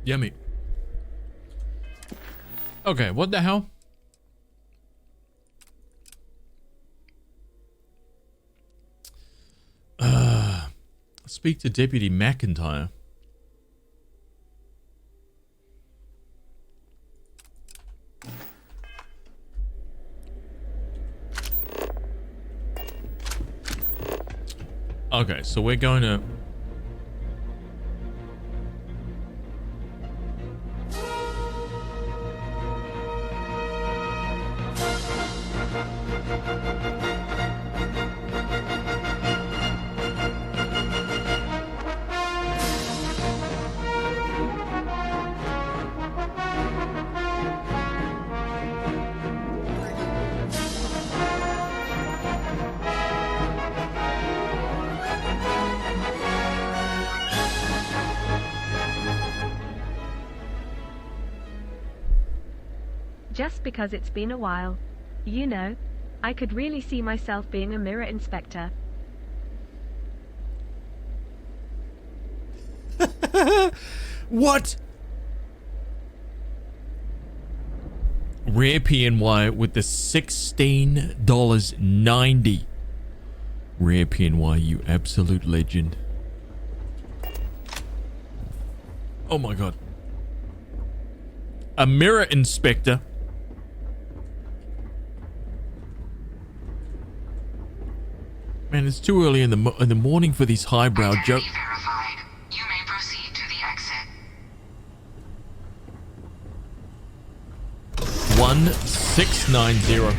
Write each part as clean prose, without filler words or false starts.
Yummy. Okay, what the hell? Speak to Deputy McIntyre. Okay, so we're going to... Just because it's been a while. You know, I could really see myself being a mirror inspector. What? Rare PNY with the $16.90. Rare PNY, you absolute legend. Oh my god. A mirror inspector. Man, it's too early in the morning for these highbrow jokes. Verified. You may proceed to the exit. 1690.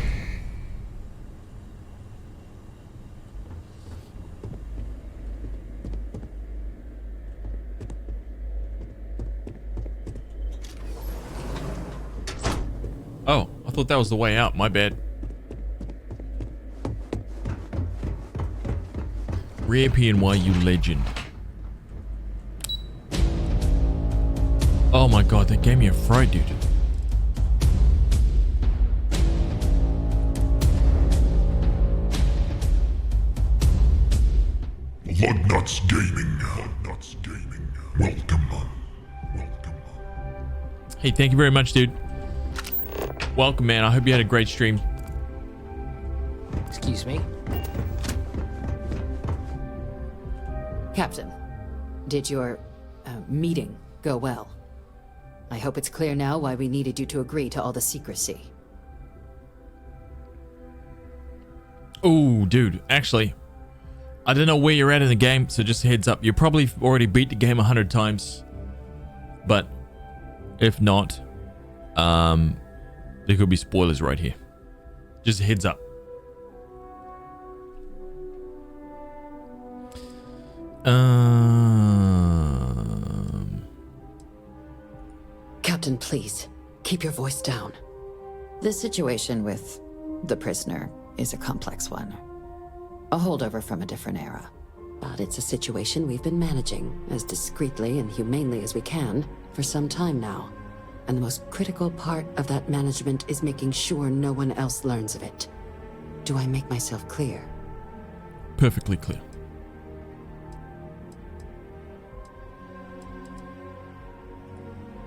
Oh, I thought that was the way out. My bad. Rare PNY, you legend. Oh my god, that gave me a fright, dude. Lugnuts Gaming. Welcome. Hey, thank you very much, dude. Welcome, man. I hope you had a great stream. Excuse me. Captain, did your meeting go well? I hope it's clear now why we needed you to agree to all the secrecy. Oh, dude. Actually, I don't know where you're at in the game, so just a heads up. You probably already beat the game 100 times. But if not, there could be spoilers right here. Just a heads up. Captain, please, keep your voice down. The situation with the prisoner is a complex one. A holdover from a different era. But it's a situation we've been managing as discreetly and humanely as we can for some time now. And the most critical part of that management is making sure no one else learns of it. Do I make myself clear? Perfectly clear.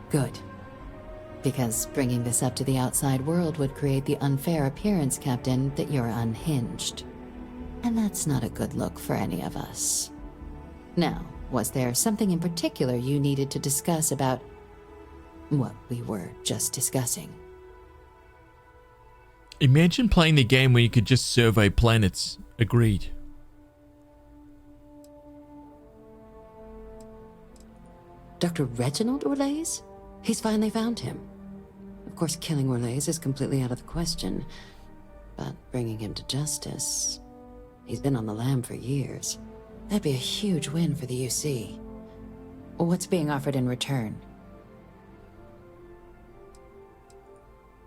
Good. Because bringing this up to the outside world would create the unfair appearance, Captain, that you're unhinged. And that's not a good look for any of us. Now, was there something in particular you needed to discuss about what we were just discussing? Imagine playing the game where you could just survey planets. Agreed. Dr. Reginald Orlaise? He's finally found him. Of course, killing Orlaise is completely out of the question, but bringing him to justice... He's been on the lam for years. That'd be a huge win for the UC. What's being offered in return?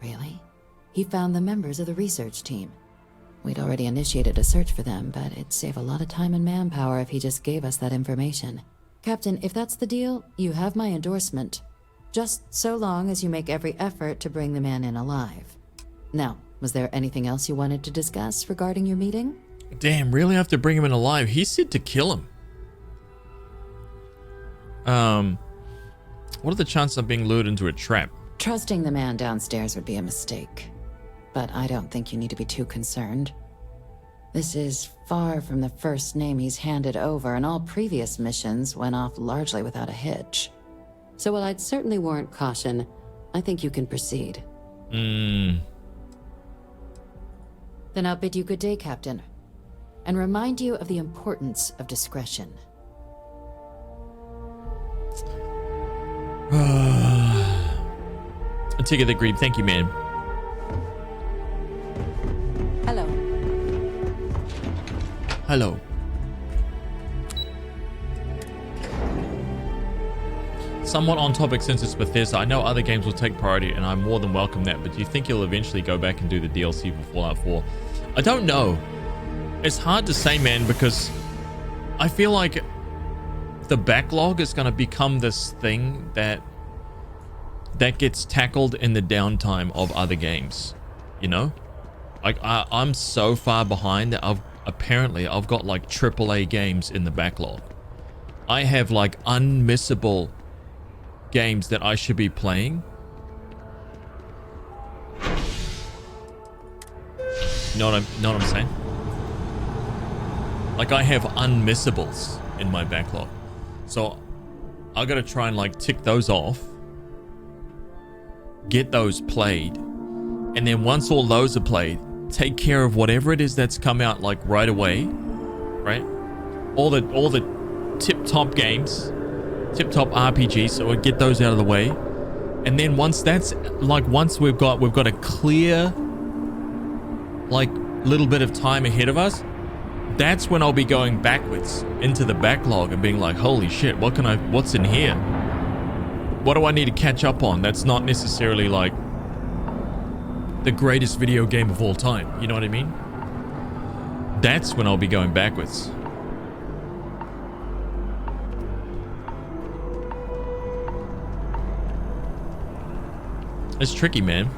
Really? He found the members of the research team. We'd already initiated a search for them, but it'd save a lot of time and manpower if he just gave us that information. Captain, if that's the deal, you have my endorsement. Just so long as you make every effort to bring the man in alive. Now, was there anything else you wanted to discuss regarding your meeting? Damn, really have to bring him in alive. He said to kill him. What are the chances of being lured into a trap? Trusting the man downstairs would be a mistake. But I don't think you need to be too concerned. This is far from the first name he's handed over, and all previous missions went off largely without a hitch. So while I'd certainly warrant caution, I think you can proceed. Then I'll bid you good day, Captain, and remind you of the importance of discretion. Antigua the Grebe, thank you, man. Hello. Hello. Somewhat on topic since it's Bethesda, I know other games will take priority and I more than welcome that, but do you think you'll eventually go back and do the DLC for Fallout 4? I don't know. It's hard to say, man, because I feel like the backlog is going to become this thing that gets tackled in the downtime of other games, you know? Like, I'm so far behind that I've got like AAA games in the backlog. I have like unmissable games that I should be playing. Know what I'm saying? Like, I have unmissables in my backlog. So I gotta try and like tick those off, get those played, and then once all those are played, take care of whatever it is that's come out like right away, right? All the tip-top games, tip-top RPGs, so I get those out of the way. And then once that's like, once we've got a clear like little bit of time ahead of us, that's when I'll be going backwards into the backlog and being like, holy shit, what's in here? What do I need to catch up on? That's not necessarily like the greatest video game of all time. You know what I mean? That's when I'll be going backwards. It's tricky, man.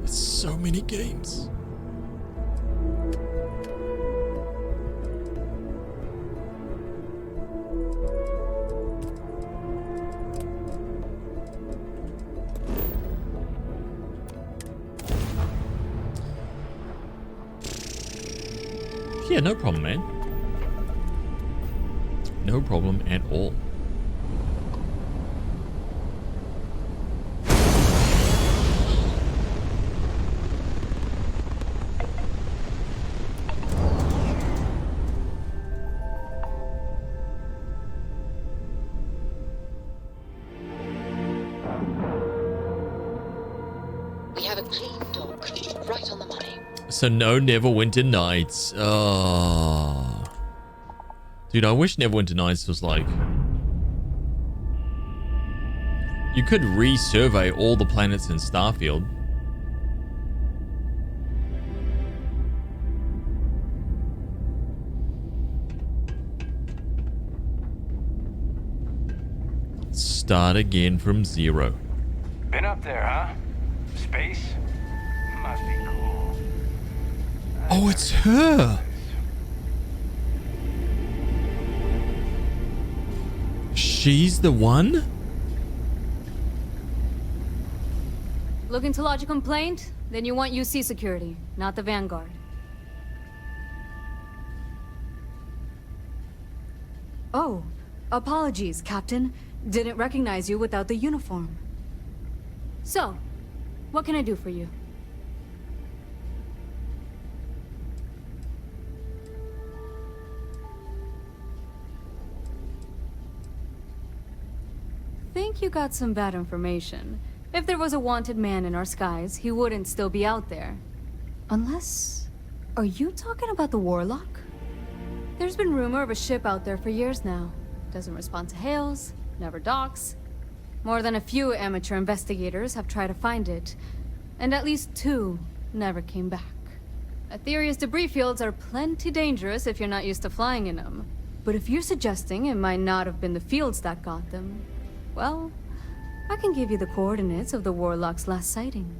It's so many games. Yeah, no problem, man. No problem at all. We have a clean dock, right on the money. So no Neverwinter Nights. Oh. Dude, I wish Neverwinter Nights was like... You could resurvey all the planets in Starfield. Start again from zero. Been up there, huh? Space? Must be cool. Oh, it's her! She's the one? Looking to lodge a complaint? Then you want UC security, not the Vanguard. Oh, apologies, Captain. Didn't recognize you without the uniform. So, what can I do for you? Think you got some bad information. If there was a wanted man in our skies, he wouldn't still be out there. Unless... Are you talking about the Warlock? There's been rumor of a ship out there for years now. Doesn't respond to hails, never docks. More than a few amateur investigators have tried to find it, and at least 2 never came back. A theory is debris fields are plenty dangerous if you're not used to flying in them. But if you're suggesting it might not have been the fields that got them, well, I can give you the coordinates of the Warlock's last sighting.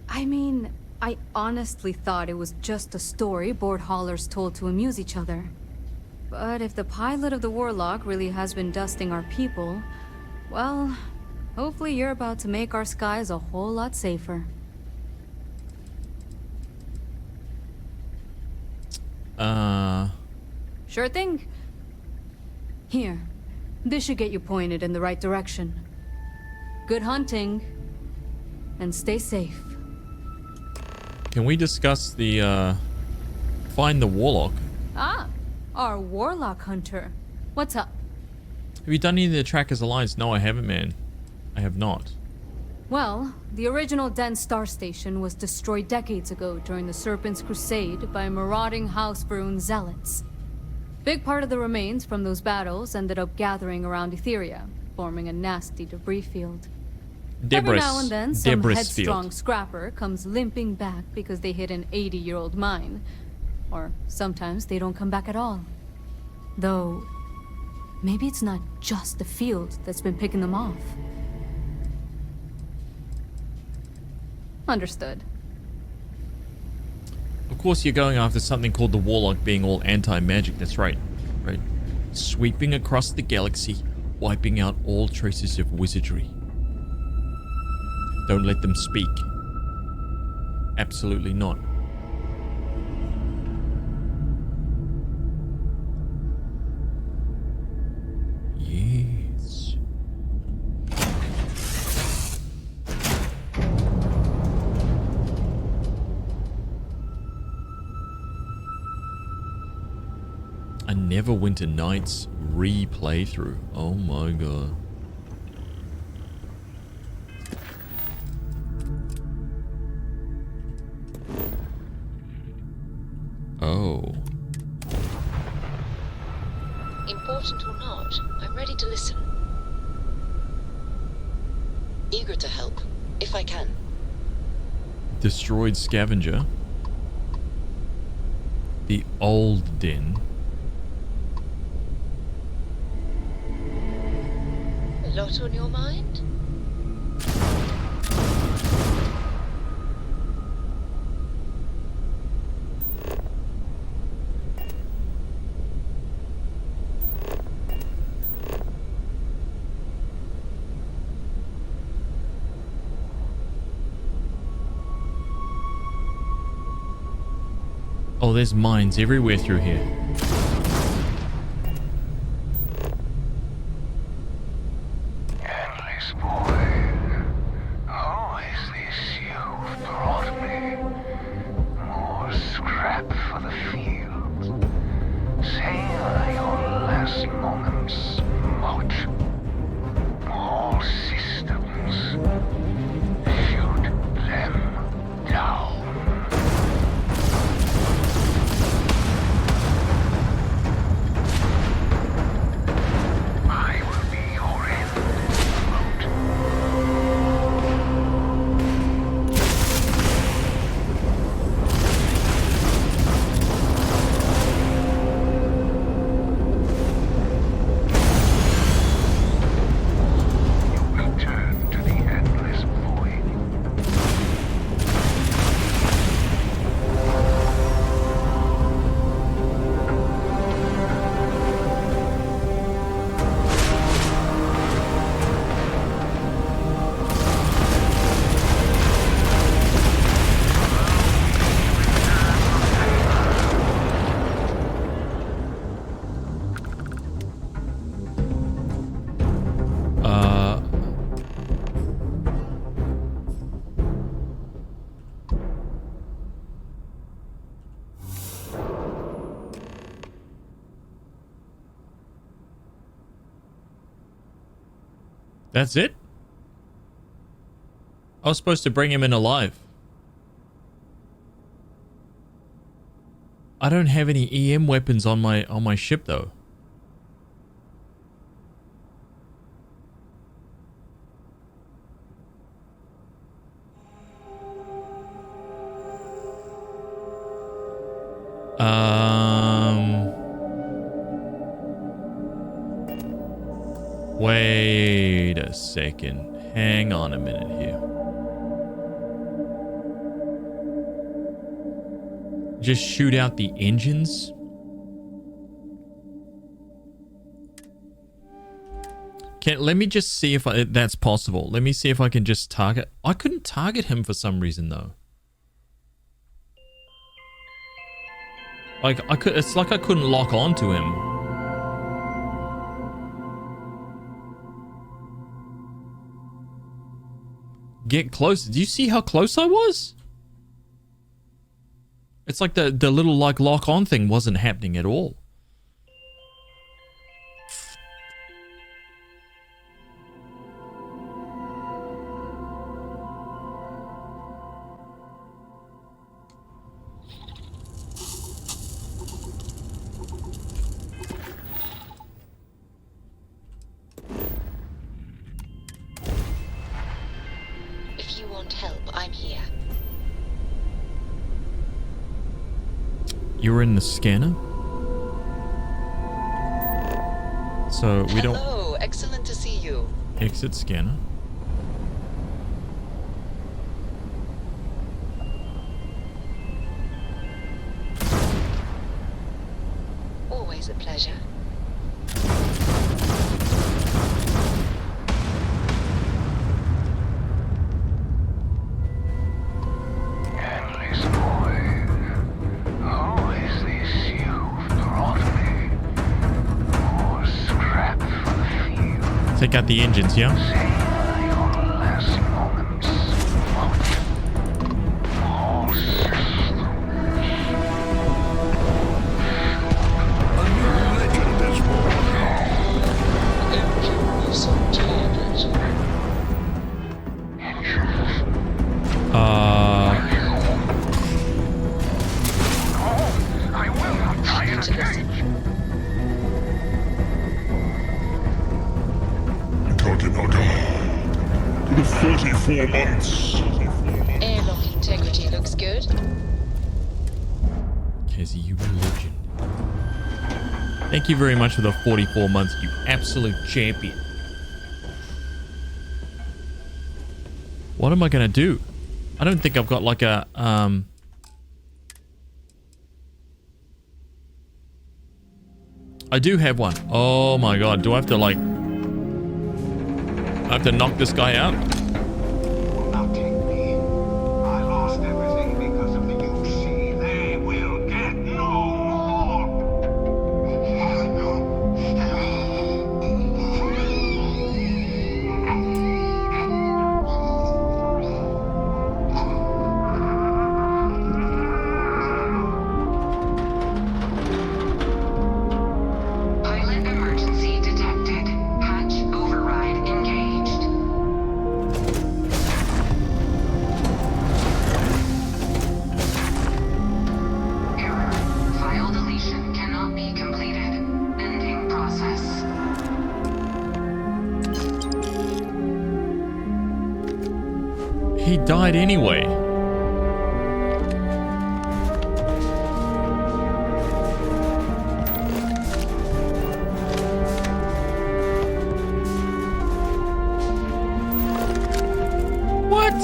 I mean, I honestly thought it was just a story board haulers told to amuse each other. But if the pilot of the Warlock really has been dusting our people, well, hopefully you're about to make our skies a whole lot safer. Sure thing. Here, this should get you pointed in the right direction. Good hunting, and stay safe. Can we discuss the, find the Warlock? Ah, our Warlock hunter. What's up? Have you done any of the Trackers Alliance? No, I haven't, man. I have not. Well, the original Den Star Station was destroyed decades ago during the Serpent's Crusade by marauding House Varun zealots. Big part of the remains from those battles ended up gathering around Etheria, forming a nasty debris field. Every now and then, some headstrong scrapper comes limping back because they hit an 80-year-old mine. Or sometimes they don't come back at all. Though, maybe it's not just the field that's been picking them off. Understood. Of course, you're going after something called the Warlock being all anti-magic. That's right. Right? Sweeping across the galaxy, wiping out all traces of wizardry. Don't let them speak. Absolutely not. Yes. A Neverwinter Nights replaythrough. Oh my god. Oh. Important or not, I'm ready to listen. Eager to help, if I can. Destroyed Scavenger. The Old Den. A lot on your mind? Oh, there's mines everywhere through here. Endless boy. Who is this you've brought me? More scrap for the field. Savor your last moments, Moat. All systems. Shoot them down. I will be your end, Moat. You will turn to the endless void. That's it? I was supposed to bring him in alive. I don't have any EM weapons on my ship though. Wait a second. Hang on a minute here. just shoot out the engines? Let me just see if that's possible. Let me see if I can just target. I couldn't target him for some reason though. Like it's like I couldn't lock onto him. Get close. Do you see how close I was? It's like the little like lock on thing wasn't happening at all. You're in the scanner? So we don't... Hello, excellent to see you. Exit scanner. Always a pleasure. Take out the engines, yeah? The 44 months. Airlock integrity looks good. Kezzy, you a legend. Thank you very much for the 44 months, you absolute champion. What am I gonna do? I don't think I've got like a I do have one. Oh my god, do I have to like I have to knock this guy out? Now take me. I lost everything because of the UC. They will get no more. Pilot emergency detected. Hatch override engaged. Error. File deletion cannot be completed. Ending process. He died anyway. What?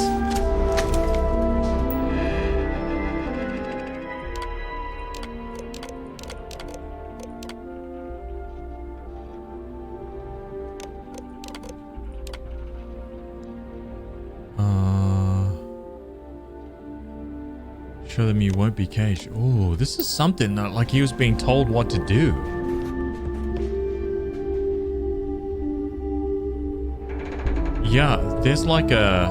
Show them you won't be caged. Oh, this is something that, like he was being told what to do. Yeah, there's like a...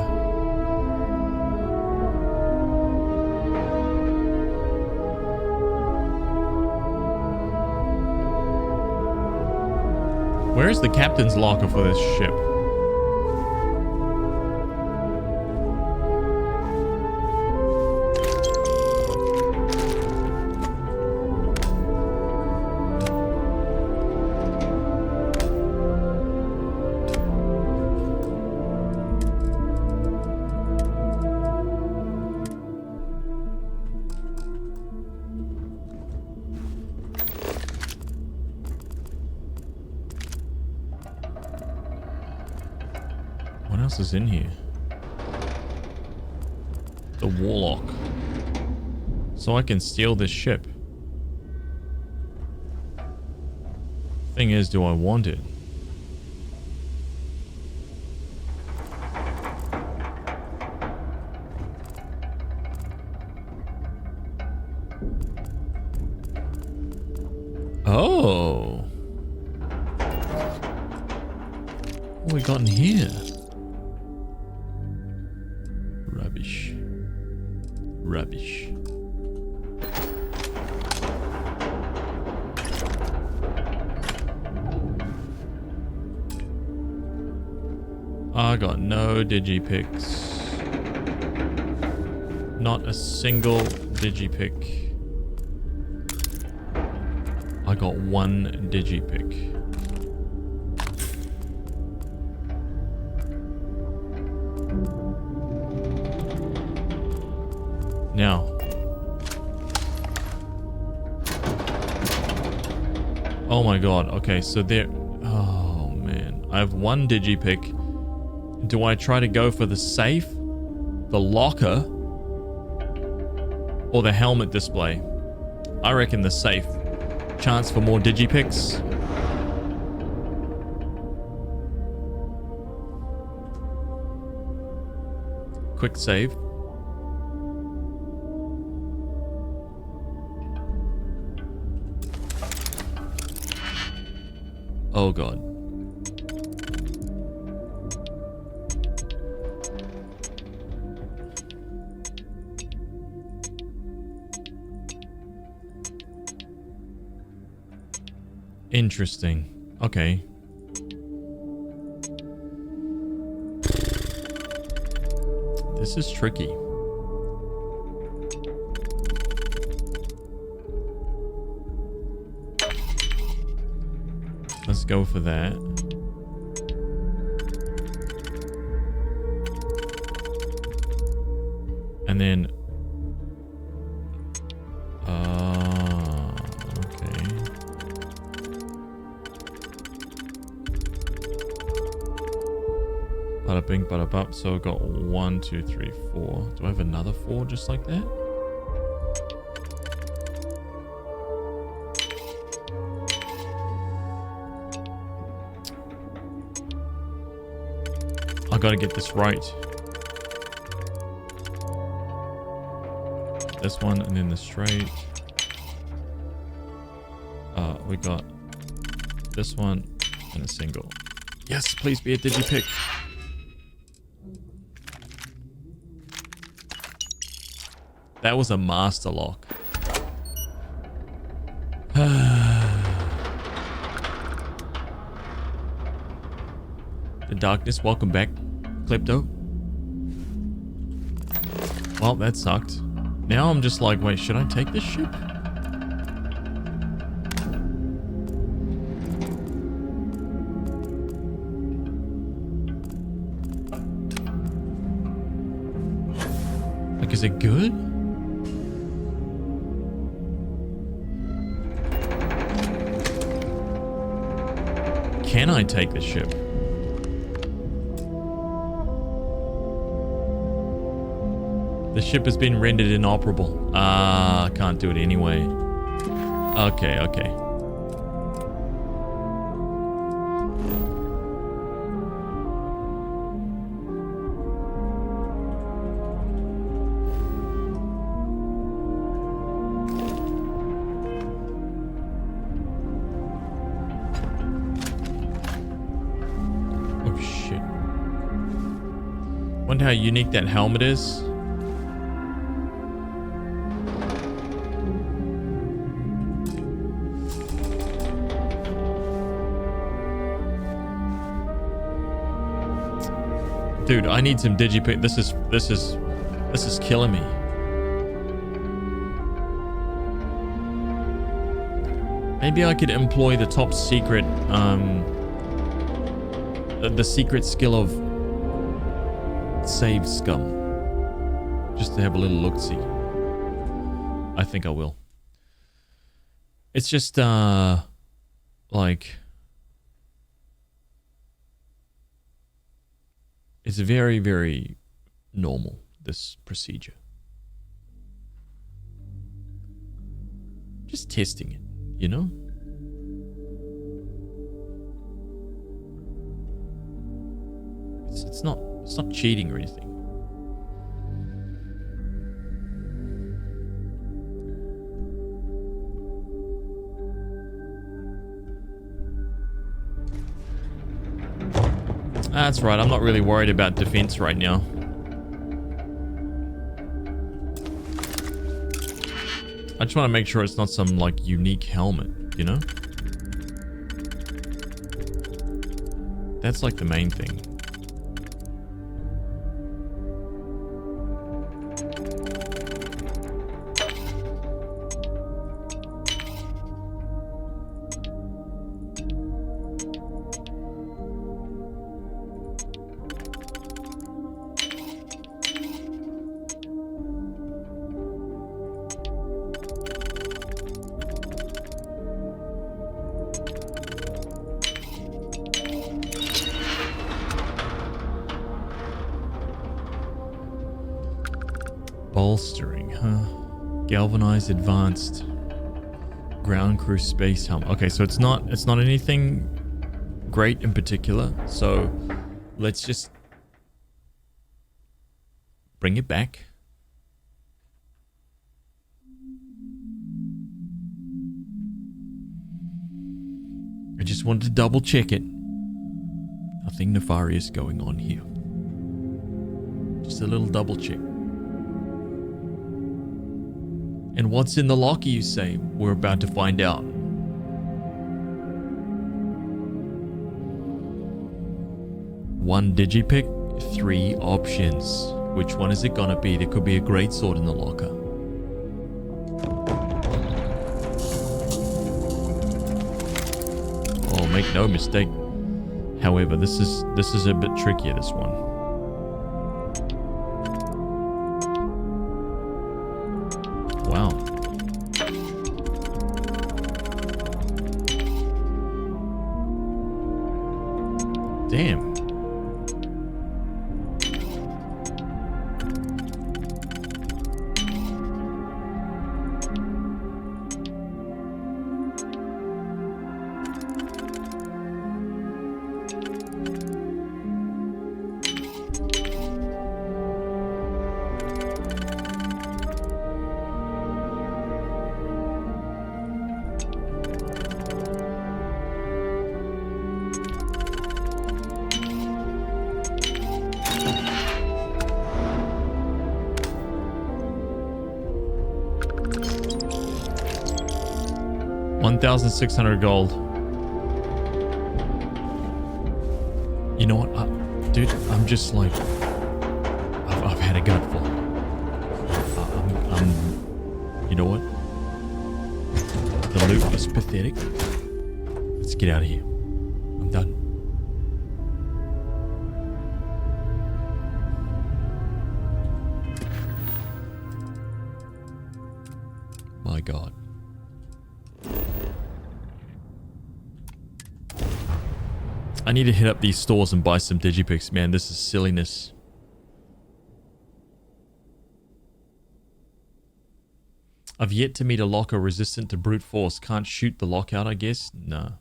Where is the captain's locker for this ship? What else is in here? The Warlock. So I can steal this ship. Thing is, do I want it? Oh. What we got in here? Rubbish. Rubbish. I got no digipicks. Not a single digipick. I got one digipick. Now. Oh my god. Okay, so there... Oh man. I have one digipick. Do I try to go for the safe, the locker, or the helmet display? I reckon the safe. Chance for more digipicks. Quick save. Oh god. Interesting. Okay. This is tricky. Let's go for that. And then... okay. Bada bing, bada bop. So I got 1, 2, 3, 4. Do I have another 4 just like that? I gotta get this right. This one and then the straight. We got this one and a single. Yes, please be a digipick. That was a master lock. The darkness, welcome back, Klepto. Well, that sucked. Now I'm just like, wait, should I take this ship? Like, is it good? Can I take the ship? The ship has been rendered inoperable. Ah, can't do it anyway. Okay, okay. Oh shit. Wonder how unique that helmet is. Dude, I need some digipick. This is killing me. Maybe I could employ the top secret, the secret skill of save scum, just to have a little look-see. I think I will. It's just like. It's very, very normal, this procedure. Just testing it, you know? It's not cheating or anything. That's right, I'm not really worried about defense right now. I just want to make sure it's not some, like, unique helmet, you know? That's, like, the main thing. Bolstering, huh? Galvanized advanced ground crew space helmet. Okay, so it's not anything great in particular. So let's just bring it back. I just wanted to double check it. Nothing nefarious going on here. Just a little double check. And what's in the locker, you say? We're about to find out. One digipick, 3 options. Which one is it gonna be? There could be a great sword in the locker. Oh, make no mistake. However, this is a bit trickier, this one. Wow. Damn. $1,600 gold. You know what, dude? I'm just like, I've had a gutful. You know what? The loot is pathetic. Let's get out of here. I'm done. My God. I need to hit up these stores and buy some digipicks, man. This is silliness. I've yet to meet a locker resistant to brute force. Can't shoot the lockout, I guess? No.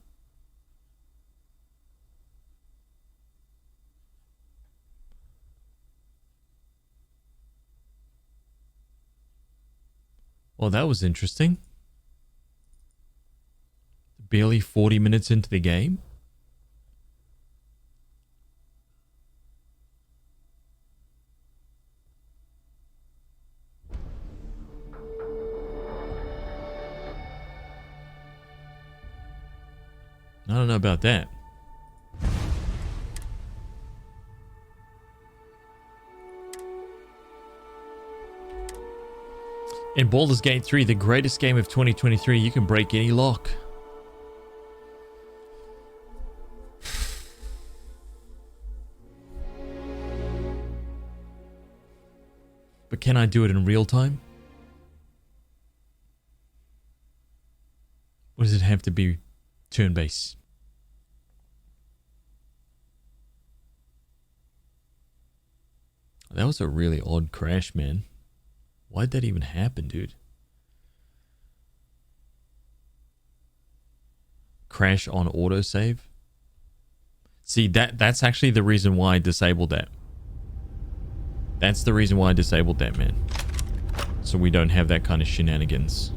Well, that was interesting. Barely 40 minutes into the game. I don't know about that. In Baldur's Gate 3, the greatest game of 2023, you can break any lock. But can I do it in real time? Or does it have to be turn-based? That was a really odd crash, man. Why'd that even happen, dude? crash on autosave. See, that's actually the reason why I disabled that. That's the reason why I disabled that, man. So we don't have that kind of shenanigans.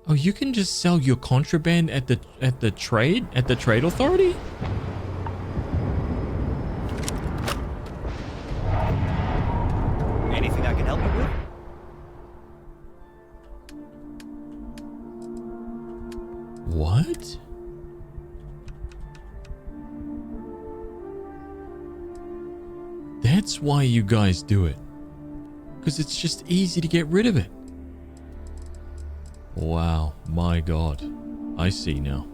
Oh, you can just sell your contraband at the trade authority? Anything I can help you with? What? That's why you guys do it. Because it's just easy to get rid of it. Wow, my God. I see now.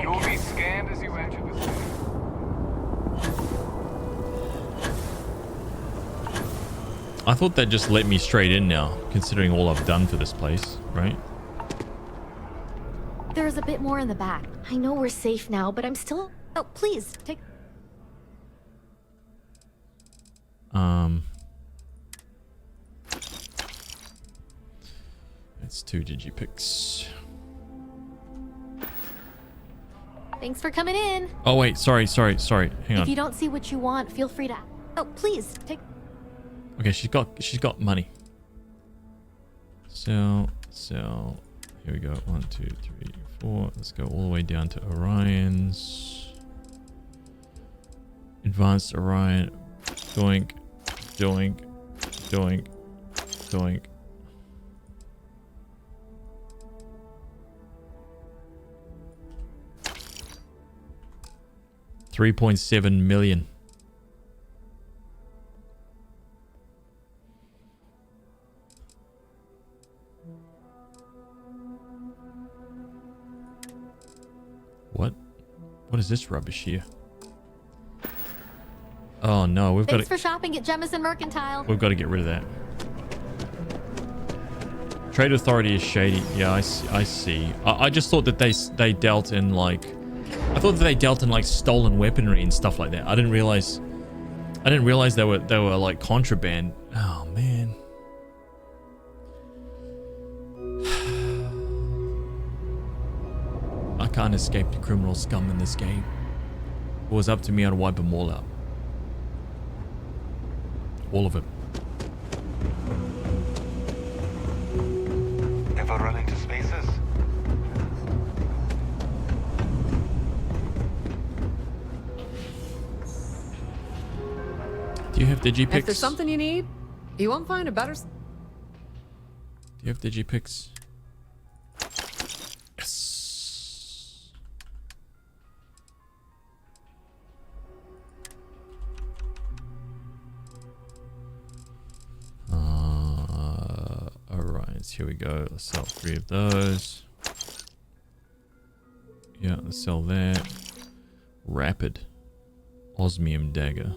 You'll be scanned as you enter the city. I thought that just let me straight in now, considering all I've done for this place, right? There's a bit more in the back. I know we're safe now, but I'm still... Oh, please, take... It's 2 digipics. Thanks for coming in. Oh wait, sorry. Hang on. If you don't see what you want, feel free to... Oh, please, take... Okay, she's got money. Sell. Here we go. 1, 2, 3, 4. Let's go all the way down to Orion's. Advanced Orion. Doink. 3.7 million. What is this rubbish here? Oh no, we've got Thanks for shopping at Jemison Mercantile. We've got to get rid of that. Trade authority is shady. Yeah, I see. I just thought that they dealt in like, I thought that they dealt in like stolen weaponry and stuff like that. I didn't realize they were like contraband. Oh man. I can't escape the criminal scum in this game. If it was up to me, I'd wipe them all out. All of it. Ever run into spaces? Do you have digipics? If there's something you need, you won't find a better... Do you have digipics? Yes. Alright, here we go. Let's sell 3 of those. Yeah, let's sell that. Rapid. Osmium dagger.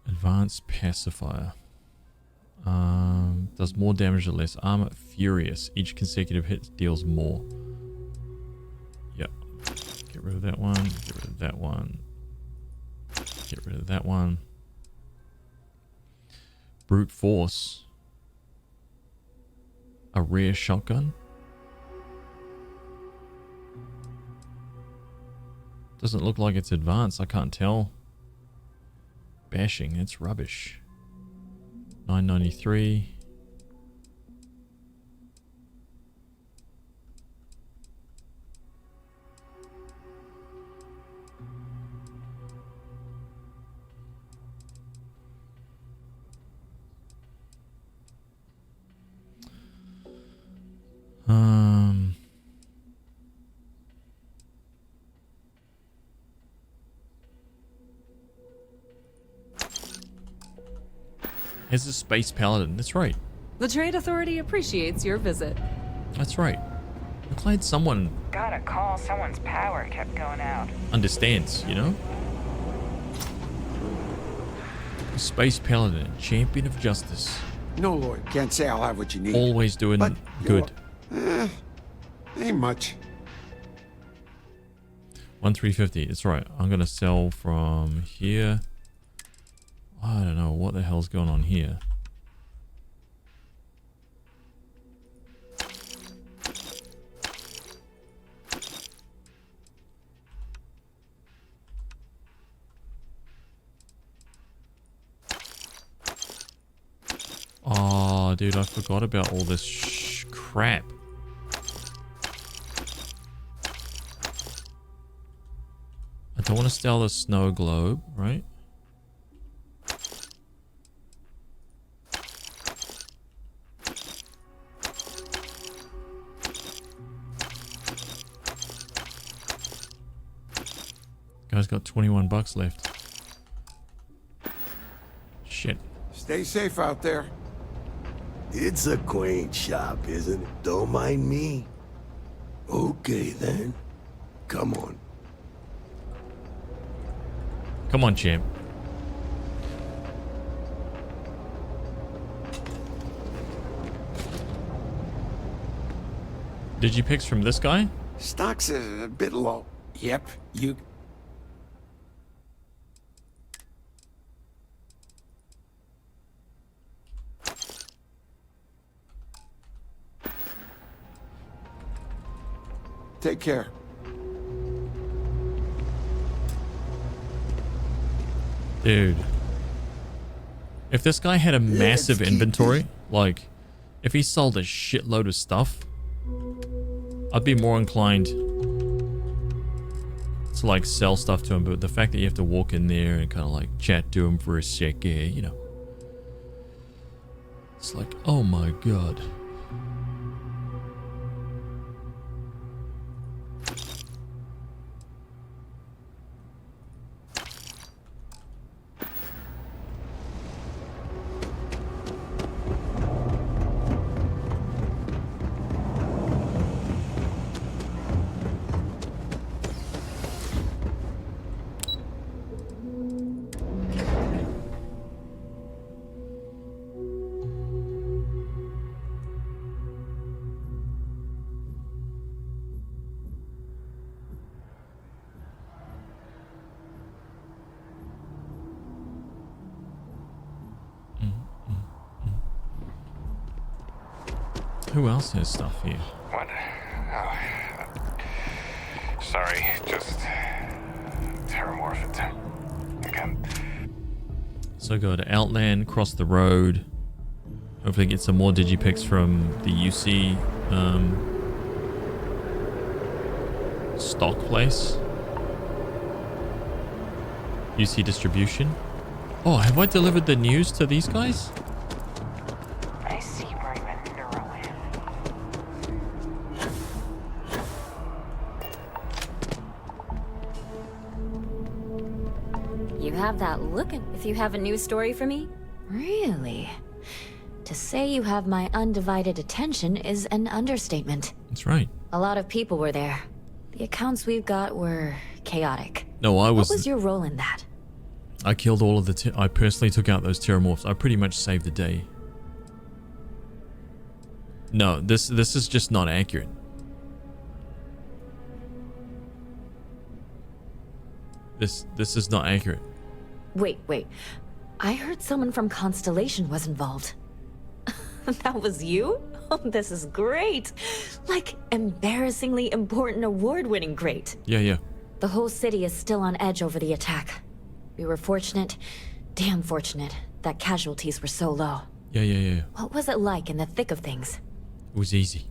Advanced pacifier. Does more damage or less armor. Furious. Each consecutive hit deals more. Yep. Get rid of that one. Get rid of that one. Get rid of that one. Brute force. A rear shotgun. Doesn't look like it's advanced. I can't tell. Bashing, it's rubbish. 993. Here's a space paladin. That's right. The Trade Authority appreciates your visit. That's right. I'm glad someone Got a call. Someone's power kept going out. understands, you know? A space paladin, champion of justice. No, Lord, can't say I'll have what you need. Always doing But good. Ain't much. 1350. That's right. I'm gonna sell from here. I don't know what the hell's going on here. Oh, dude, I forgot about all this crap. I don't want to steal the snow globe, right? Guy's got 21 bucks left. Shit. Stay safe out there. It's a quaint shop, isn't it? Don't mind me. Okay, then. Come on. Come on, champ. Digipicks from this guy? Stock's a bit low. Yep, you... Take care. Dude. If this guy had a massive inventory, like, if he sold a shitload of stuff, I'd be more inclined to, like, sell stuff to him. But the fact that you have to walk in there and kind of, like, chat to him for a sec, yeah, you know. It's like, oh my god. Who else has stuff here? What? Oh. Sorry, just terramorphed again. So go to Outland, cross the road. Hopefully get some more digipicks from the UC stock place. UC distribution. Oh, have I delivered the news to these guys? I see Raymond Neuroland. You have that look if you have a news story for me? Really? To say you have my undivided attention is an understatement. That's right. A lot of people were there. The accounts we've got were chaotic. No, I was... What was your role in that? I killed all of the... I personally took out those terramorphs. I pretty much saved the day. No, this is just not accurate. This is not accurate. Wait. I heard someone from Constellation was involved. That was you? Oh, this is great. Like, embarrassingly important award-winning great. Yeah. The whole city is still on edge over the attack. We were fortunate, damn fortunate, that casualties were so low. Yeah. What was it like in the thick of things? It was easy.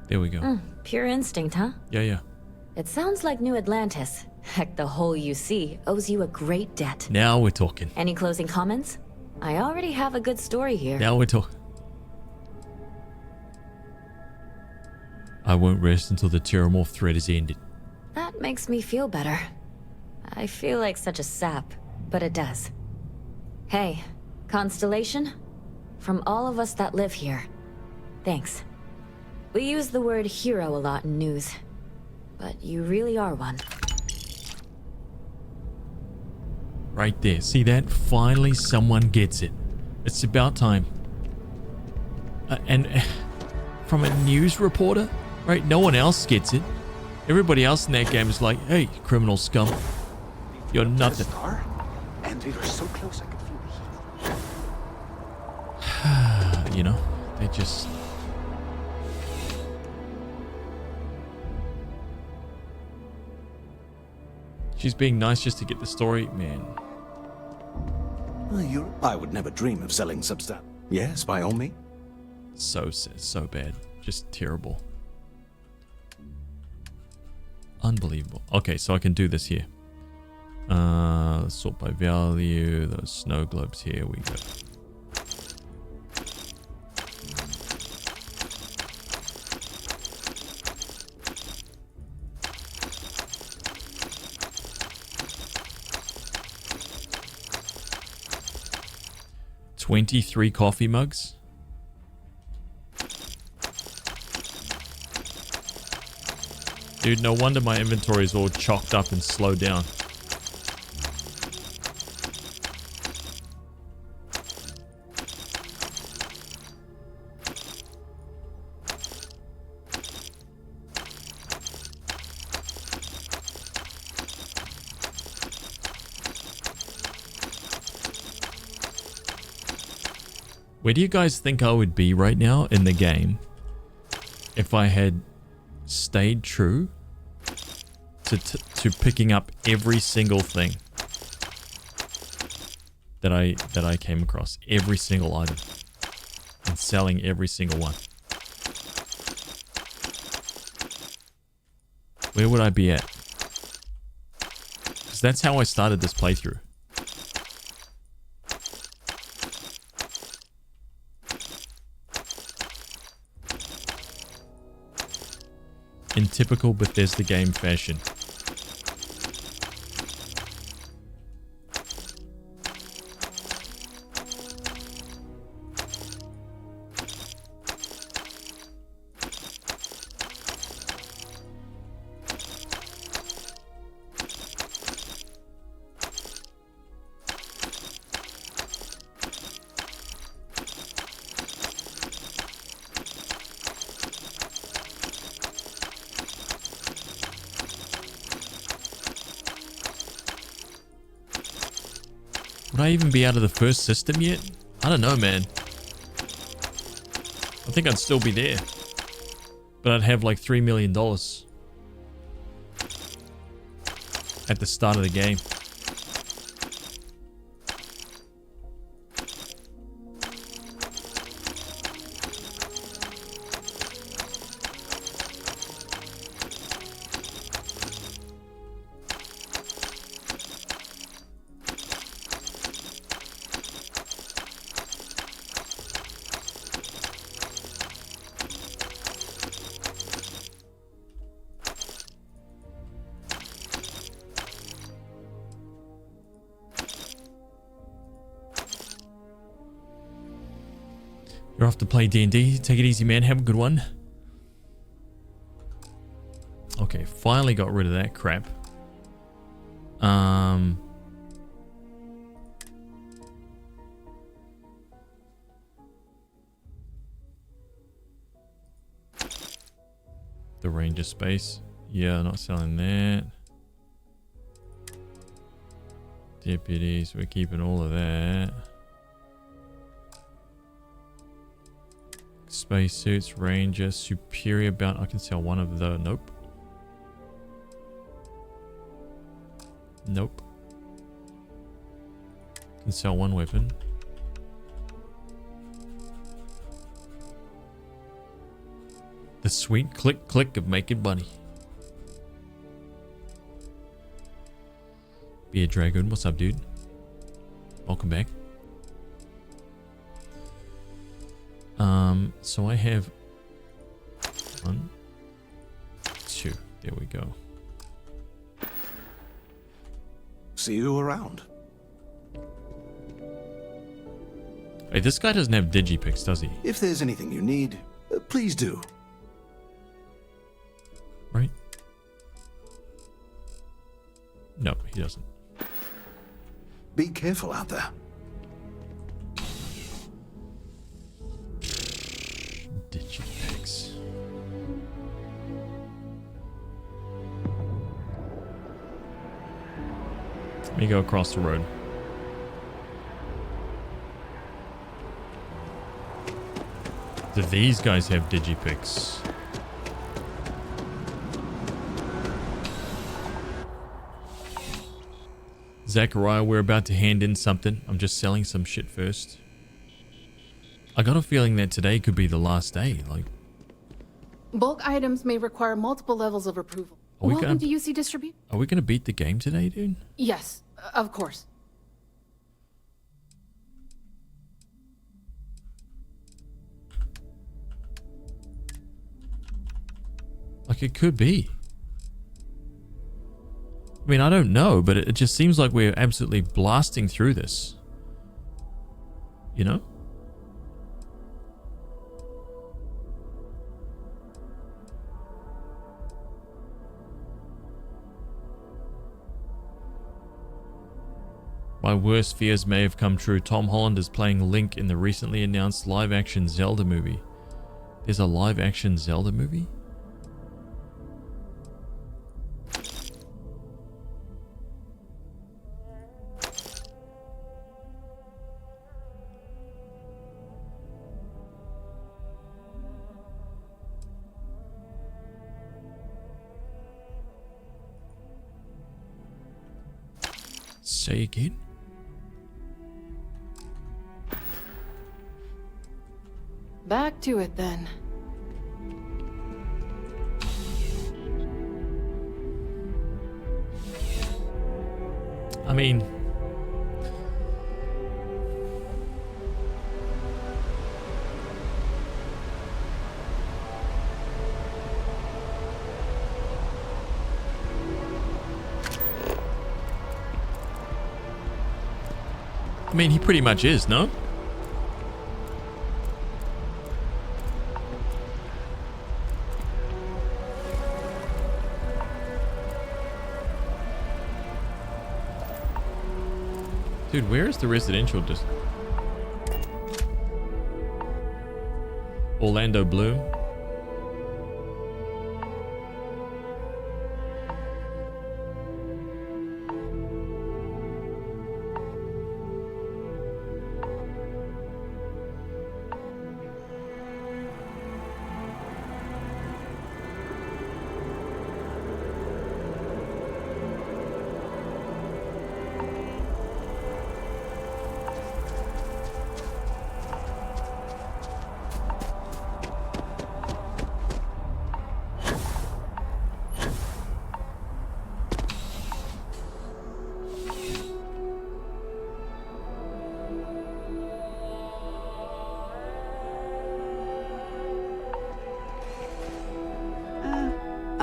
There we go. Pure instinct, huh? Yeah. It sounds like New Atlantis. Heck, the whole UC owes you a great debt. Now we're talking. Any closing comments? I already have a good story here. Now we're talking. I won't rest until the Terramorph thread is ended. That makes me feel better. I feel like such a sap, but it does. Hey, Constellation? From all of us that live here, thanks. We use the word hero a lot in news, but you really are one. Right there. See that? Finally someone gets it. It's about time. And from a news reporter, right? No one else gets it. Everybody else in that game is like, hey, criminal scum. You're nothing. And we were so close I could feel the heat. You know, they just... She's being nice just to get the story, man. I would never dream of selling substance. Yes, by all means. So bad. Just terrible. Unbelievable. Okay, so I can do this here. Let's sort by value. Those snow globes here we go. $23 coffee mugs. Dude, no wonder my inventory is all chalked up and slowed down. Where do you guys think I would be right now in the game if I had stayed true to picking up every single thing that I came across, every single item, and selling every single one? Where would I be at? Because that's how I started this playthrough. In typical Bethesda game fashion. Would I even be out of the first system yet? I don't know, man. I think I'd still be there. But I'd have like $3 million at the start of the game. You're off to play D&D. Take it easy, man. Have a good one. Okay, finally got rid of that crap. The ranger space. Yeah, not selling that. Deputies, we're keeping all of that. Spacesuits, ranger, superior bound. I can sell one of the. Nope. Nope. Can sell one weapon. The sweet click click of making money. Be a Dragoon. What's up, dude? Welcome back. So I have 1, 2. There we go. See you around. Hey, this guy doesn't have digipics, does he? If there's anything you need, please do. Right? No, he doesn't. Be careful out there. Digipics. Let me go across the road. Do these guys have digipics? Zachariah, we're about to hand in something. I'm just selling some shit first. I got a feeling that today could be the last day. Like, Bulk items may require multiple levels of approval. Are we Welcome gonna- to UC Distribute? are we gonna beat the game today, dude? Yes, of course. Like, it could be. I mean, I don't know, but it just seems like we're absolutely blasting through this. You know? My worst fears may have come true. Tom Holland is playing Link in the recently announced live-action Zelda movie. There's a live-action Zelda movie? Say again? Back to it then. I mean... he pretty much is, no? Dude, where is the residential district? Orlando Bloom.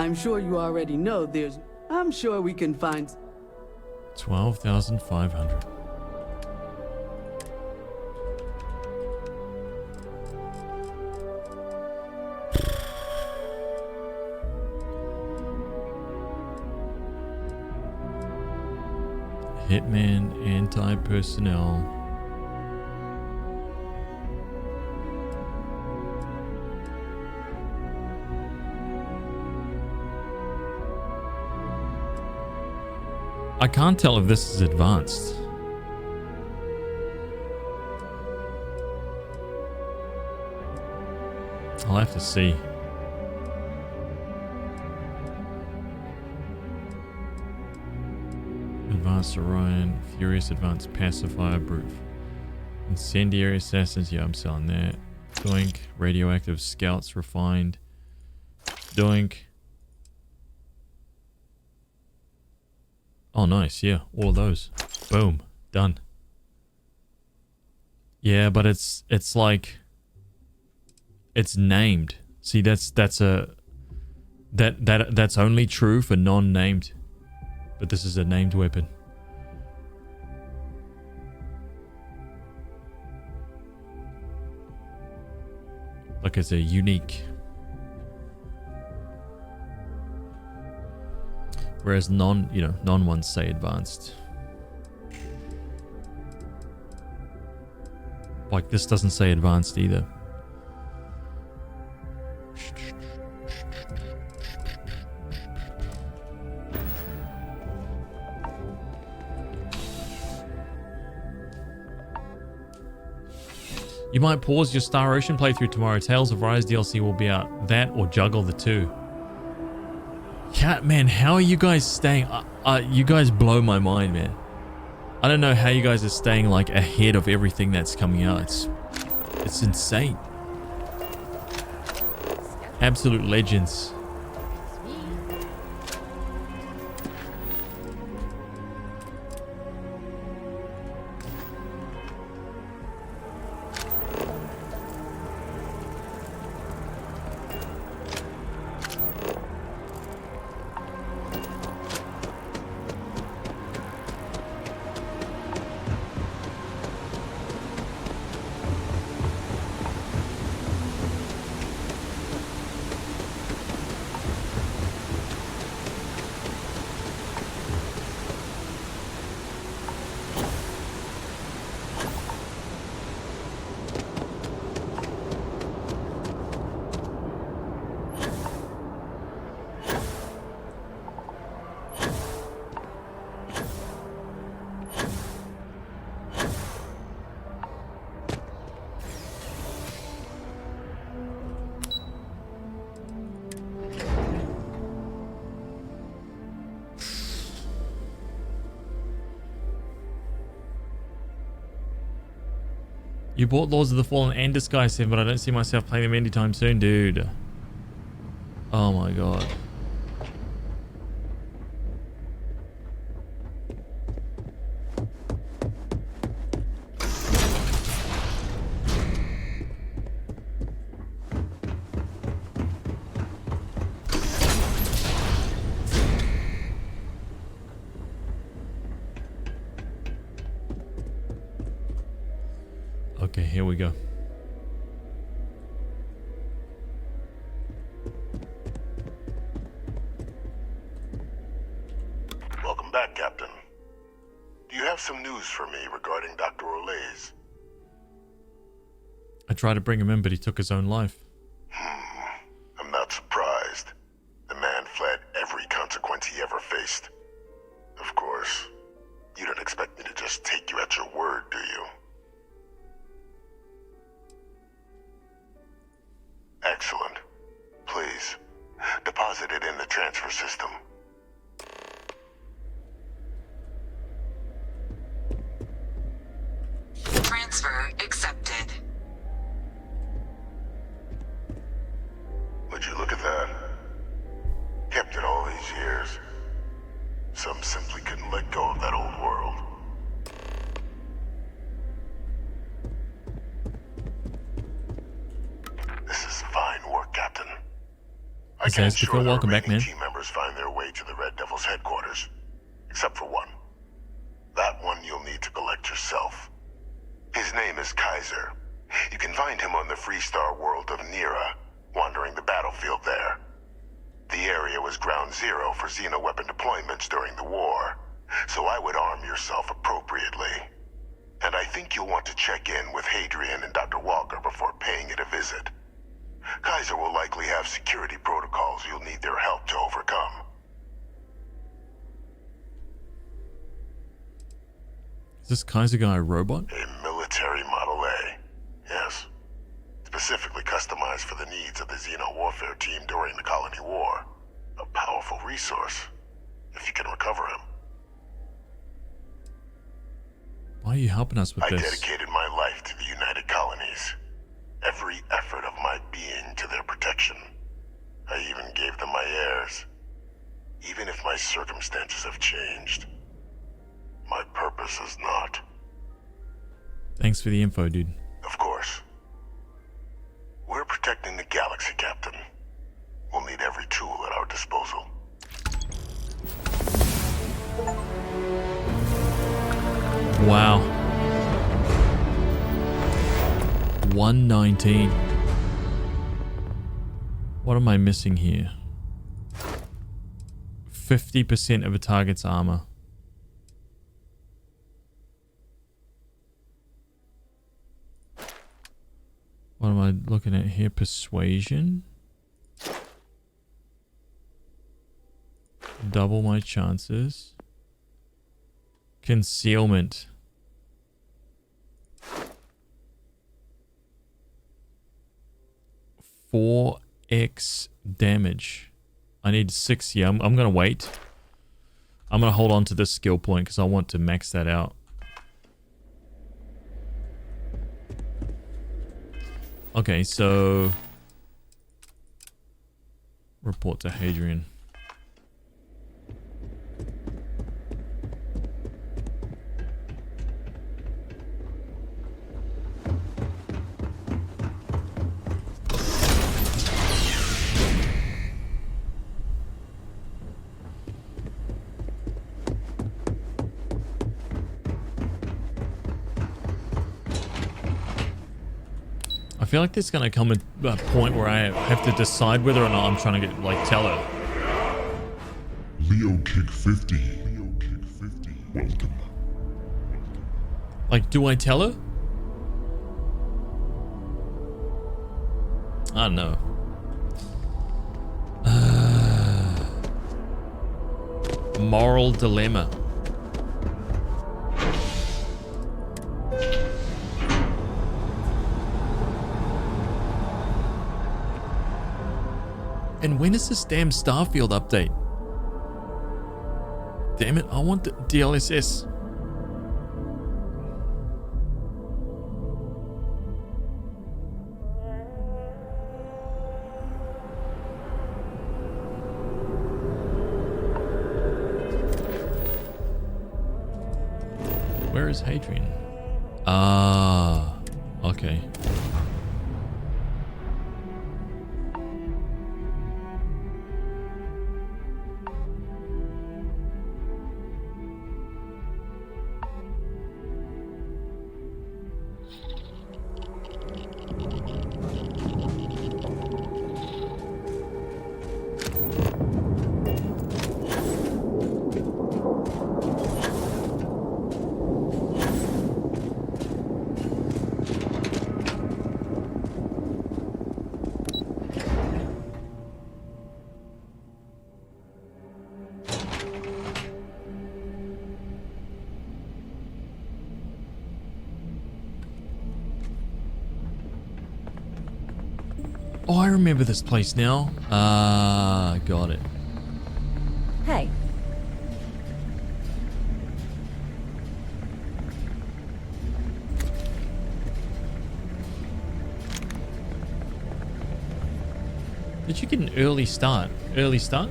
I'm sure you already know I'm sure we can find... 12,500. Hitman, anti-personnel. I can't tell if this is advanced. I'll have to see. Advanced Orion, Furious Advanced Pacifier, Brute. Incendiary Assassins, yeah, I'm selling that. Doink, Radioactive Scouts, Refined. Doink. Oh, nice. Yeah, all of those. Boom. Done. Yeah, but it's like... It's named. See, that's only true for non-named. But this is a named weapon. Like it's a unique. Whereas non-ones say advanced. Like this doesn't say advanced either. You might pause your Star Ocean playthrough tomorrow. Tales of Rise DLC will be out. That or juggle the two. Man, how are you guys staying? You guys blow my mind, man. I don't know how you guys are staying like ahead of everything that's coming out. It's insane. Absolute legends. You bought Lords of the Fallen and Disguise 7, but I don't see myself playing them anytime soon, dude. Oh my god. Okay, here we go. Welcome back, Captain. Do you have some news for me regarding Dr. Olays? I tried to bring him in, but he took his own life. I'm not surprised. The man fled every consequence he ever faced. Of course, you don't expect me to just take you at your word, do you? Excellent. Please, deposit it in the transfer system. Transfer accepted. Would you look at that? Kept it all these years. Some simply couldn't let go of that old world. This is fine work, Captain. I can ensure the welcome back, man. remaining team members find their way to the Red Devil's headquarters. Except for one. That one you'll need to collect yourself. His name is Kaiser. You can find him on the Freestar world of Nira, wandering the battlefield there. The area was ground zero for xeno-weapon deployments during the war, so I would arm yourself appropriately. And I think you'll want to check in with Hadrian and Dr. Walker before paying it a visit. Kaiser will likely have security protocols you'll need their help to overcome. Is this Kaiser guy a robot? A military Model A, yes. Specifically customized for the needs of the Xeno warfare team during the Colony War. A powerful resource, if you can recover him. Why are you helping us with I this? dedicated my life to the United Colonies. Every effort of my being to their protection. I even gave them my heirs. Even if my circumstances have changed, my purpose has not. Thanks for the info, dude. Of course. We're protecting the galaxy, Captain. We'll need every tool at our disposal. Wow. 119. What am I missing here? 50% of a target's armor. What am I looking at here? Persuasion. Double my chances. Concealment. X damage. I need 6 here. I'm gonna wait. I'm gonna hold on to this skill point because I want to max that out. Okay, so report to Hadrian. I feel like there's gonna come a point where I have to decide whether or not I'm trying to get, like, tell her. Leo Kick 50. Leo Kick 50. Welcome. Like, do I tell her? I don't know. Moral dilemma. And when is this damn Starfield update? Damn it, I want the DLSS. Where is Hadrian? Ah, okay. Oh, I remember this place now. Got it. Hey. Did you get an early start? Early start?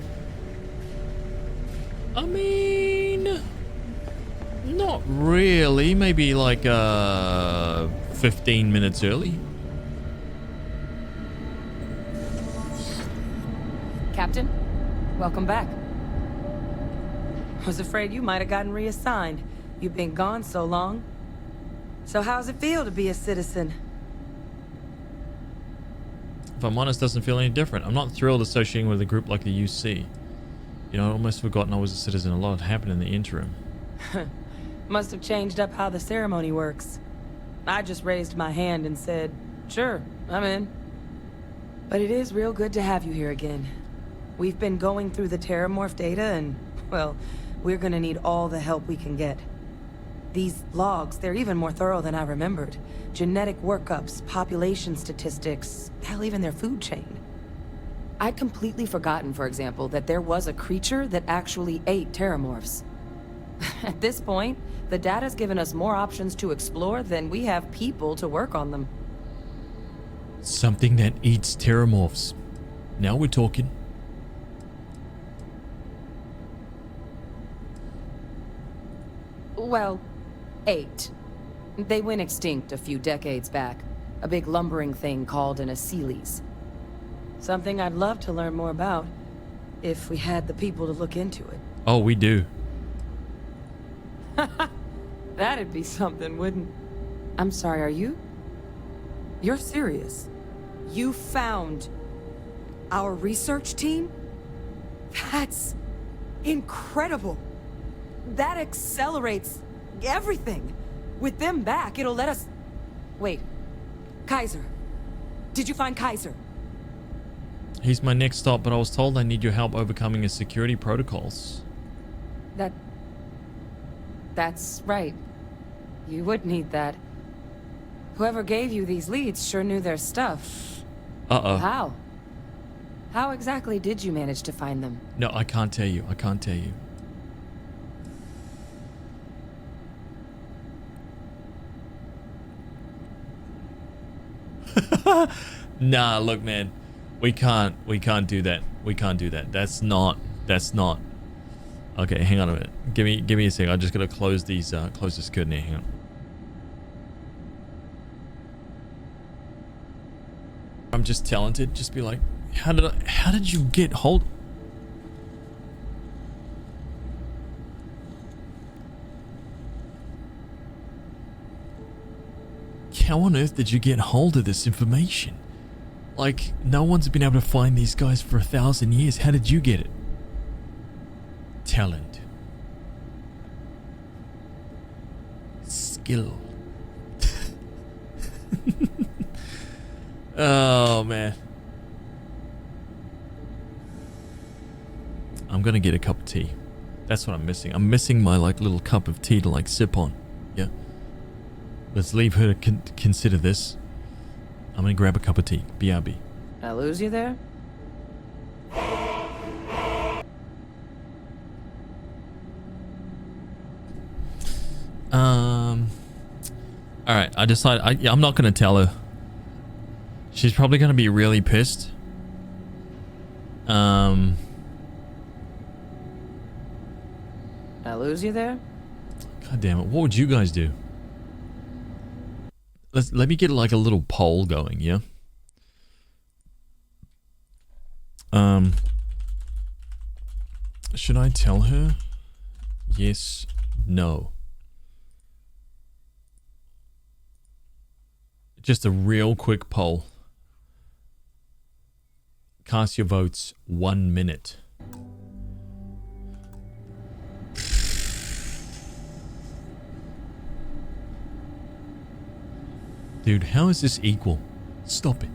I mean, not really. Maybe like 15 minutes early. Captain, welcome back. Was afraid you might have gotten reassigned. You've been gone so long. So how's it feel to be a citizen? If I'm honest, doesn't feel any different. I'm not thrilled associating with a group like the UC. You know, I'd almost forgotten I was a citizen. A lot happened in the interim. Must have changed up how the ceremony works. I just raised my hand and said, sure, I'm in. But it is real good to have you here again. We've been going through the Terramorph data and, well, we're gonna need all the help we can get. These logs, they're even more thorough than I remembered. Genetic workups, population statistics, hell, even their food chain. I'd completely forgotten, for example, that there was a creature that actually ate Terramorphs. At this point, the data's given us more options to explore than we have people to work on them. Something that eats Terramorphs. Now we're talking. Well, 8. They went extinct a few decades back. A big lumbering thing called an Aseles. Something I'd love to learn more about, if we had the people to look into it. Oh, we do. That'd be something, wouldn't? I'm sorry, are you? You're serious? You found our research team? That's incredible. That accelerates everything. With them back, it'll let us... Wait. Kaiser. Did you find Kaiser? He's my next stop, but I was told I need your help overcoming his security protocols. That's right. You would need that. Whoever gave you these leads sure knew their stuff. Uh-oh. How? How exactly did you manage to find them? No, I can't tell you. I can't tell you. Nah, look, man. We can't do that. We can't do that. That's not. Okay, hang on a minute. Give me a second. I just gotta close these close this curtain here. Hang on. I'm just talented. Just be like, how did you get hold? How on earth did you get hold of this information? Like, no one's been able to find these guys for 1,000 years. How did you get it? Talent. Skill. Oh, man. I'm gonna get a cup of tea. That's what I'm missing. I'm missing my, like, little cup of tea to, like, sip on. Yeah. Let's leave her to consider this. I'm gonna grab a cup of tea. BRB. I lose you there? Alright, I decided... I'm not gonna tell her. She's probably gonna be really pissed. I lose you there? God damn it. What would you guys do? Let me get like a little poll going, yeah? Should I tell her? Yes, no. Just a real quick poll. Cast your votes 1 minute. Dude, how is this equal? Stop it.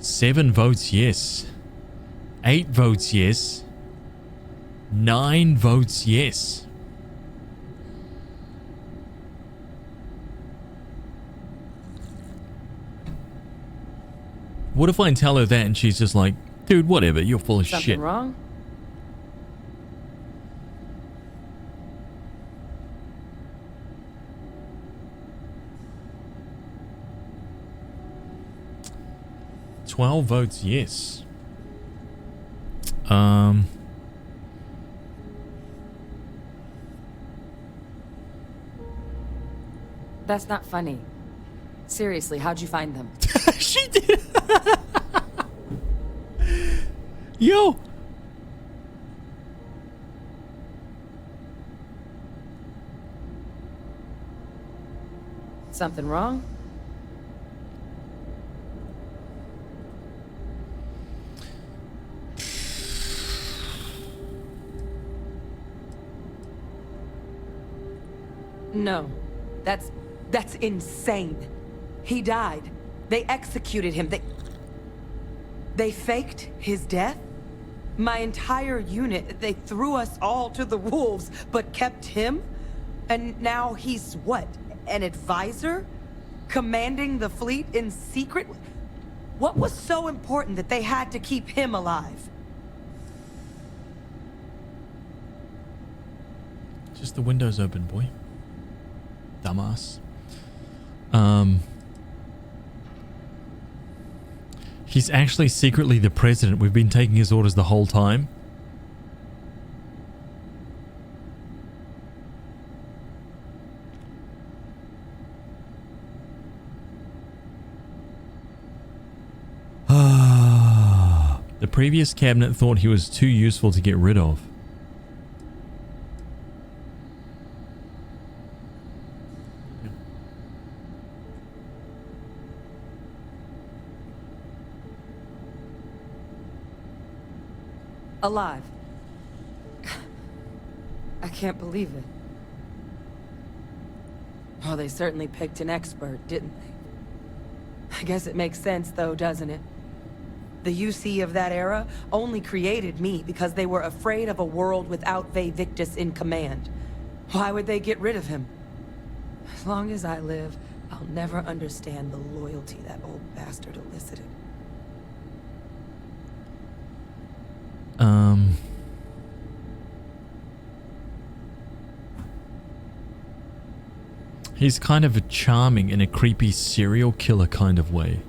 Seven votes yes. 8 votes yes. 9 votes yes. What if I tell her that and she's just like, dude, whatever, you're full of Something shit. wrong? $12 votes yes. That's not funny. Seriously, how'd you find them? She did. Yo. Something wrong? No. That's insane. He died. They executed him. They faked his death? My entire unit, they threw us all to the wolves, but kept him? And now he's what? An advisor? Commanding the fleet in secret? What was so important that they had to keep him alive? Just the windows open, boy. Dumbass. He's actually secretly the president. We've been taking his orders the whole time. The previous cabinet thought he was too useful to get rid of. Alive. I can't believe it. Well, they certainly picked an expert, didn't they? I guess it makes sense, though, doesn't it? The UC of that era only created me because they were afraid of a world without Victus in command. Why would they get rid of him? As long as I live, I'll never understand the loyalty that old bastard elicited. He's kind of a charming in a creepy serial killer kind of way.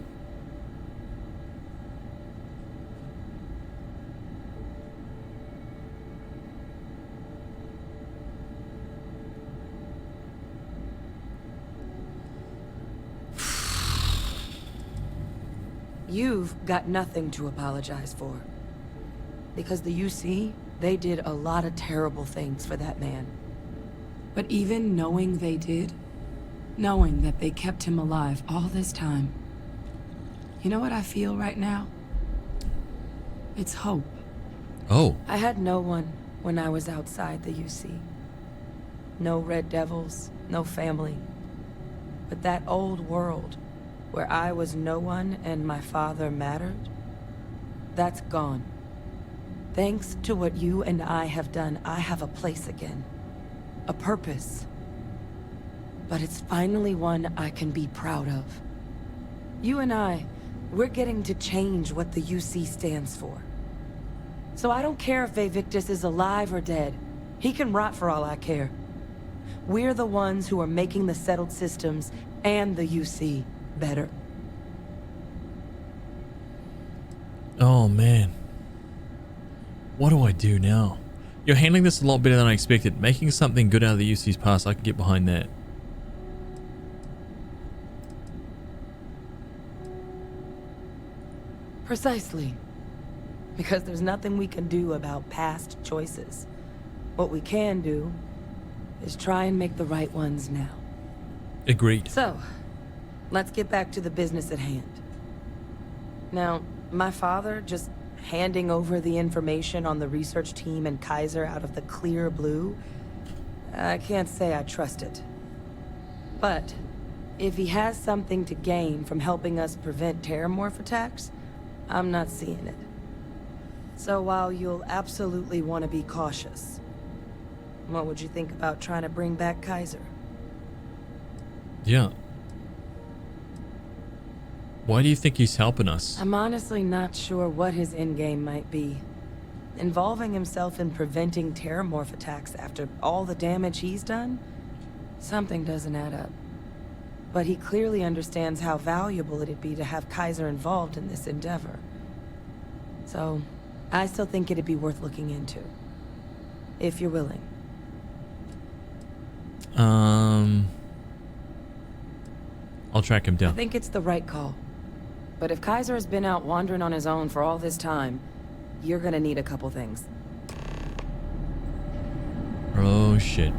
You've got nothing to apologize for. Because the UC, they did a lot of terrible things for that man. But even knowing they did, knowing that they kept him alive all this time, you know what I feel right now? It's hope. Oh. I had no one when I was outside the UC. No Red Devils, no family. But that old world, where I was no one and my father mattered, that's gone. Thanks to what you and I have done, I have a place again. A purpose. But it's finally one I can be proud of. You and I, we're getting to change what the UC stands for. So I don't care if Victus is alive or dead. He can rot for all I care. We're the ones who are making the settled systems and the UC better. Oh man. What do I do now? You're handling this a lot better than I expected. Making something good out of the UC's past, I can get behind that. Precisely. Because there's nothing we can do about past choices. What we can do is try and make the right ones now. Agreed. So, let's get back to the business at hand. Now, my father just handing over the information on the research team and Kaiser out of the clear blue, I can't say I trust it. But if he has something to gain from helping us prevent terramorph attacks, I'm not seeing it. So while you'll absolutely want to be cautious, what would you think about trying to bring back Kaiser? Yeah. Why do you think he's helping us? I'm honestly not sure what his endgame might be. Involving himself in preventing terramorph attacks after all the damage he's done? Something doesn't add up. But he clearly understands how valuable it'd be to have Kaiser involved in this endeavor. So, I still think it'd be worth looking into. If you're willing. I'll track him down. I think it's the right call. But if Kaiser has been out wandering on his own for all this time, you're gonna need a couple things. Oh shit.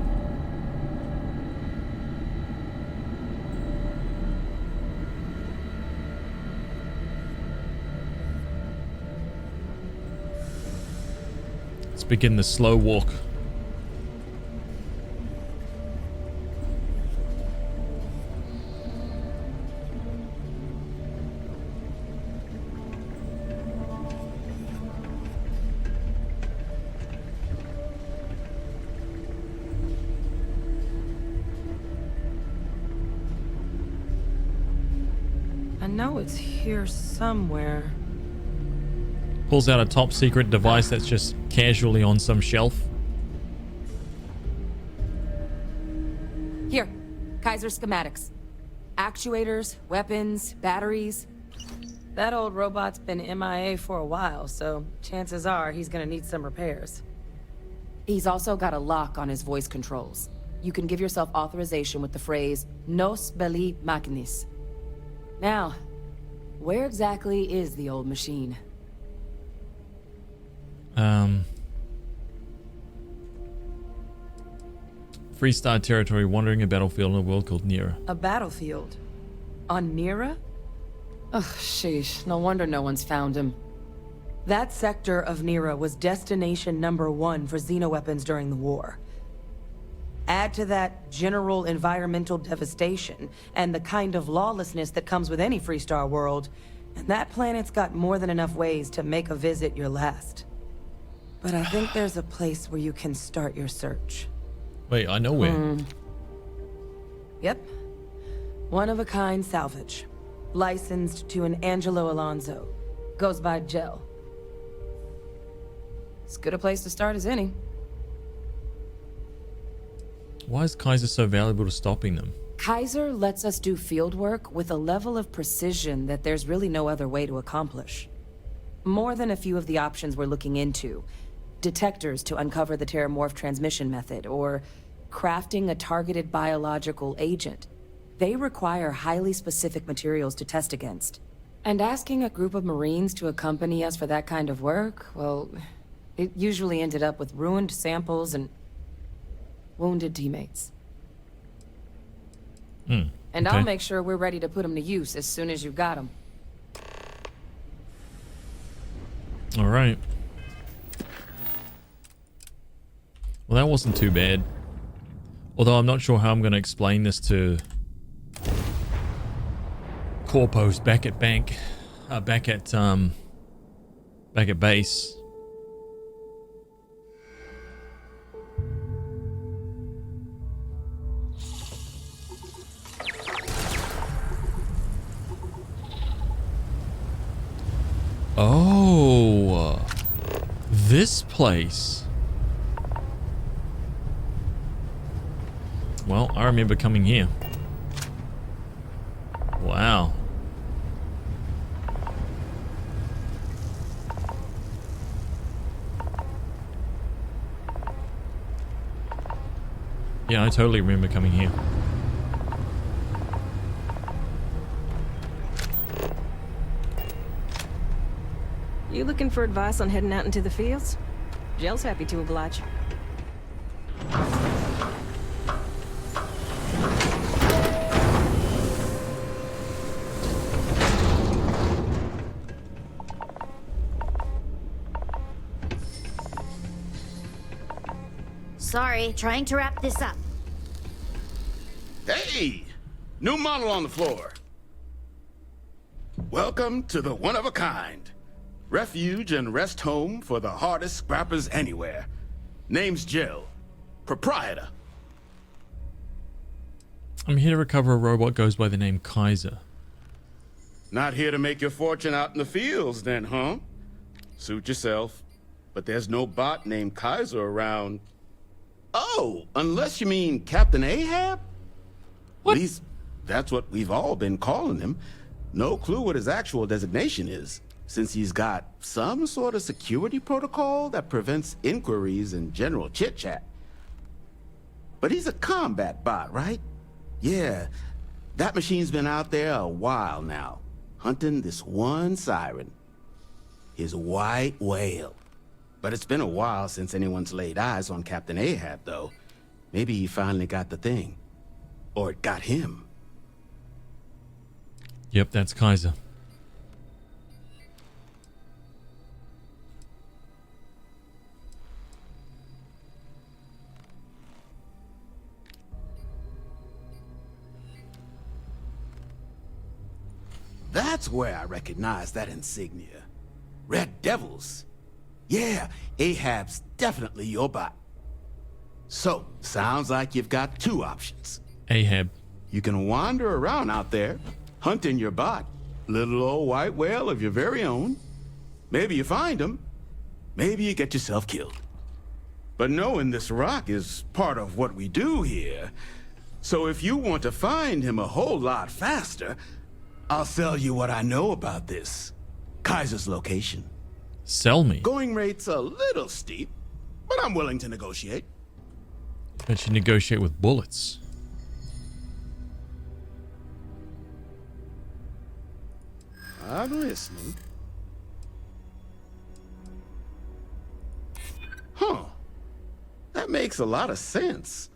Let's begin the slow walk. I know it's here somewhere. Pulls out a top secret device that's just casually on some shelf. Here, Kaiser schematics. Actuators, weapons, batteries. That old robot's been MIA for a while, so chances are he's gonna need some repairs. He's also got a lock on his voice controls. You can give yourself authorization with the phrase, Nos belli machinis. Now, where exactly is the old machine? Freestar territory, wandering a battlefield in a world called Nira. A battlefield? On Nira? Ugh, sheesh. No wonder no one's found him. That sector of Nira was destination #1 for xenoweapons during the war. Add to that general environmental devastation and the kind of lawlessness that comes with any Freestar world, and that planet's got more than enough ways to make a visit your last. But I think there's a place where you can start your search. Wait, I know where. Yep. One-of-a-kind salvage. Licensed to an Angelo Alonso. Goes by Gel. As good a place to start as any. Why is Kaiser so valuable to stopping them? Kaiser lets us do field work with a level of precision that there's really no other way to accomplish. More than a few of the options we're looking into. Detectors to uncover the Terramorph transmission method, or crafting a targeted biological agent. They require highly specific materials to test against. And asking a group of Marines to accompany us for that kind of work, well, it usually ended up with ruined samples and wounded teammates. And okay. I'll make sure we're ready to put them to use as soon as you've got them. All right. Well, that wasn't too bad. Although I'm not sure how I'm going to explain this to Corpos back at back at base. Oh, this place. Well, I remember coming here. Wow. Yeah, I totally remember coming here. You looking for advice on heading out into the fields? Gel's happy to oblige. Sorry, trying to wrap this up. Hey! New model on the floor. Welcome to the one-of-a-kind. Refuge and rest home for the hardest scrappers anywhere. Name's Jill. Proprietor. I'm here to recover a robot goes by the name Kaiser. Not here to make your fortune out in the fields then, huh? Suit yourself. But there's no bot named Kaiser around. Oh, unless you mean Captain Ahab? What? At least that's what we've all been calling him. No clue what his actual designation is, since he's got some sort of security protocol that prevents inquiries and general chit-chat. But he's a combat bot, right? Yeah, that machine's been out there a while now, hunting this one siren. His white whale. But it's been a while since anyone's laid eyes on Captain Ahab, though. Maybe he finally got the thing. Or it got him. Yep, that's Kaiser. That's where I recognize that insignia. Red Devils. Yeah, Ahab's definitely your bot. So, sounds like you've got two options. Ahab. You can wander around out there, hunting your bot, little old white whale of your very own. Maybe you find him. Maybe you get yourself killed. But knowing this rock is part of what we do here. So if you want to find him a whole lot faster, I'll sell you what I know about this. Kaiser's location. Sell me. Going rate's a little steep, but I'm willing to negotiate. Bet you negotiate with bullets. I'm listening. Huh. That makes a lot of sense.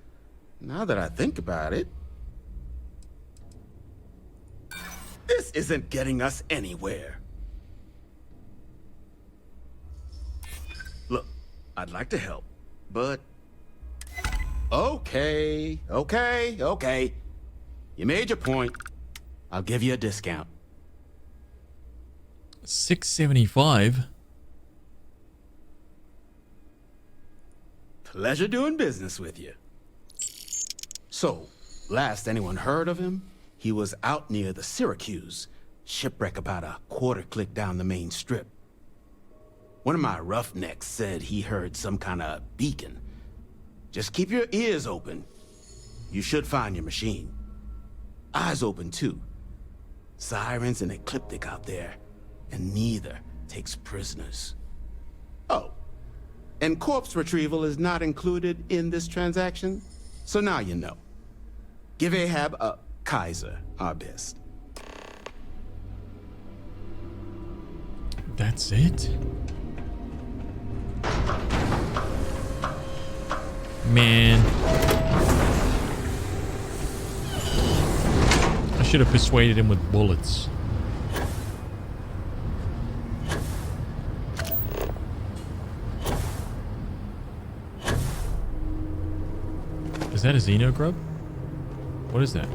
Now that I think about it. This isn't getting us anywhere. Look, I'd like to help, but... Okay. You made your point. I'll give you a discount. $675. Pleasure doing business with you. So, last anyone heard of him, he was out near the Syracuse, shipwreck about a quarter click down the main strip. One of my roughnecks said he heard some kind of beacon. Just keep your ears open. You should find your machine. Eyes open too. Sirens and Ecliptic out there, and neither takes prisoners. Oh, and corpse retrieval is not included in this transaction, so now you know. Give Ahab a Kaiser our best. That's it? Man. I should have persuaded him with bullets. Is that a Xenogrub? What is that?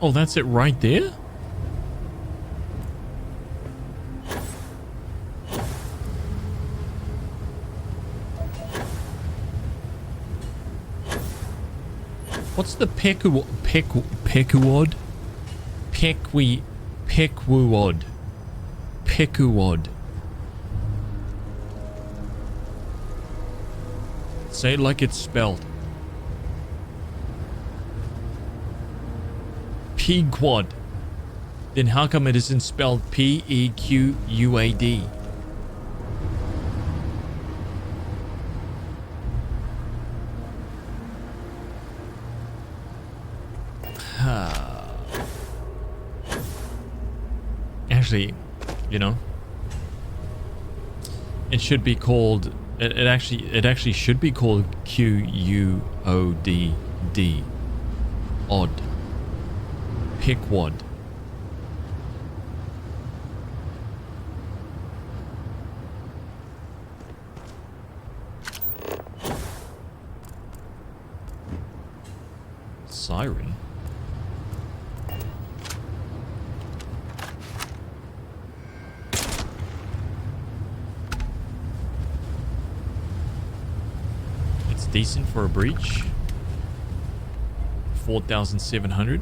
Oh, that's it right there? What's the Pekuwod? Pekuwod. Say it like it's spelled. Pequod. Then how come it isn't spelled P-E-Q-U-A-D? Actually, you know, it should be called. It actually should be called Q-U-O-D-D. Odd. Pickwad. Siren. It's decent for a breach. 4,700.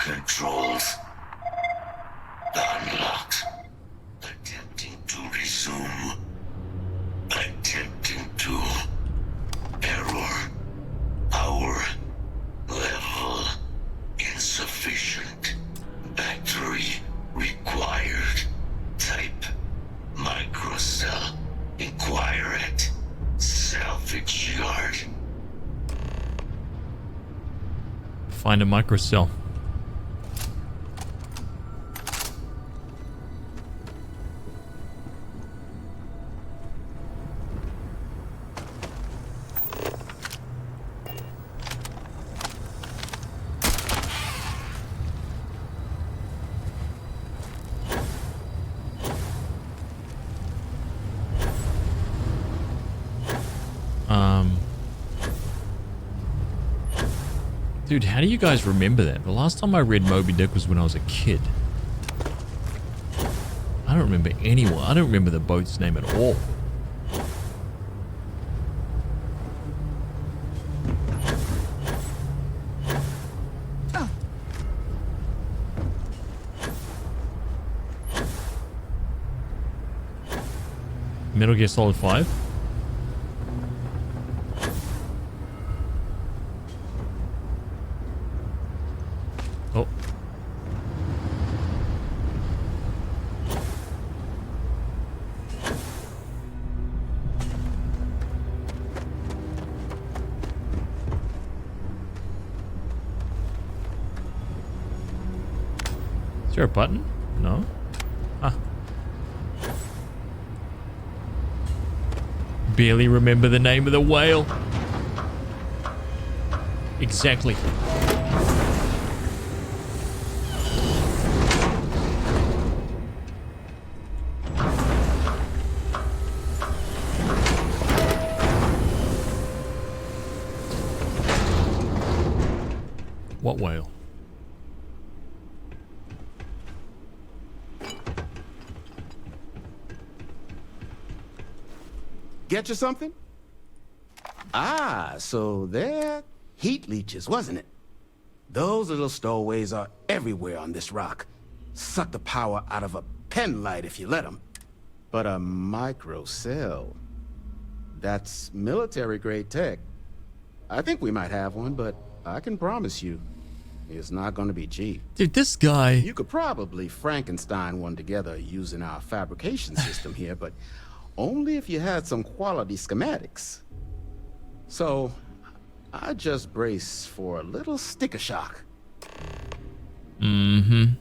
Controls unlocked. Attempting to resume. Attempting to. Error. Power level insufficient. Battery required. Type microcell. Inquire at salvage yard. Find a microcell. Dude, how do you guys remember that? The last time I read Moby Dick was when I was a kid. I don't remember anyone. I don't remember the boat's name at all. Metal Gear Solid 5? Oh. Is there a button? No? Ah. Barely remember the name of the whale. Exactly. What whale? Get you something? Ah, so they're heat leeches, wasn't it? Those little stowaways are everywhere on this rock. Suck the power out of a pen light if you let them. But a microcell, that's military-grade tech. I think we might have one, but I can promise you, it's not going to be cheap. Dude, this guy... You could probably Frankenstein one together using our fabrication system here, but only if you had some quality schematics. So, I just brace for a little sticker shock. Mm-hmm.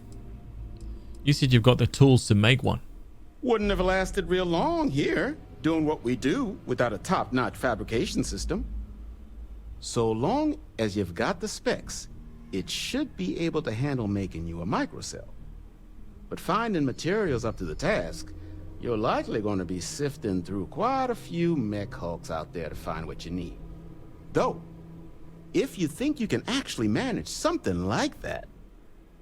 You said you've got the tools to make one. Wouldn't have lasted real long here, doing what we do without a top-notch fabrication system. So long as you've got the specs, it should be able to handle making you a microcell. But finding materials up to the task, you're likely going to be sifting through quite a few mech hulks out there to find what you need. Though, if you think you can actually manage something like that,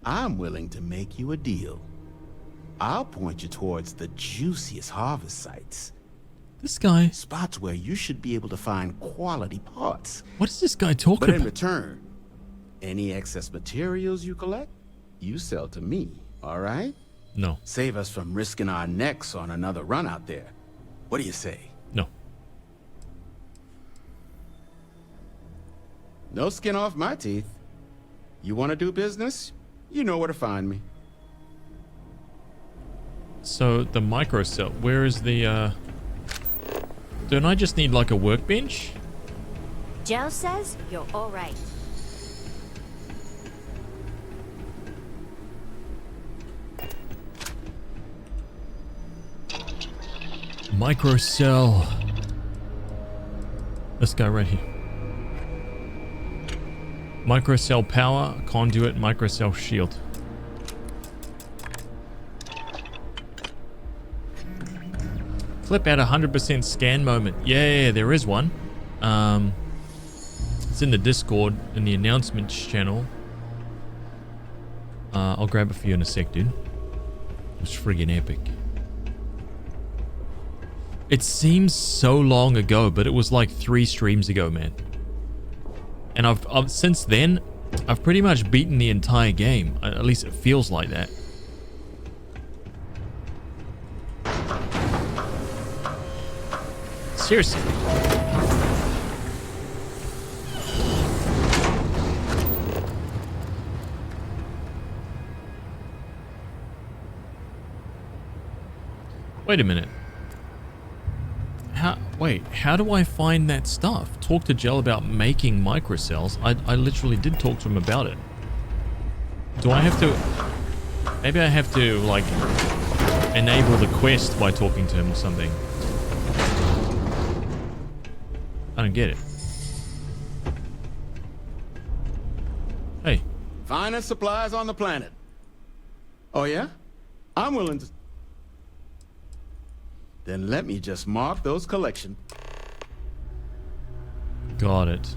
I'm willing to make you a deal. I'll point you towards the juiciest harvest sites. This guy... Spots where you should be able to find quality parts. What is this guy talking about? But in return, any excess materials you collect, you sell to me, all right? No. Save us from risking our necks on another run out there. What do you say? No. No skin off my teeth. You want to do business? You know where to find me. So, the microcell, where is the, Don't I just need, like, a workbench? Joe says you're all right. Microcell. This guy right here. Microcell power, conduit, microcell shield. Flip out 100% scan moment. Yeah, there is one. It's in the Discord, in the announcements channel. I'll grab it for you in a sec, dude. It's friggin' epic. It seems so long ago, but it was like 3 streams ago, man. And I've since then I've pretty much beaten the entire game. At least it feels like that. Seriously. Wait a minute. How do I find that stuff? Talk to Jell about making microcells. I literally did talk to him about it. Do I have to... Maybe I have to, like, enable the quest by talking to him or something. I don't get it. Hey. Finest supplies on the planet. Oh, yeah? I'm willing to... Then let me just mark those collection. Got it.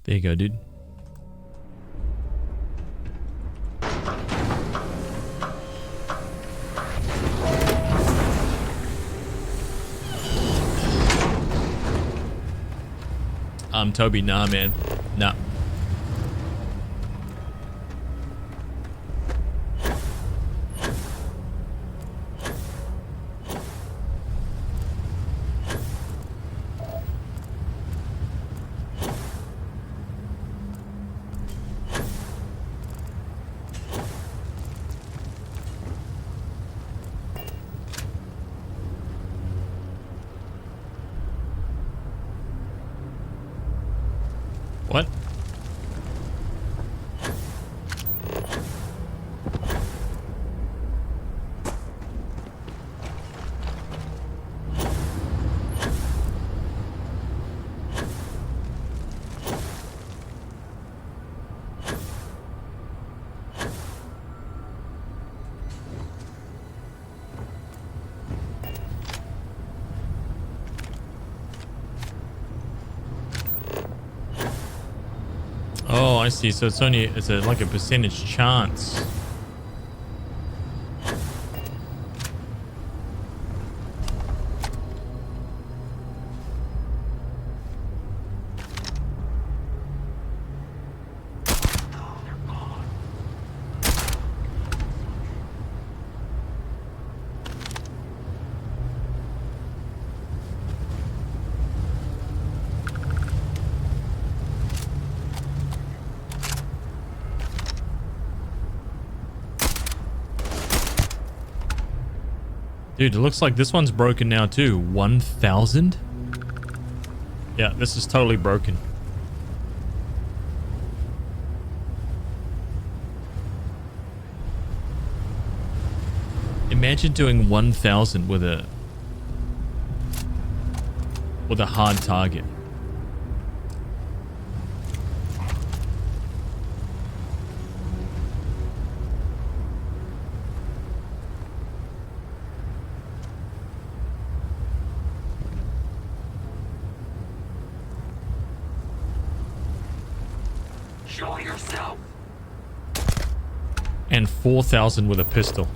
There you go, dude. Toby, nah, man. Nah. What? Oh, I see. So it's only like a percentage chance. Dude, it looks like this one's broken now too. 1,000? Yeah, this is totally broken. Imagine doing 1,000 with a hard target. Show yourself. And 4,000 with a pistol.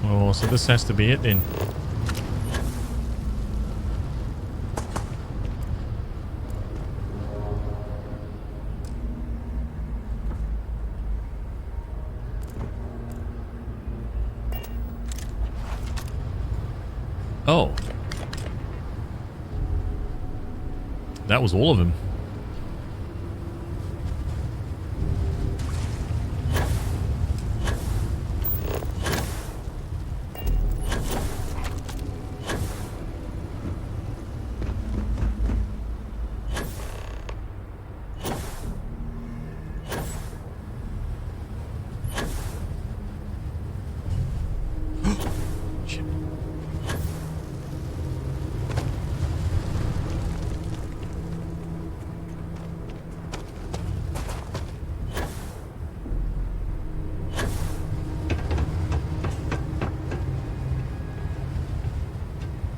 Oh, so this has to be it then. Oh. That was all of them.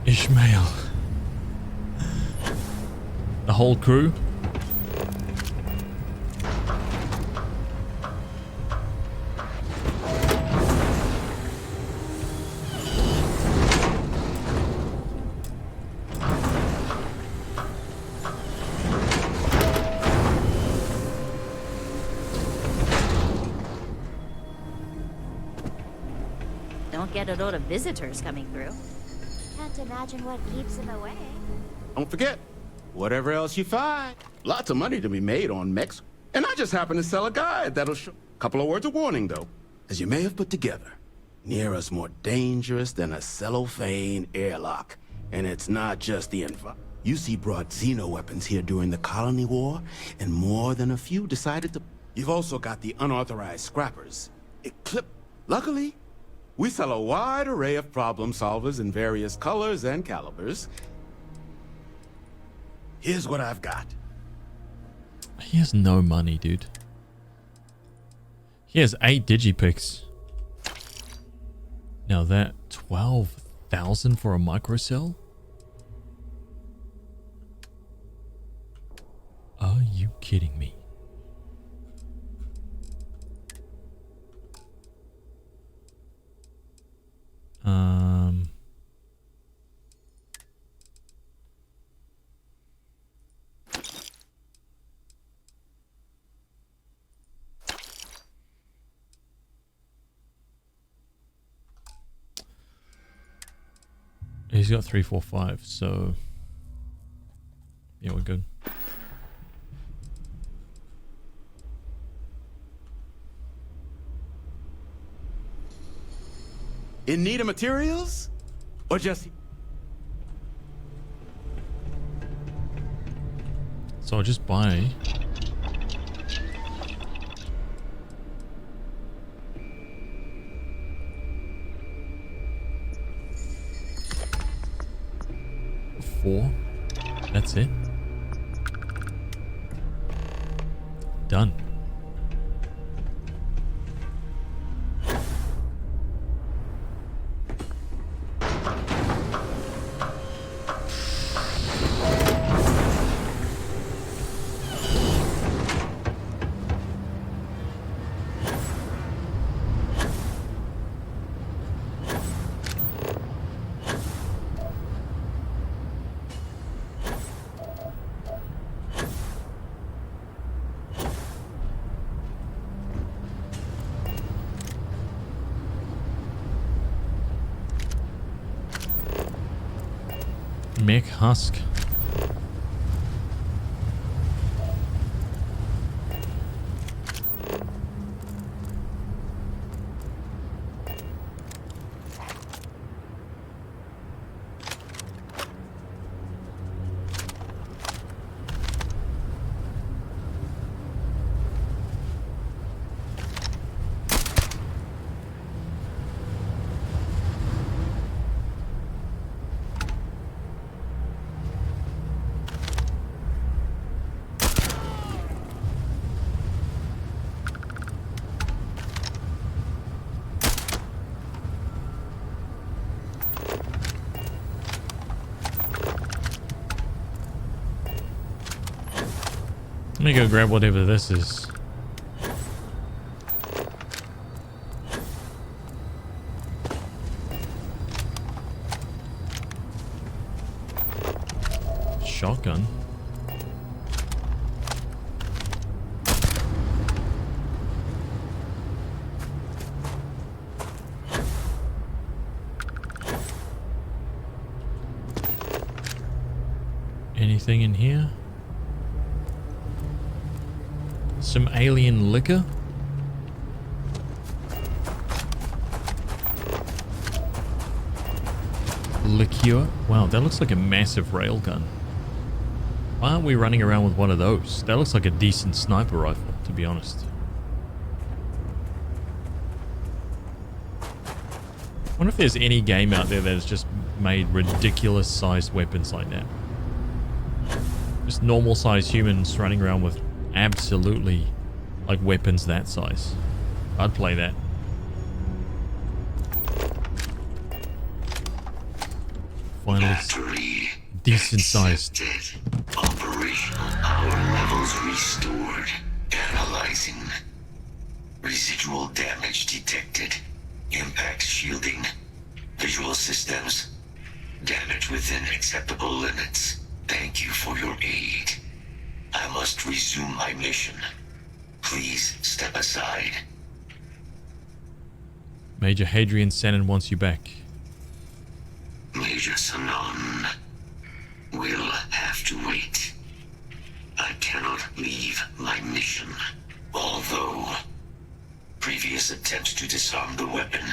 Ishmael. The whole crew. Don't get a lot of visitors coming through. Can't imagine what keeps him away. Don't forget, whatever else you find. Lots of money to be made on mechs. And I just happen to sell a guide that'll show. Couple of words of warning, though. As you may have put together, Nearah's more dangerous than a cellophane airlock. And it's not just the UC brought xeno-weapons here during the Colony War, and more than a few decided to... You've also got the unauthorized scrappers. Luckily, we sell a wide array of problem solvers in various colors and calibers. Here's what I've got. He has no money, dude. He has 8 digipicks. Now that 12,000 for a microcell? Are you kidding me? He's got 3, 4, 5, so yeah, we're good. In need of materials? Or just... So I'll just buy... $4. That's it. Done. Mech husk. Let me go grab whatever this is. Shotgun. Anything in here? Some alien liquor. Liqueur. Wow, that looks like a massive railgun. Why aren't we running around with one of those? That looks like a decent sniper rifle, to be honest. I wonder if there's any game out there that has just made ridiculous sized weapons like that. Just normal sized humans running around with absolutely like weapons that size. I'd play that. Finally, decent sized. Operational power levels restored. Analyzing. Residual damage detected. Impact shielding. Visual systems. Damage within acceptable limits. Thank you for your aid. I must resume my mission. Please step aside. Major Hadrian Sanon wants you back. Major Sanon will have to wait. I cannot leave my mission. Although previous attempts to disarm the weapon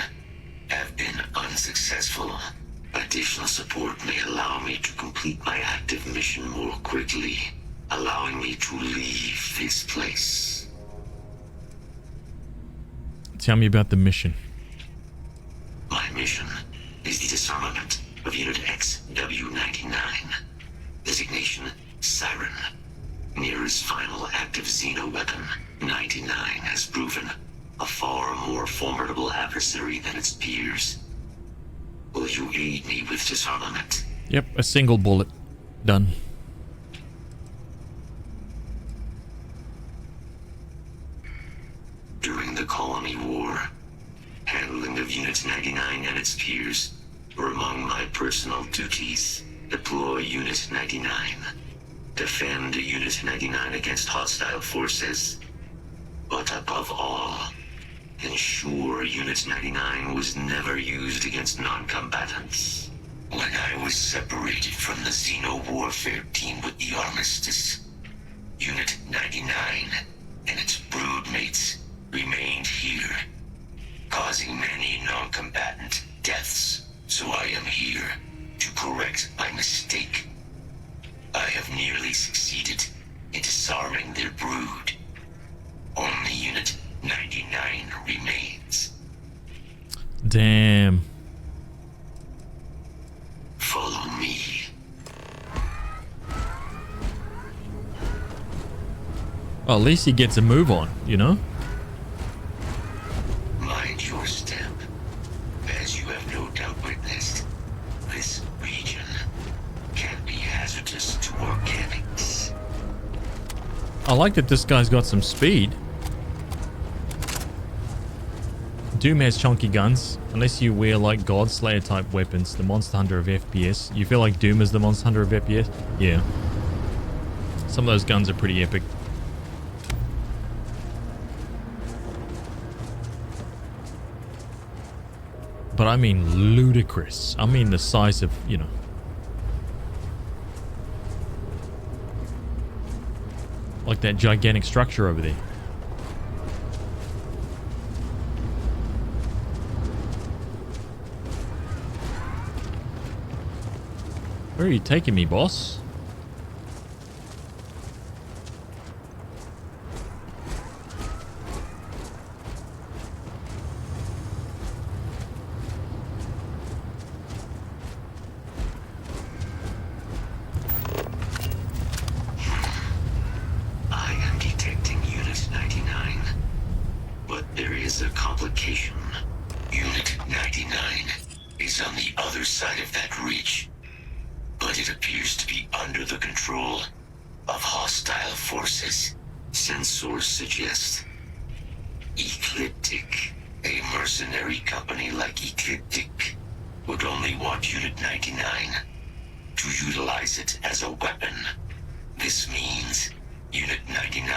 have been unsuccessful, additional support may allow me to complete my active mission more quickly, allowing me to leave this place. Tell me about the mission. My mission is the disarmament of Unit XW-99. Designation Siren. Nearest final active Xeno weapon, 99 has proven a far more formidable adversary than its peers. Will you aid me with disarmament? Yep, a single bullet. Done. During the Colony War, handling of Unit 99 and its peers were among my personal duties. Deploy Unit 99. Defend Unit 99 against hostile forces. But above all, ensure Unit 99 was never used against non-combatants. When I was separated from the Xeno warfare team with the Armistice, Unit 99 and its broodmates remained here, causing many non-combatant deaths. So I am here to correct my mistake. I have nearly succeeded in disarming their brood. Only Unit 99 remains. Damn. Follow me. Well, at least he gets a move on, you know? Mind your step. As you have no doubt witnessed, this region can be hazardous to organics. I like that this guy's got some speed. Doom has chunky guns. Unless you wear like Godslayer type weapons, the Monster Hunter of FPS. You feel like Doom is the Monster Hunter of FPS? Yeah. Some of those guns are pretty epic. But I mean ludicrous. I mean the size of, you know. Like that gigantic structure over there. Where are you taking me, boss? I am detecting Unit 99. But there is a complication. Unit 99 is on the other side of that ridge. But it appears to be under the control of hostile forces. Sensors suggest Ecliptic, a mercenary company like Ecliptic, would only want Unit 99 to utilize it as a weapon. This means Unit 99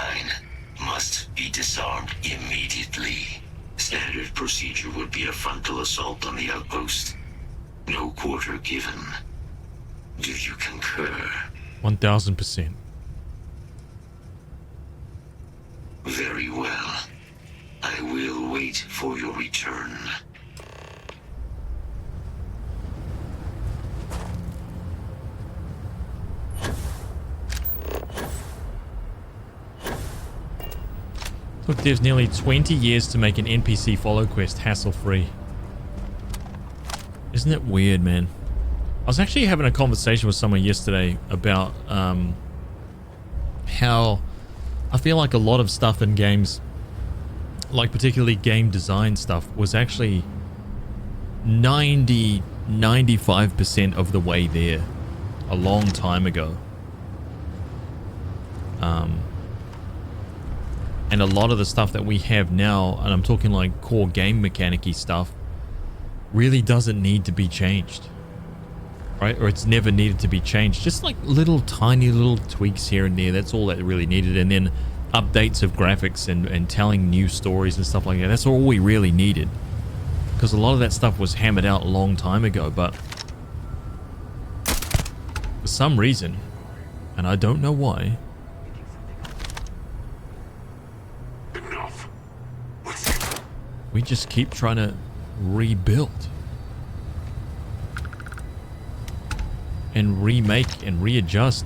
must be disarmed immediately. Standard procedure would be a frontal assault on the outpost. No quarter given. Do you concur? 1000%. wait for your return. Took devs nearly 20 years to make an NPC follow quest hassle-free. Isn't it weird, man? I was actually having a conversation with someone yesterday about how I feel like a lot of stuff in games, like particularly game design stuff, was actually 95% of the way there a long time ago. And a lot of the stuff that we have now, and I'm talking like core game mechanic-y stuff, really doesn't need to be changed. Right? Or it's never needed to be changed. Just like little tiny little tweaks here and there. That's all that really needed. And then updates of graphics and telling new stories and stuff like that. That's all we really needed. Because a lot of that stuff was hammered out a long time ago. But for some reason, and I don't know why, we just keep trying to rebuild and remake and readjust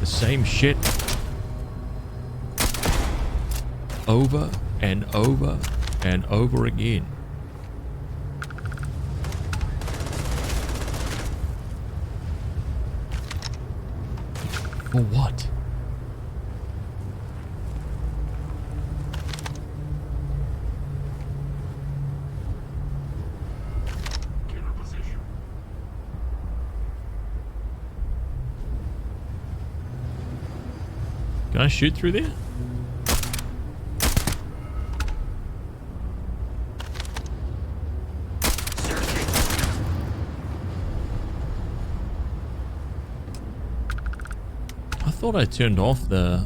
the same shit over and over and over again. For what? Can I shoot through there? I thought I turned off the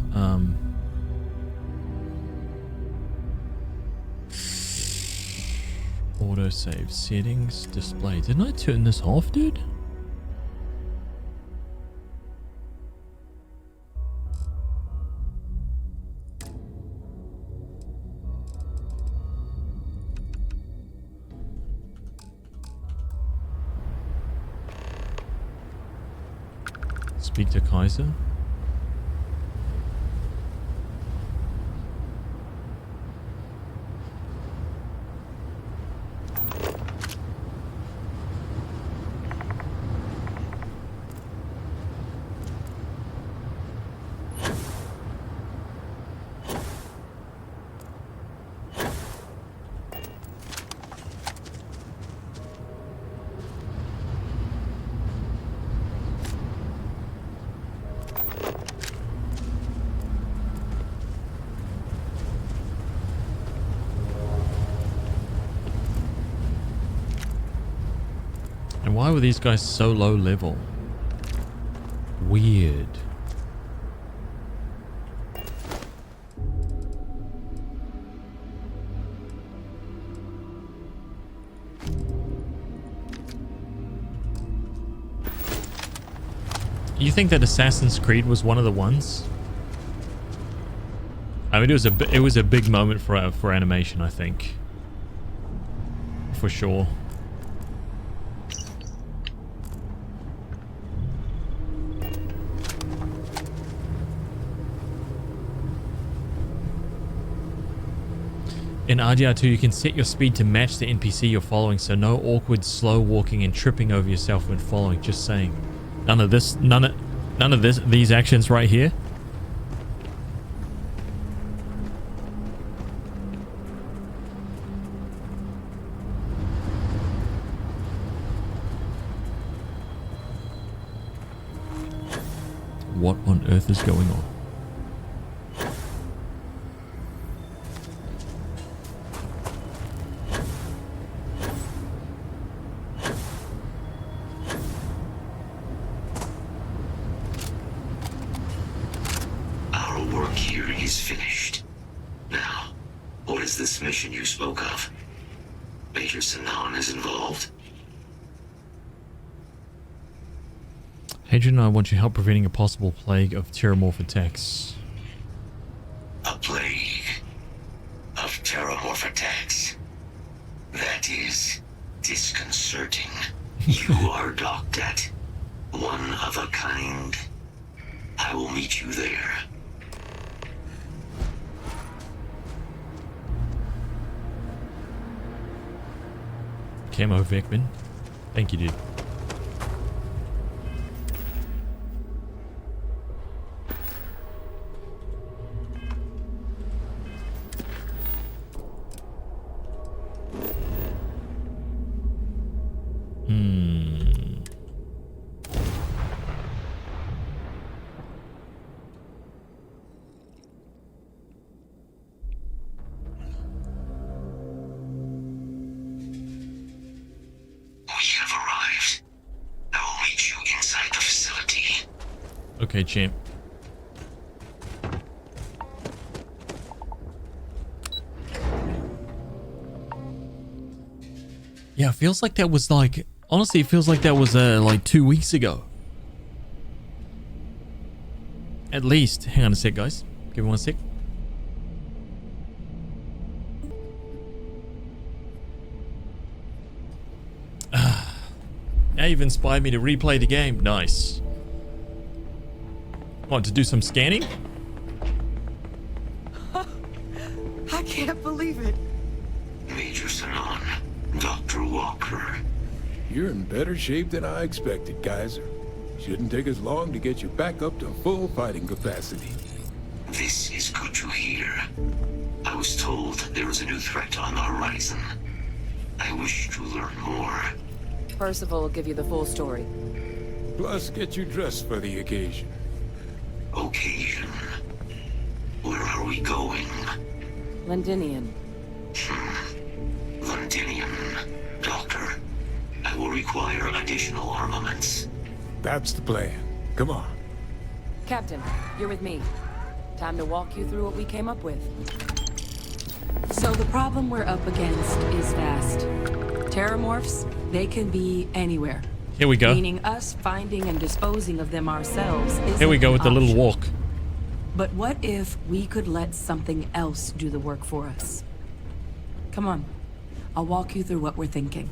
autosave settings display. Didn't I turn this off, dude? Speak to Kaiser. Why were these guys so low level? Weird. You think that Assassin's Creed was one of the ones? I mean, it was a big moment for animation, I think. For sure. In RDR2, you can set your speed to match the NPC you're following, so no awkward slow walking and tripping over yourself when following. Just saying. None of these actions right here. What on earth is going on? Mission you spoke of. Major Sinan is involved. Hadrian and I want your help preventing a possible plague of terramorph attacks. A plague of terramorph attacks. is disconcerting. You are docked at one of a kind. I will meet you there. Camo Vickman. Thank you, dude. Okay, champ. Yeah, it feels like that was like... Honestly, it feels like that was like 2 weeks ago. At least. Hang on a sec, guys. Give me 1 sec. Now you've inspired me to replay the game. Nice. Want to do some scanning? I can't believe it. Major Sanon, Dr. Walker. You're in better shape than I expected, Kaiser. Shouldn't take us long to get you back up to full fighting capacity. This is good to hear. I was told there was a new threat on the horizon. I wish to learn more. Percival will give you the full story. Plus, get you dressed for the occasion. Occasion? Where are we going? Londinian. Londinian. Doctor, I will require additional armaments. That's the plan. Come on. Captain, you're with me. Time to walk you through what we came up with. So the problem we're up against is vast. Terramorphs, they can be anywhere. Here we go. Meaning us finding and disposing of them ourselves isn't Here we go with the little walk. But what if we could let something else do the work for us? Come on. I'll walk you through what we're thinking.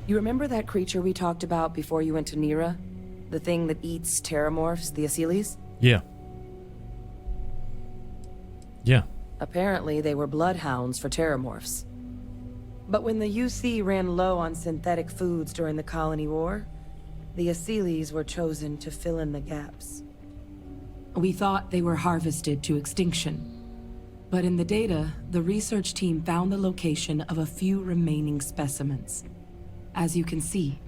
You remember that creature we talked about before you went to Nira? The thing that eats terramorphs, the Asyles? Yeah. Yeah. Apparently, they were bloodhounds for terramorphs. But when the UC ran low on synthetic foods during the Colony War, the Asyles were chosen to fill in the gaps. We thought they were harvested to extinction. But in the data, the research team found the location of a few remaining specimens. As you can see,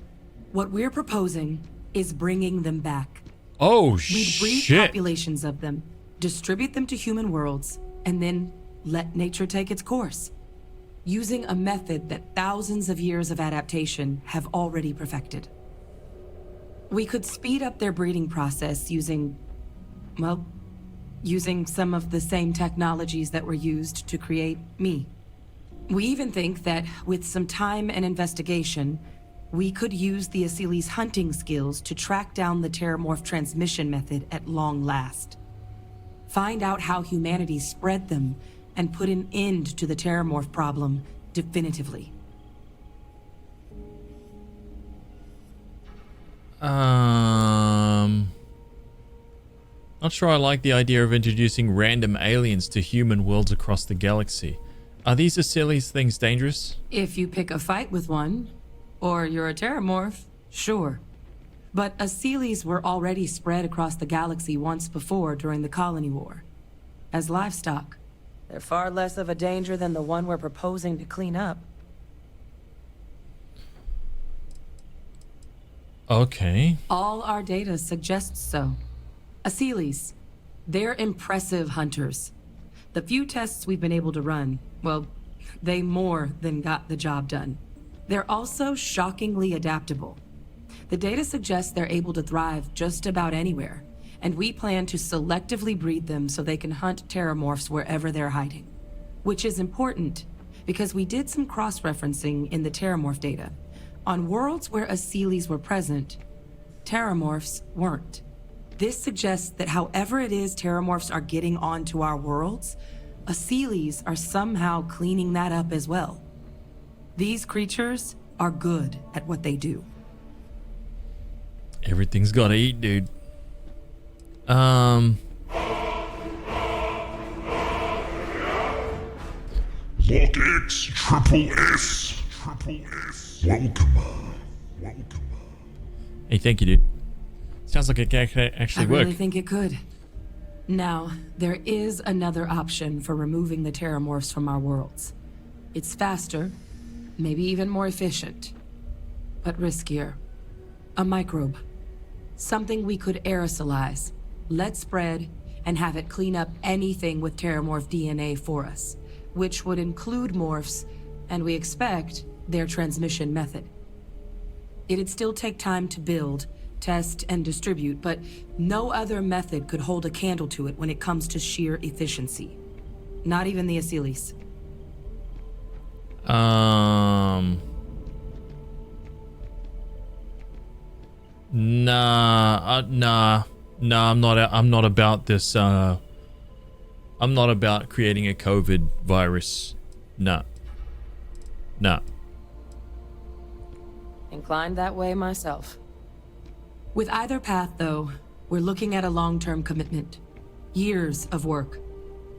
what we're proposing is bringing them back. Oh, We'd breed populations of them, distribute them to human worlds, and then let nature take its course. Using a method that thousands of years of adaptation have already perfected. We could speed up their breeding process using some of the same technologies that were used to create me. We even think that with some time and investigation, we could use the Asyles' hunting skills to track down the terramorph transmission method at long last. Find out how humanity spread them and put an end to the terramorph problem definitively. Not sure I like the idea of introducing random aliens to human worlds across the galaxy. Are these Asyles things dangerous? If you pick a fight with one, or you're a terramorph, sure. But Asyles were already spread across the galaxy once before during the Colony War. As livestock. They're far less of a danger than the one we're proposing to clean up. Okay. All our data suggests so. Asyles, they're impressive hunters. The few tests we've been able to run, well, they more than got the job done. They're also shockingly adaptable. The data suggests they're able to thrive just about anywhere, and we plan to selectively breed them so they can hunt terramorphs wherever they're hiding. Which is important, because we did some cross-referencing in the terramorph data. On worlds where Asyles were present, terramorphs weren't. This suggests that however it is terramorphs are getting onto our worlds, Asylees are somehow cleaning that up as well. These creatures are good at what they do. Everything's gotta eat, dude. Lock X, triple S, triple S. Welcome. Hey, thank you, dude. Sounds like it can actually I work. really think it could. Now, there is another option for removing the terramorphs from our worlds. It's faster, maybe even more efficient, but riskier. A microbe. Something we could aerosolize, let spread, and have it clean up anything with terramorph DNA for us, which would include morphs, and we expect their transmission method. It'd still take time to build, test, and distribute, but no other method could hold a candle to it when it comes to sheer efficiency. Not even the Asylees. Nah, I'm not about this, I'm not about creating a COVID virus. Nah. Inclined that way myself. With either path, though, we're looking at a long-term commitment. Years of work.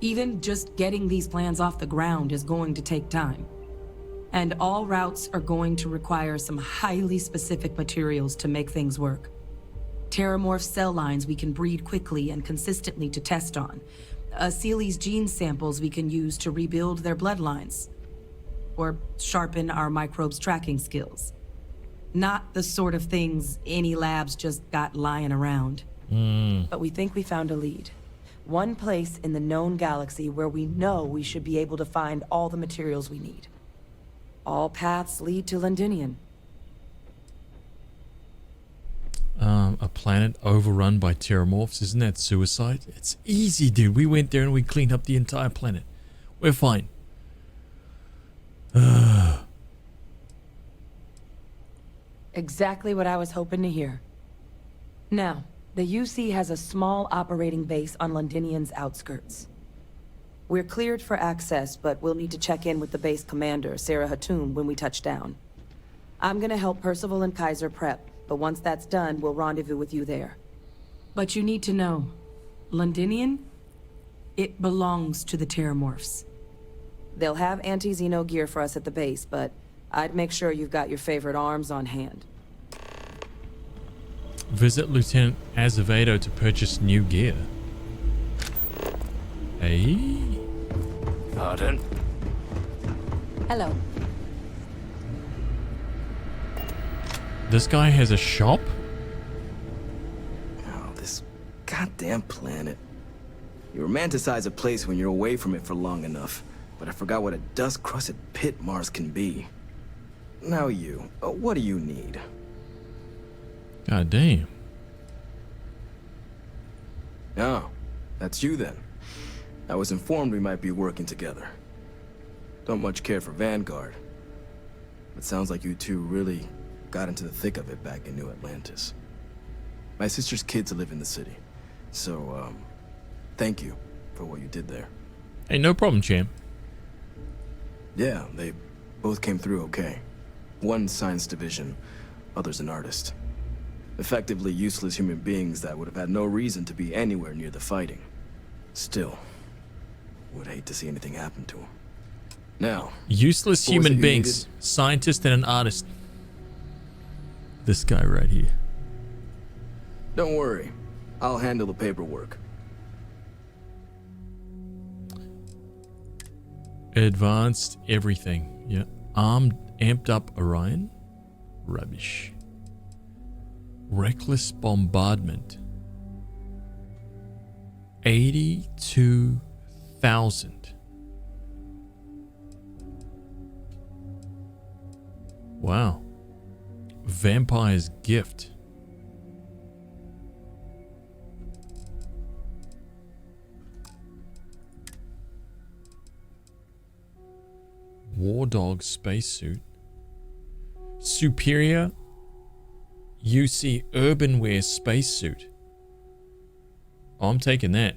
Even just getting these plans off the ground is going to take time. And all routes are going to require some highly specific materials to make things work. Terramorph cell lines we can breed quickly and consistently to test on. Asylees gene samples we can use to rebuild their bloodlines. Or sharpen our microbes' tracking skills. Not the sort of things any labs just got lying around. But we think we found a lead. One place in the known galaxy where we know we should be able to find all the materials we need. All paths lead to Londinian. A planet overrun by terramorphs, isn't that suicide? It's easy, dude. We went there and we cleaned up the entire planet. We're fine. Exactly what I was hoping to hear. Now, the UC has a small operating base on Londinian's outskirts. We're cleared for access, but we'll need to check in with the base commander, Sarah Hatoum, when we touch down. I'm gonna help Percival and Kaiser prep, but once that's done, we'll rendezvous with you there. But you need to know, Londinian, it belongs to the terramorphs. They'll have anti-Xeno gear for us at the base, but I'd make sure you've got your favorite arms on hand. Visit Lieutenant Azevedo to purchase new gear. Hey? Pardon? Hello. This guy has a shop? Oh, this goddamn planet. You romanticize a place when you're away from it for long enough, but I forgot what a dust-crusted pit Mars can be. Now you, what do you need? God damn. Oh, that's you then. I was informed we might be working together. Don't much care for Vanguard. But sounds like you two really got into the thick of it back in New Atlantis. My sister's kids live in the city. So, thank you for what you did there. Hey, no problem, champ. Yeah, they both came through okay. One science division, other's an artist. Effectively useless human beings that would have had no reason to be anywhere near the fighting. Still, would hate to see anything happen to them. Now, useless what was it human you beings, needed? scientist and an artist. This guy right here. Don't worry, I'll handle the paperwork. Advanced everything. Yeah. Amped up Orion. Rubbish. Reckless bombardment. 82,000. Wow. Vampire's gift. War Dog spacesuit. Superior UC Urbanwear spacesuit. Oh, I'm taking that.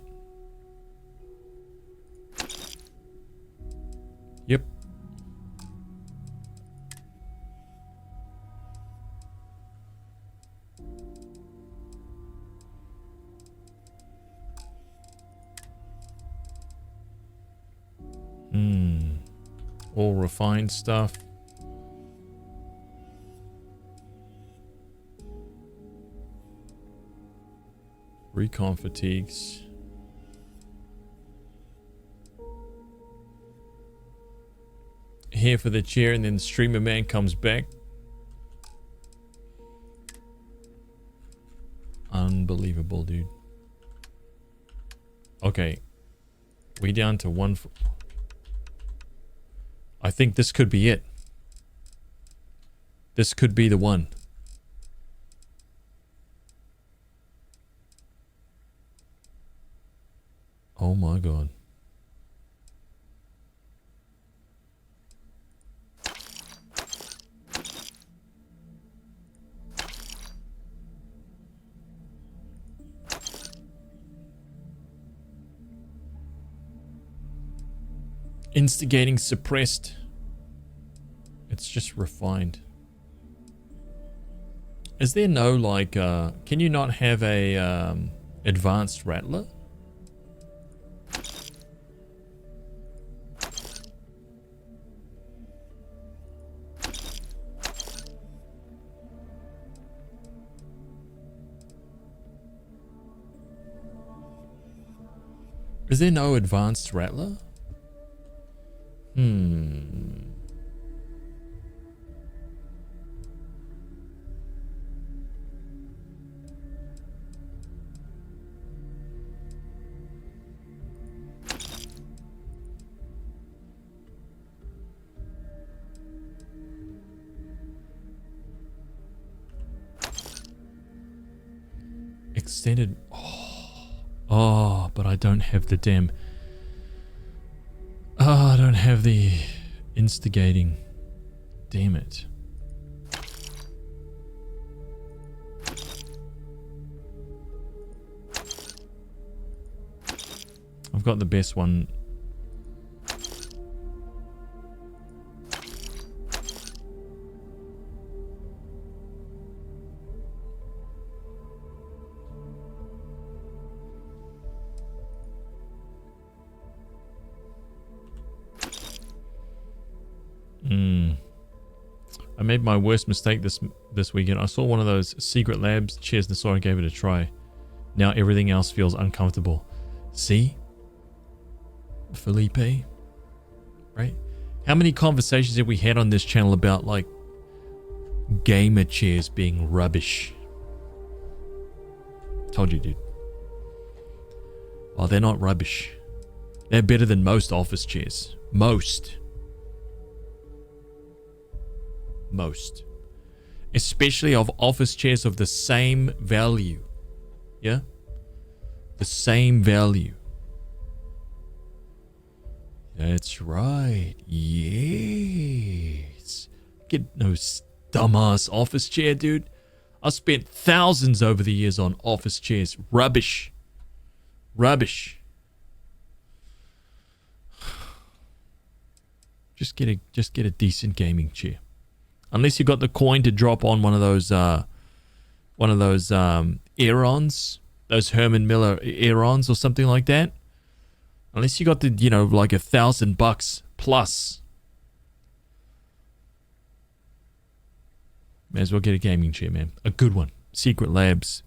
Yep. All refined stuff. Recon fatigues. Here for the chair, and then the streamer man comes back. Unbelievable, dude. Okay. We down to one. I think this could be it. This could be the one. Oh my god. Instigating suppressed. It's just refined. Is there no like can you not have a advanced rattler? Is there no advanced rattler? Extended. Oh, but I don't have the damn. Oh, I don't have the instigating. Damn it. I've got the best one. I made my worst mistake this weekend. I saw one of those secret labs chairs and so I gave it a try. Now everything else feels uncomfortable. See? Felipe? Right? How many conversations have we had on this channel about like gamer chairs being rubbish? Told you, dude. Oh, they're not rubbish. They're better than most office chairs. Most. Especially of office chairs of the same value. Yeah? The same value. That's right. Yes. Get no dumbass office chair, dude. I spent thousands over the years on office chairs. Rubbish. Rubbish. Just get a decent gaming chair. Unless you got the coin to drop on one of those Aerons, those Herman Miller Aerons or something like that. Unless you got the, you know, like $1,000 plus. May as well get a gaming chair, man. A good one. Secret Labs.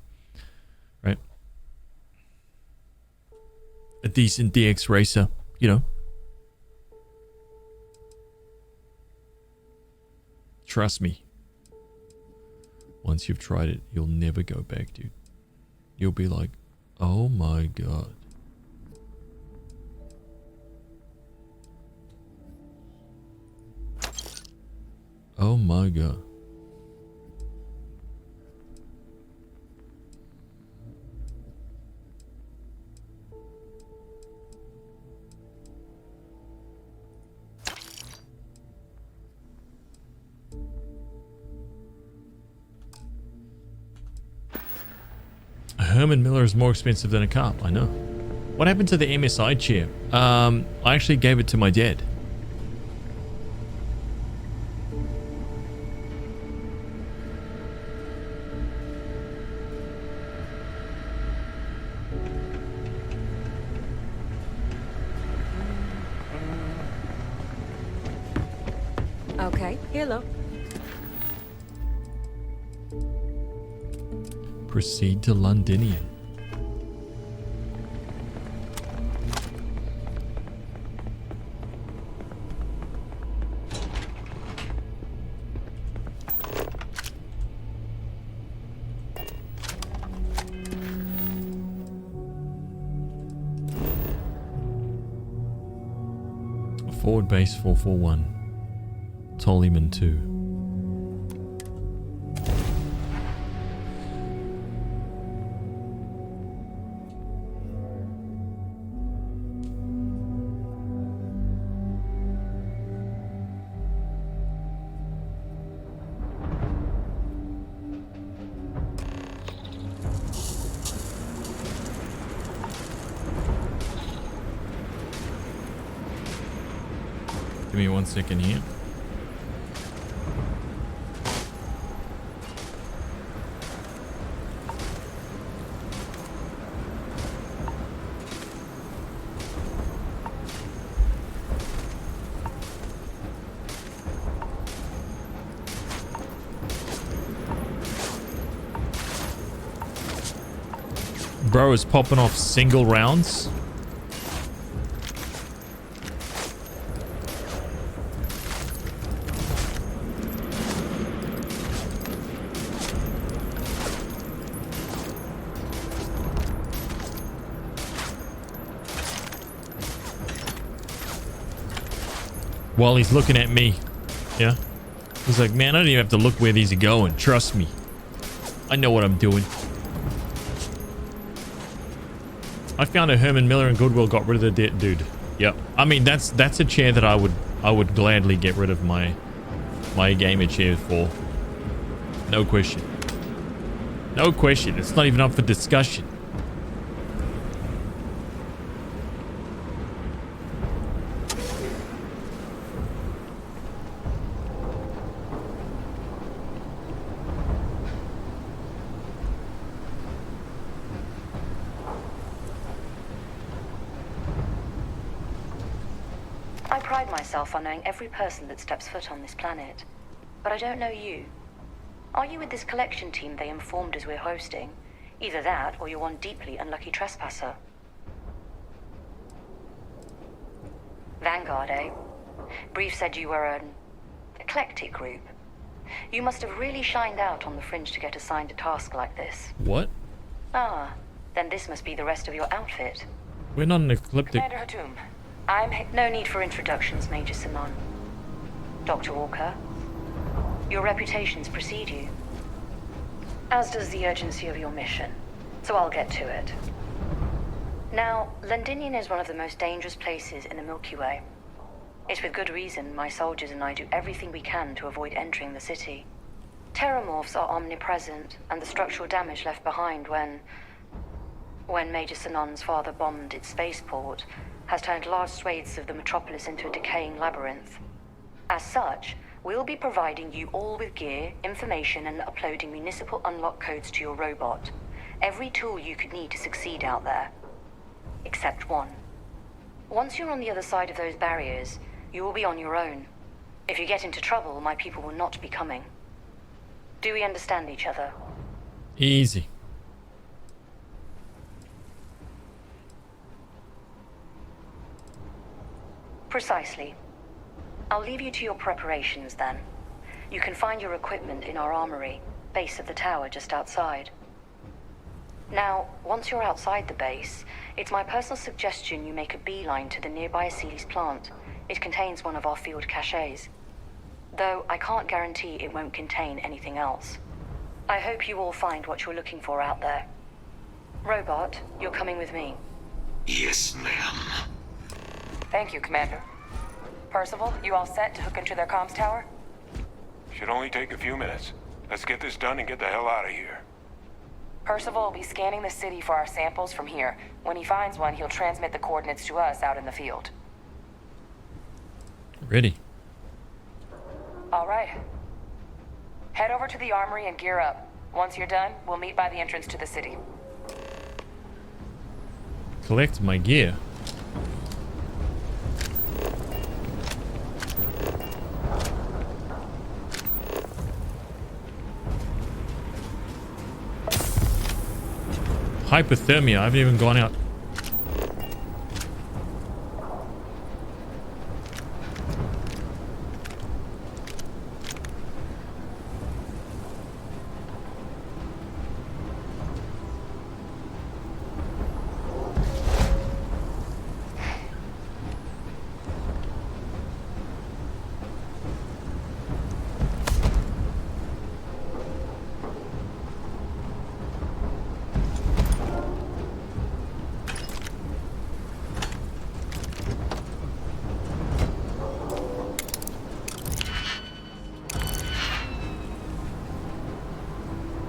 Right? A decent DX racer, you know. Trust me. Once you've tried it, you'll never go back, dude. You'll be like, oh my god. Oh my god. Herman Miller is more expensive than a cop. I know. What happened to the MSI chair? I actually gave it to my dad. Okay, hello. Proceed to Londinium. Forward base 441. Tollyman 2. Give me 1 second here. Bro is popping off single rounds. While he's looking at me. Yeah. He's like, man, I don't even have to look where these are going. Trust me. I know what I'm doing. I found a Herman Miller and Goodwill got rid of the dude. Yep. I mean, that's a chair that I would gladly get rid of my gamer chair for. No question. No question. It's not even up for discussion. I pride myself on knowing every person that steps foot on this planet. But I don't know you. Are you with this collection team they informed us we're hosting? Either that, or you're one deeply unlucky trespasser. Vanguard, eh? Brief said you were an eclectic group. You must have really shined out on the fringe to get assigned a task like this. What? Ah, then this must be the rest of your outfit. We're not an ecliptic. Commander Hatum, no need for introductions, Major Simon. Dr. Walker, your reputations precede you, as does the urgency of your mission, so I'll get to it. Now, Londinium is one of the most dangerous places in the Milky Way. It's with good reason my soldiers and I do everything we can to avoid entering the city. Terramorphs are omnipresent, and the structural damage left behind when Major Sinon's father bombed its spaceport has turned large swathes of the metropolis into a decaying labyrinth. As such, we'll be providing you all with gear, information, and uploading municipal unlock codes to your robot. Every tool you could need to succeed out there. Except one. Once you're on the other side of those barriers, you will be on your own. If you get into trouble, my people will not be coming. Do we understand each other? Easy. Precisely. I'll leave you to your preparations then. You can find your equipment in our armory, base of the tower just outside. Now, once you're outside the base, it's my personal suggestion you make a beeline to the nearby Aceles plant. It contains one of our field caches. Though I can't guarantee it won't contain anything else. I hope you all find what you're looking for out there. Robot, you're coming with me. Yes, ma'am. Thank you, Commander. Percival, you all set to hook into their comms tower? Should only take a few minutes. Let's get this done and get the hell out of here. Percival will be scanning the city for our samples from here. When he finds one, he'll transmit the coordinates to us out in the field. Ready. All right. Head over to the armory and gear up. Once you're done, we'll meet by the entrance to the city. Collect my gear. Hypothermia. I haven't even gone out.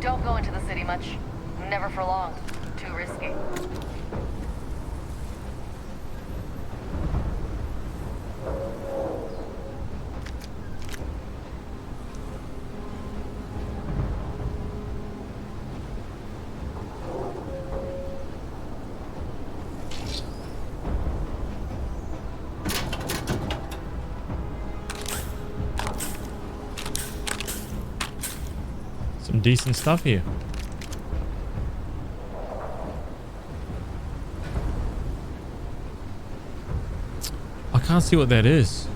Don't go into the city much. Never for long. Too risky. Some decent stuff here. I can't see what that is.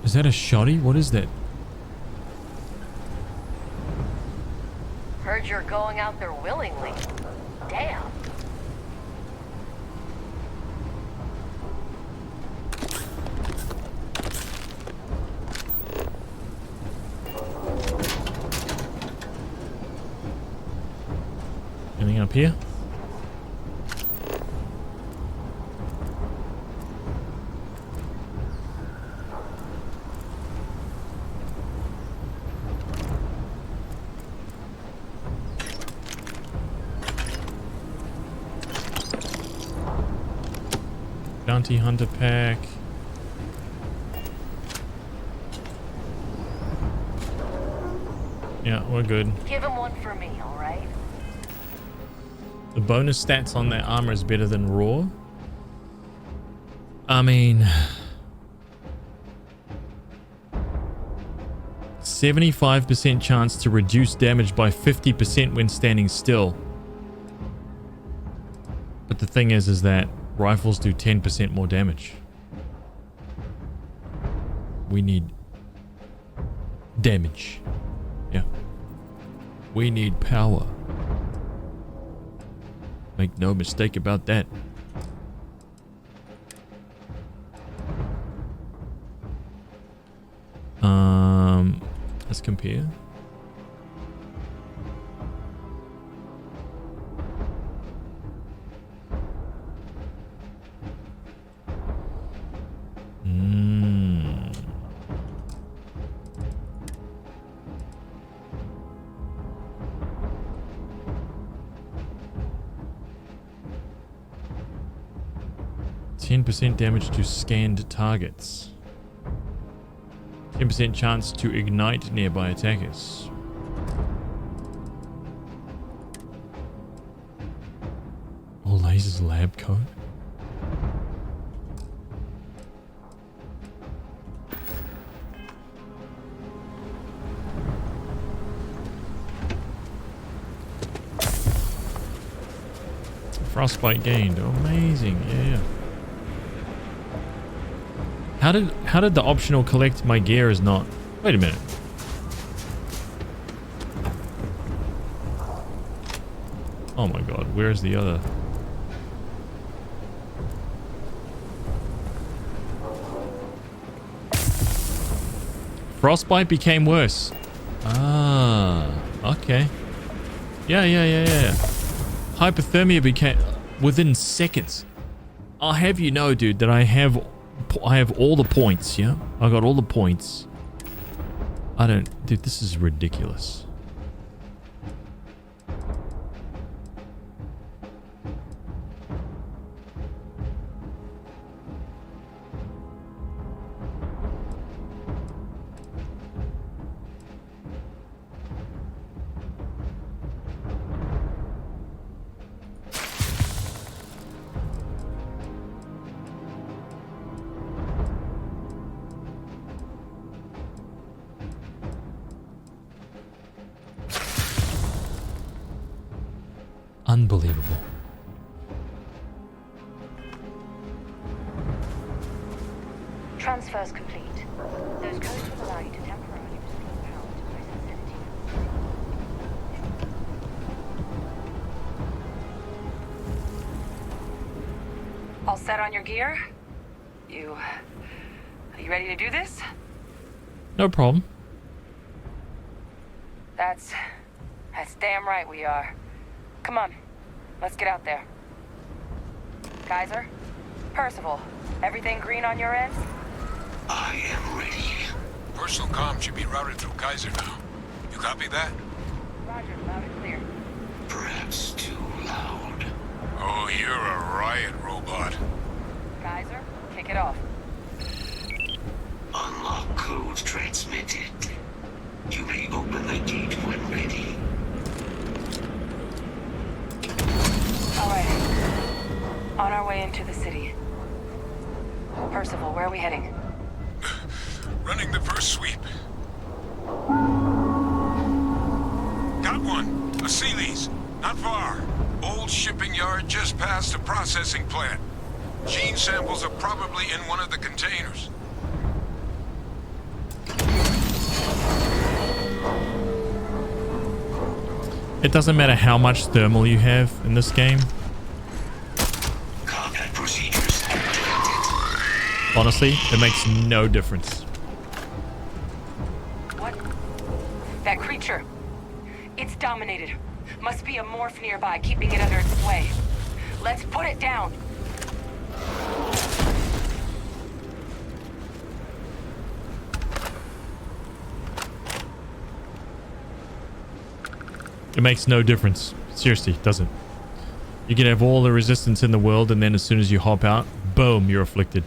Is that a shoddy? What is that? Heard you're going out there willingly. Damn. Anything up here? Bounty Hunter pack. Yeah, we're good. Give him one for me, all right? The bonus stats on that armor is better than raw. I mean, 75% chance to reduce damage by 50% when standing still. But the thing is that rifles do 10% more damage. We need damage. Yeah. We need power. Make no mistake about that. Let's compare. %10 damage to scanned targets. 10% chance to ignite nearby attackers. All lasers lab coat. Frostbite gained. Amazing, yeah. How did the optional collect my gear is not? Wait a minute. Oh my god, where's the other? Frostbite became worse. Ah, okay. Yeah. Hypothermia became within seconds. I'll have you know, dude, that I have all the points, yeah? I got all the points. I don't... Dude, this is ridiculous. Unbelievable. Transfers complete. Those codes will allow you to temporarily restore power to process energy. All set on your gear? Are you ready to do this? No problem. That's damn right we are. Come on, let's get out there. Kaiser? Percival, everything green on your end? I am ready. Personal comm should be routed through Kaiser now. You copy that? Roger, loud and clear. Perhaps too loud. Oh, you're a riot robot. Kaiser, kick it off. Unlock code transmitted. You may open the gate when ready. All right. On our way into the city. Percival, where are we heading? Running the first sweep. Got one. A Sealy's. Not far. Old shipping yard just past the processing plant. Gene samples are probably in one of the containers. It doesn't matter how much thermal you have in this game. Combat procedures activated. Honestly, it makes no difference. What? That creature. It's dominated. Must be a morph nearby, keeping it under its sway. Let's put it down. It makes no difference. Seriously, it doesn't. You can have all the resistance in the world, and then as soon as you hop out, boom, you're afflicted.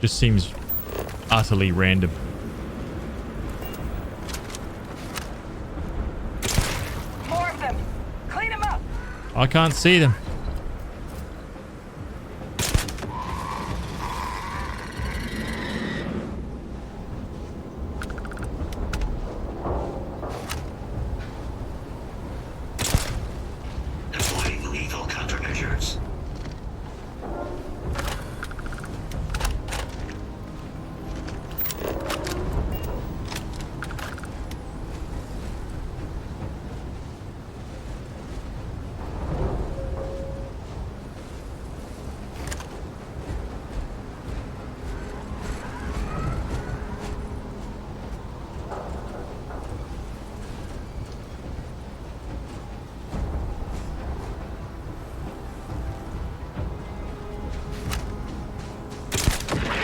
Just seems utterly random. More of them. Clean them up. I can't see them. Deploying lethal countermeasures.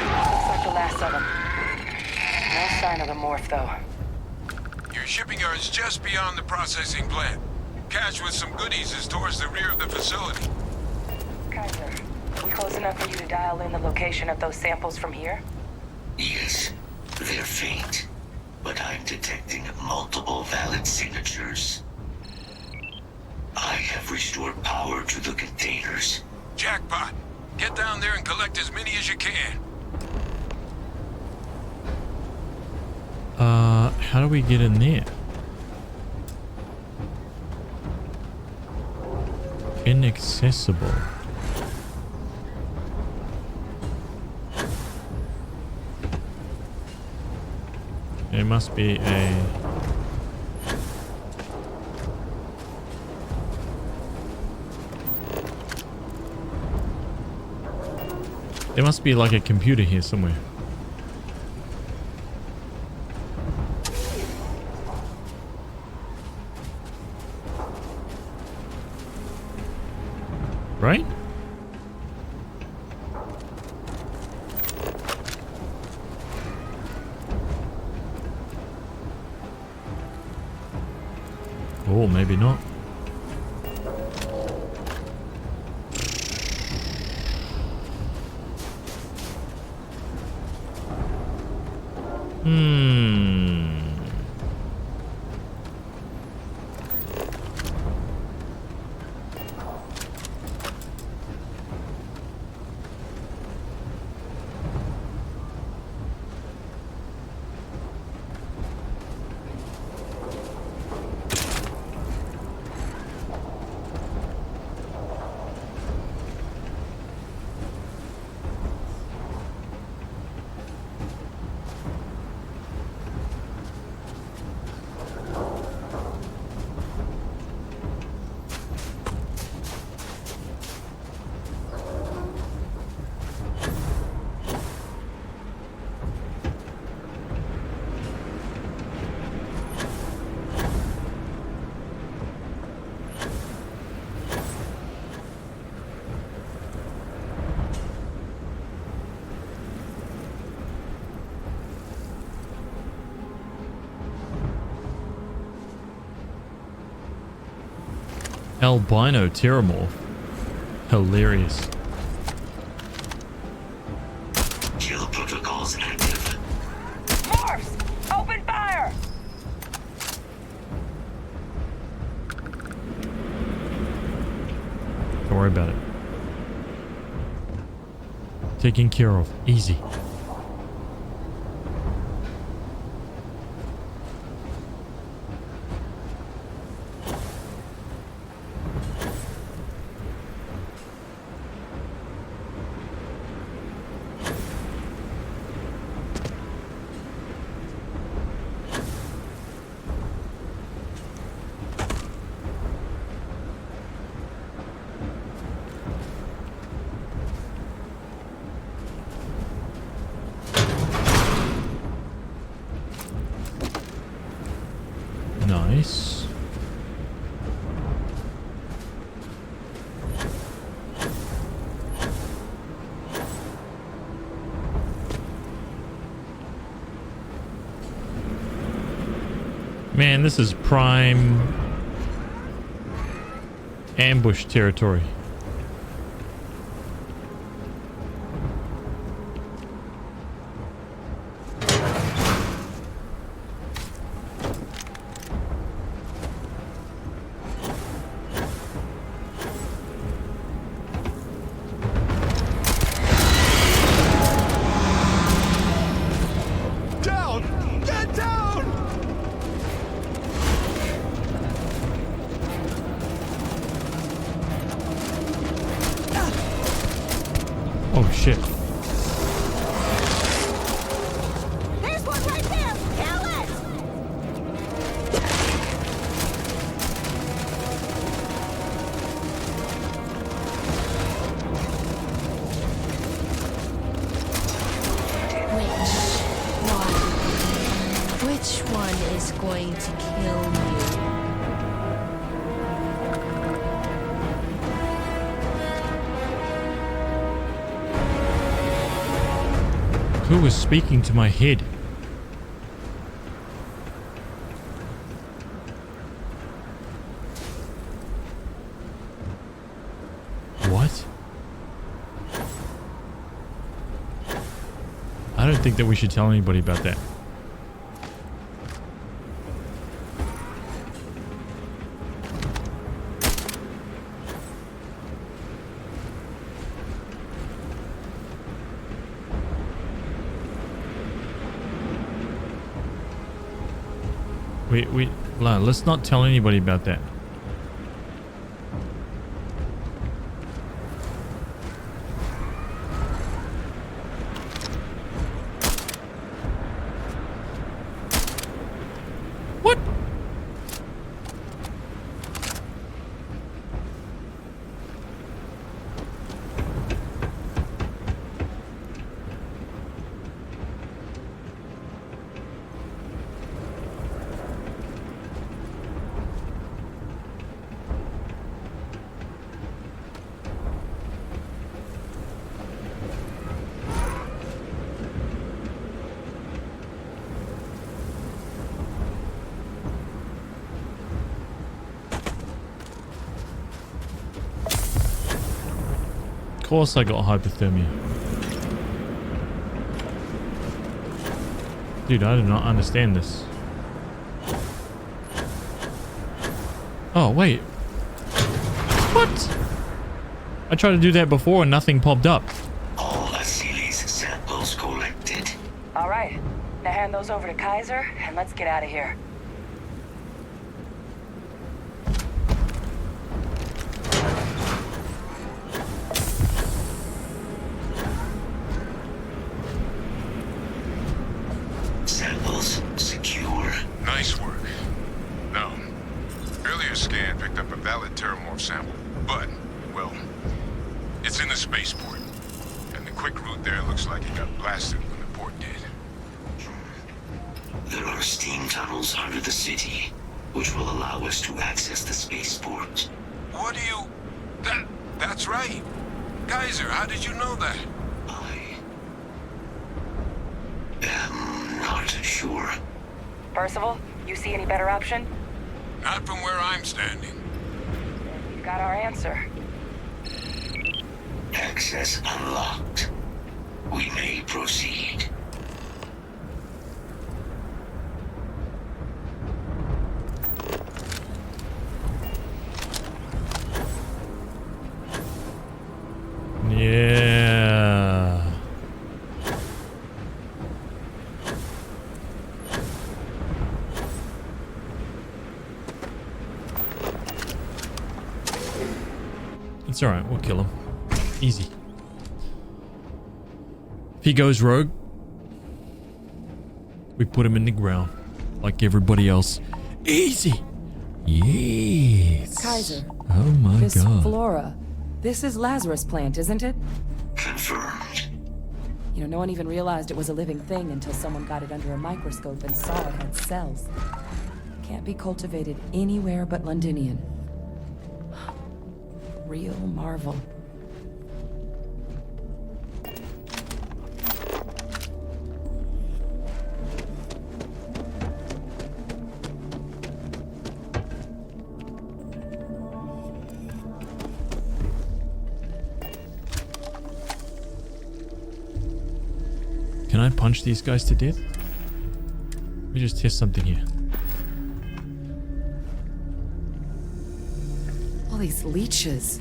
Looks like the last of them. No sign of the morph, though. Your shipping yard's just beyond the processing plant. Cache with some goodies is towards the rear of the facility. Kaiser, we close enough for you to dial in the location of those samples from here? Yes, they're faint, but I'm detecting multiple valid signatures. I have restored power to the containers. Jackpot. Get down there and collect as many as you can. How do we get in there? Inaccessible. There must be a... There must be like a computer here somewhere. Right? Oh, maybe not. Albino Terramorph. Hilarious. Kill protocols active. Morphs! Open fire! Don't worry about it. Taken care of. Easy. Nice. Man, this is prime ambush territory. Oh shit. There's one right there! Kill it! Which one is going to kill you? Who was speaking to my head? What? I don't think that we should tell anybody about that. Let's not tell anybody about that. What? course I got hypothermia. Dude, I do not understand this. Oh, wait. What? I tried to do that before and nothing popped up. All Achilles samples collected. All right. Now hand those over to Kaiser, and let's get out of here. Samples secure. Nice work. No. Earlier scan picked up a valid Terramorph sample, but, well, it's in the spaceport. And the quick route there looks like it got blasted when the port did. There are steam tunnels under the city, which will allow us to access the spaceport. What do you... That's right. Kaiser, how did you know that? I'm not sure. Percival, you see any better option? Not from where I'm standing. You've got our answer. Access unlocked. We may proceed. Yeah. It's alright, we'll kill him. Easy. If he goes rogue, we put him in the ground like everybody else. Easy. Yes. Kaiser. Oh my this god. Flora. This is Lazarus plant, isn't it? Confirmed. You know, no one even realized it was a living thing until someone got it under a microscope and saw it had cells. Can't be cultivated anywhere but Londinian. Real marvel. Can I punch these guys to death? Let me just test something here. All these leeches.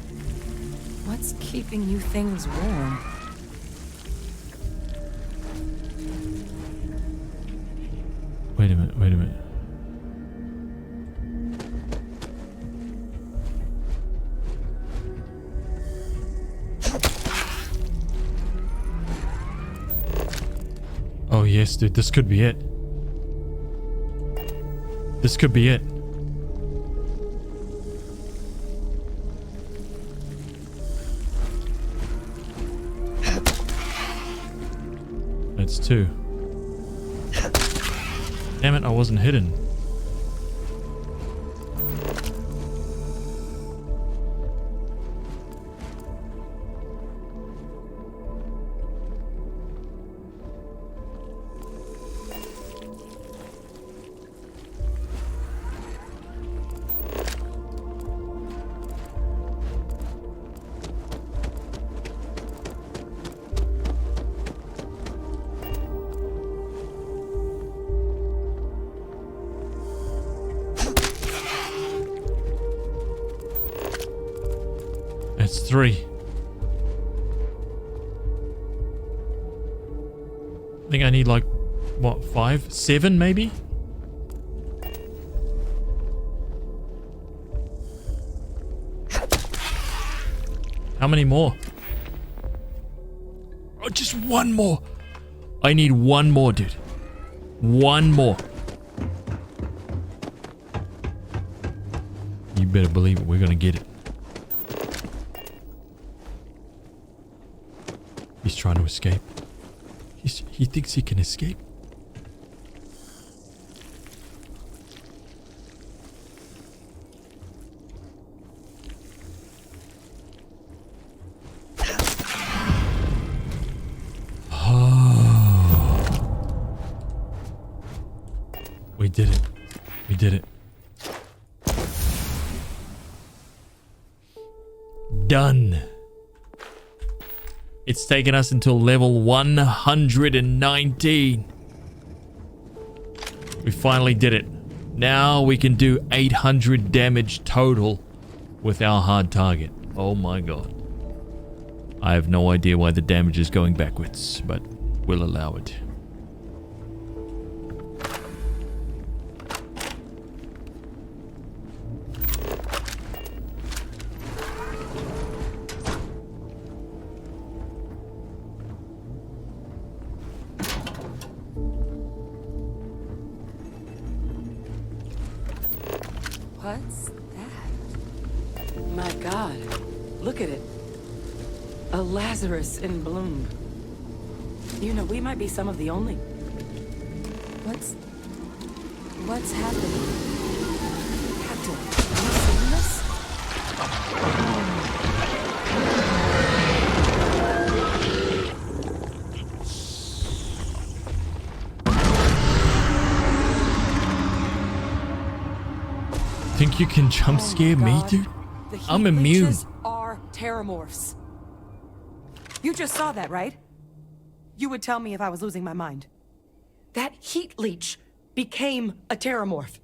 What's keeping you things warm? Wait a minute, wait a minute. Oh yes, dude, this could be it. This could be it. That's two. Damn it, I wasn't hidden. That's three. I think I need like, what, 5? 7 maybe? How many more? Oh, just one more. I need one more, dude. One more. You better believe it. We're gonna get it. He's trying to escape. He thinks he can escape. We did it. We did it. Done. It's taken us until level 119. We finally did it. Now we can do 800 damage total with our hard target. Oh my god. I have no idea why the damage is going backwards, but we'll allow it. What's that? My God, look at it. A Lazarus in bloom. You know, we might be some of the only... What's happening? Captain, have you seen this? Think you can jump scare me, dude? I'm immune. Leeches are terramorphs. You just saw that, right? You would tell me if I was losing my mind. That heat leech became a terramorph.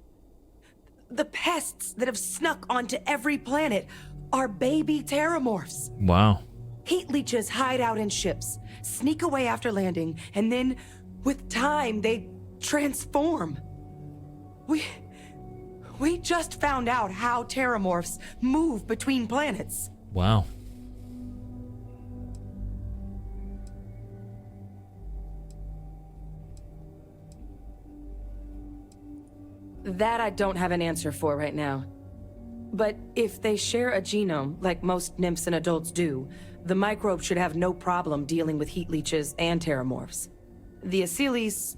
The pests that have snuck onto every planet are baby terramorphs. Wow. Heat leeches hide out in ships, sneak away after landing, and then, with time, they transform. We just found out how terramorphs move between planets. Wow. That I don't have an answer for right now. But if they share a genome, like most nymphs and adults do, the microbe should have no problem dealing with heat leeches and terramorphs. The Asylees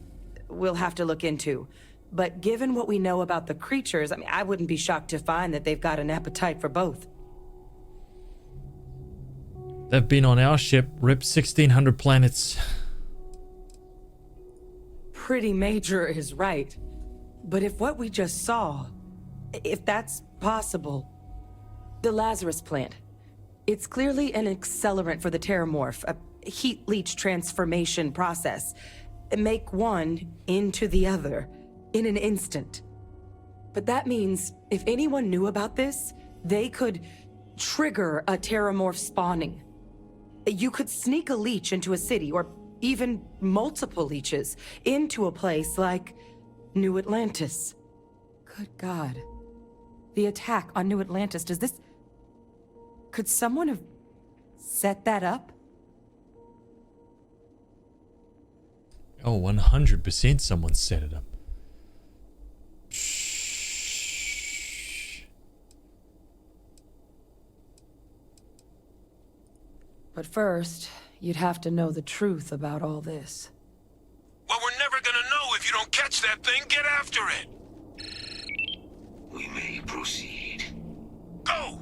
we'll have to look into. But given what we know about the creatures, I mean, I wouldn't be shocked to find that they've got an appetite for both. They've been on our ship, RIP 1600 planets. Pretty major is right. But if what we just saw, if that's possible, the Lazarus plant, it's clearly an accelerant for the terramorph, a heat leech transformation process. Make one into the other in an instant. But that means if anyone knew about this, they could trigger a terramorph spawning. You could sneak a leech into a city, or even multiple leeches, into a place like New Atlantis. Good God. The attack on New Atlantis, does this... Could someone have set that up? Oh, 100% someone set it up. But first, you'd have to know the truth about all this. Well, we're never gonna know if you don't catch that thing. Get after it. We may proceed. Go!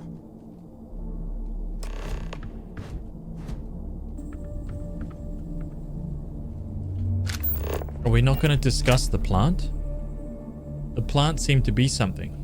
Are we not going to discuss the plant? The plant seemed to be something.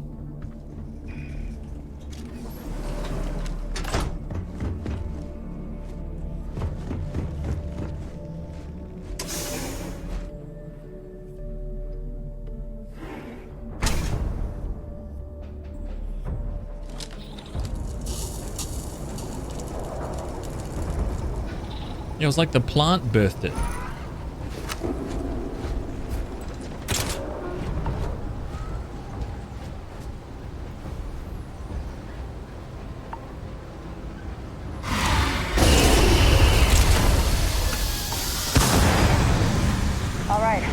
It was like the plant birthed it. All right,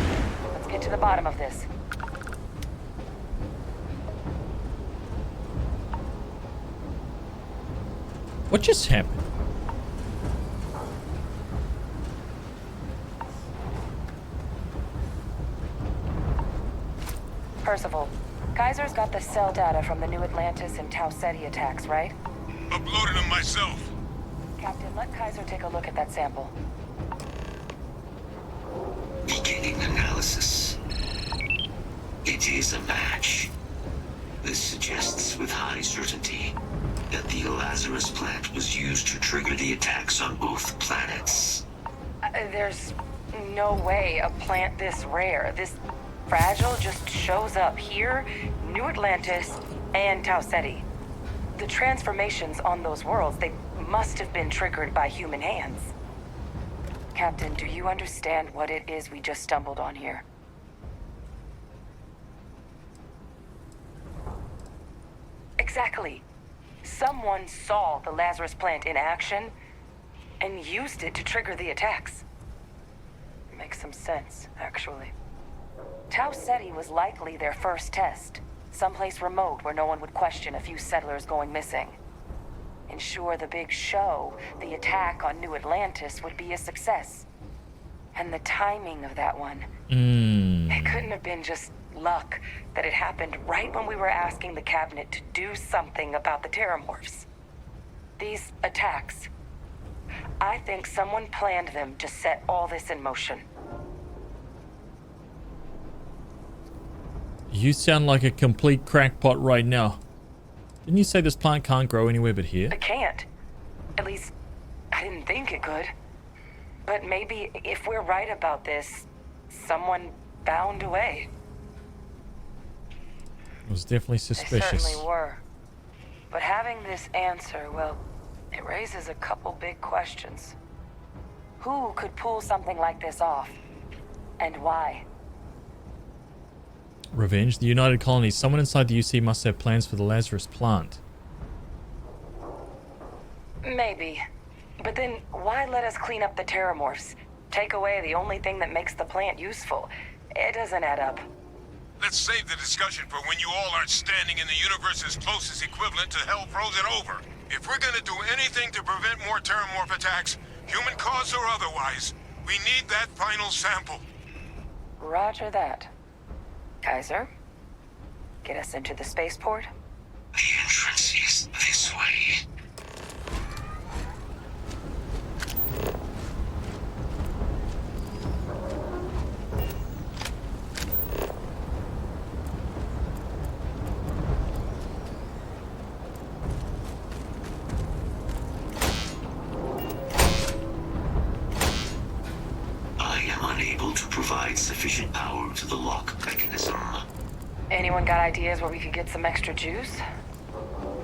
let's get to the bottom of this. What just happened? Percival, Kaiser's got the cell data from the New Atlantis and Tau Ceti attacks, right? Uploaded them myself. Captain, let Kaiser take a look at that sample. Beginning analysis. It is a match. This suggests with high certainty that the Lazarus plant was used to trigger the attacks on both planets. There's no way a plant this rare, this fragile, just shows up here, New Atlantis, and Tau Ceti. The transformations on those worlds, they must have been triggered by human hands. Captain, do you understand what it is we just stumbled on here? Exactly. Someone saw the Lazarus plant in action and used it to trigger the attacks. Makes some sense, actually. Tau Ceti was likely their first test. Someplace remote where no one would question a few settlers going missing. Ensure the big show, the attack on New Atlantis, would be a success. And the timing of that one. It couldn't have been just luck that it happened right when we were asking the cabinet to do something about the Terramorphs. These attacks, I think someone planned them to set all this in motion. You sound like a complete crackpot right now. Didn't you say this plant can't grow anywhere but here? It can't. At least, I didn't think it could. But maybe if we're right about this, someone found a way. It was definitely suspicious. They certainly were. But having this answer, well, it raises a couple big questions. Who could pull something like this off? And why? Revenge? The United Colonies. Someone inside the UC must have plans for the Lazarus plant. Maybe. But then, why let us clean up the Terramorphs? Take away the only thing that makes the plant useful. It doesn't add up. Let's save the discussion for when you all aren't standing in the universe's closest equivalent to hell frozen over. If we're gonna do anything to prevent more Terramorph attacks, human cause or otherwise, we need that final sample. Roger that. Kaiser, get us into the spaceport? The entrance is this way. I am unable to provide sufficient power to the lock mechanism. Anyone got ideas where we could get some extra juice?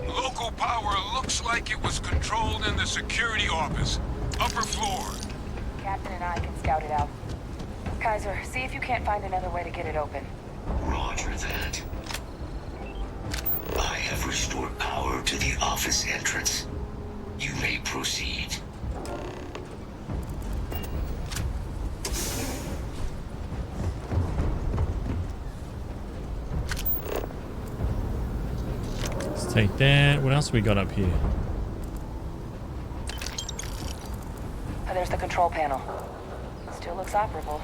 Local power looks like it was controlled in the security office. Upper floor. Captain and I can scout it out. Kaiser, see if you can't find another way to get it open. Roger that. I have restored power to the office entrance. You may proceed. Let's take that. What else we got up here? There's the control panel. Still looks operable.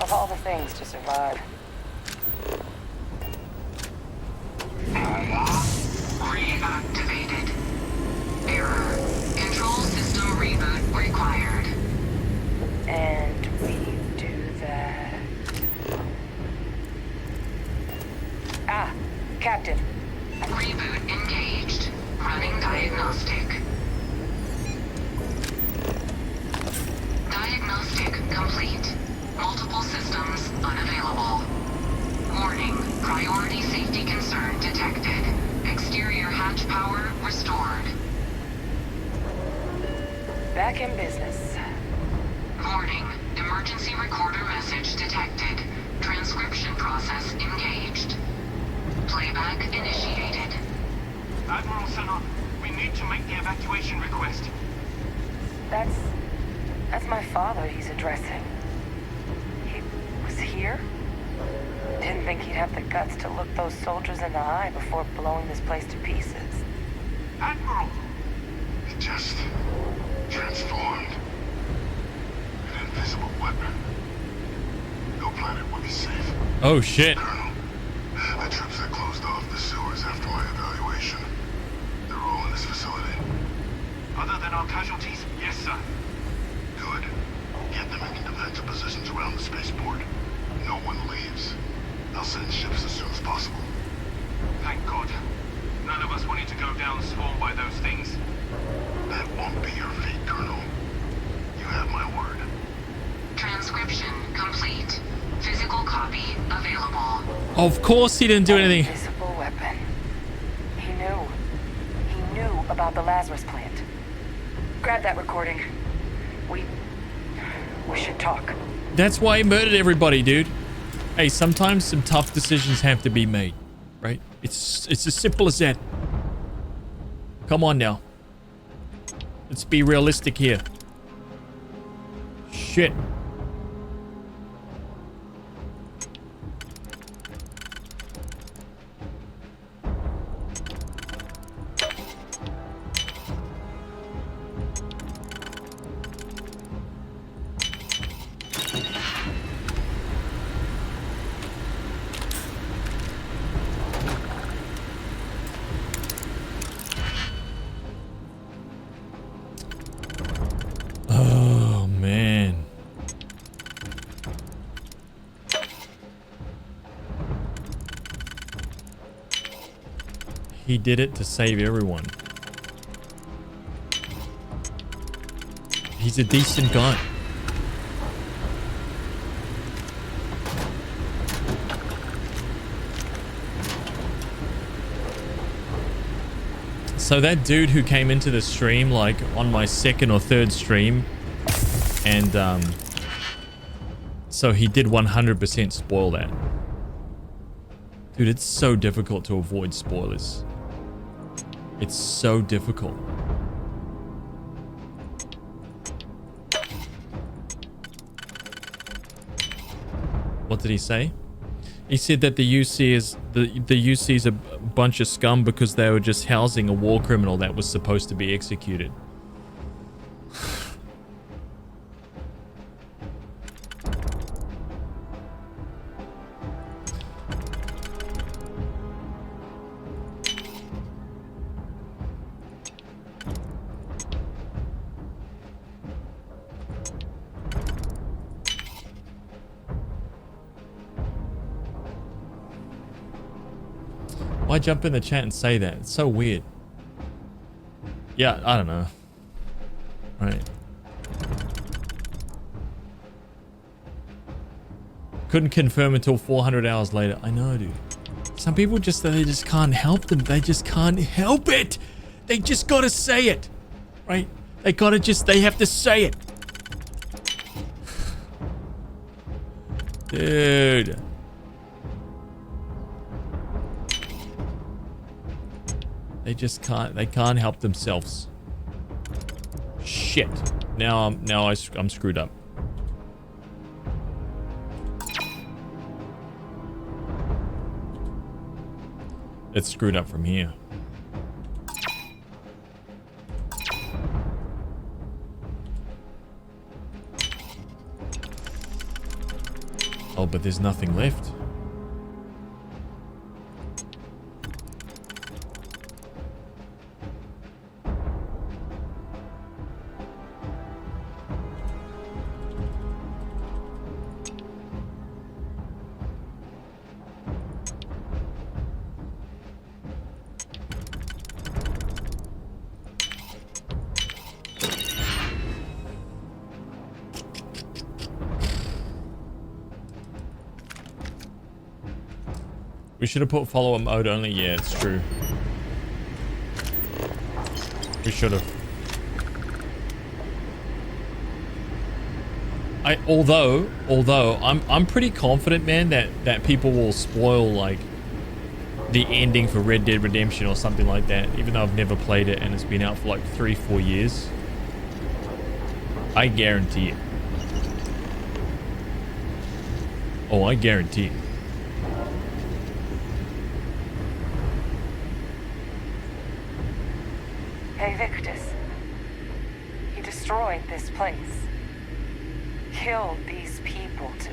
Of all the things to survive. Reactivated. Error. Control system reboot required. And we do that. Ah, Captain. Reboot engaged. Running diagnostic. Diagnostic complete. Multiple systems unavailable. Warning. Priority safety concern detected. Exterior hatch power restored. Back in business. Warning. Emergency recorder message detected. Transcription process engaged. Playback initiated. Admiral Sanon, we need to make the evacuation request. That's my father he's addressing. He was here? Didn't think he'd have the guts to look those soldiers in the eye before blowing this place to pieces. Admiral! It just transformed. An invisible weapon. No planet would be safe. Oh shit. Colonel, the troops that closed off the sewers after my evaluation. They're all in this facility. Other than our casualties, yes, sir. Good. Get them into defensive positions around the spaceport. No one leaves. I'll send ships as soon as possible. Thank God. None of us wanted to go down swarmed by those things. That won't be your fate, Colonel. You have my word. Transcription complete. Physical copy available. Of course he didn't do anything. Invisible weapon. He knew. He knew about the Lazarus plant. Grab that recording. We should talk. That's why he murdered everybody, dude. Hey, sometimes some tough decisions have to be made, right? It's as simple as that. Come on now. Let's be realistic here. Shit. Oh, man. He did it to save everyone. He's a decent guy. So that dude who came into the stream, like, on my second or third stream, and, so he did 100% spoil that. Dude, it's so difficult to avoid spoilers. It's so difficult. What did he say? He said that the UC is the UC is a bunch of scum because they were just housing a war criminal that was supposed to be executed. Why jump in the chat and say that? It's so weird. Yeah, I don't know. Right. Couldn't confirm until 400 hours later. I know, dude. Some people just, they just can't help them. They just can't help it. They just gotta say it. Right? They gotta just, they have to say it. Dude. They just can't, they can't help themselves. Shit. Now I'm screwed up. It's screwed up from here. Oh, but there's nothing left. We should have put follower mode only. Yeah, it's true. We should have. Although I'm pretty confident, man, that people will spoil like the ending for Red Dead Redemption or something like that, even though I've never played it and it's been out for like 3-4 years. I guarantee it. Oh, I guarantee it. Hey, Victus. He destroyed this place. Killed these people to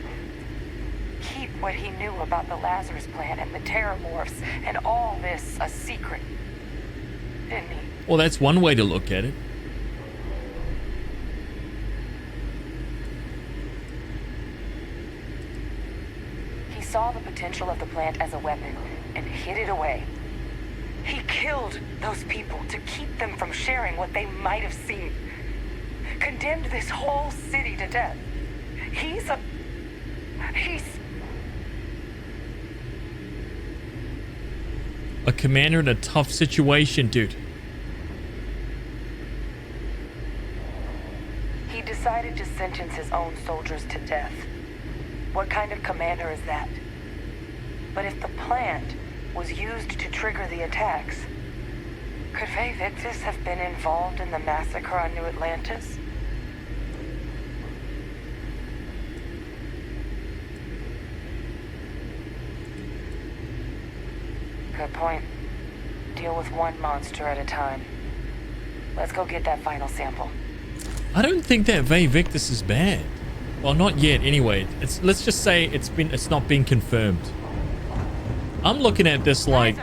keep what he knew about the Lazarus plant and the Terramorphs and all this a secret. Didn't he? Well, that's one way to look at it. He saw the potential of the plant as a weapon and hid it away. He killed those people to keep them from sharing what they might have seen. Condemned this whole city to death. He's a commander in a tough situation, dude. He decided to sentence his own soldiers to death. What kind of commander is that? But if the plant was used to trigger the attacks, could Vae Victis have been involved in the massacre on New Atlantis? Good point. Deal with one monster at a time. Let's go get that final sample. I don't think that Vae Victis is bad. Well, not yet anyway. Let's just say it's not been confirmed. I'm looking at this like,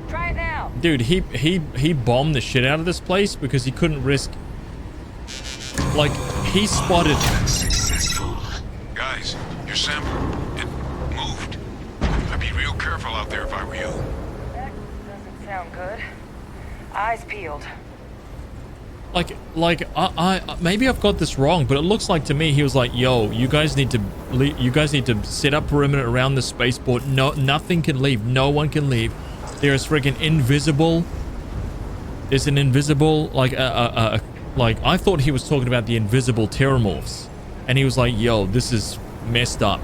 try it now. Dude, he bombed the shit out of this place because he couldn't risk, like, he spotted. Successful. Guys, your sample, it moved. I'd be real careful out there if I were you. That doesn't sound good. Eyes peeled. Like I maybe I've got this wrong, but it looks like to me he was like, "Yo, you guys need to set up perimeter around the spaceport. No, nothing can leave. No one can leave. There's freaking invisible. There's an invisible like I thought he was talking about the invisible terramorphs, and he was like, "Yo, this is messed up."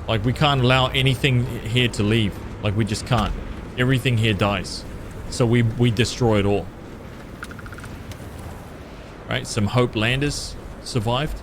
Like, we can't allow anything here to leave. Like, we just can't. Everything here dies. So we destroy it all. Right, some Hope landers survived.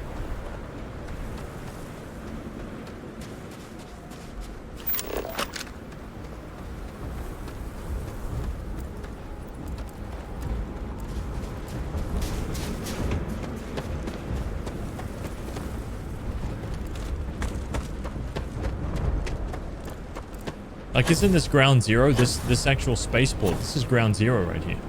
Like, isn't this ground zero? This actual spaceport. This is ground zero right here.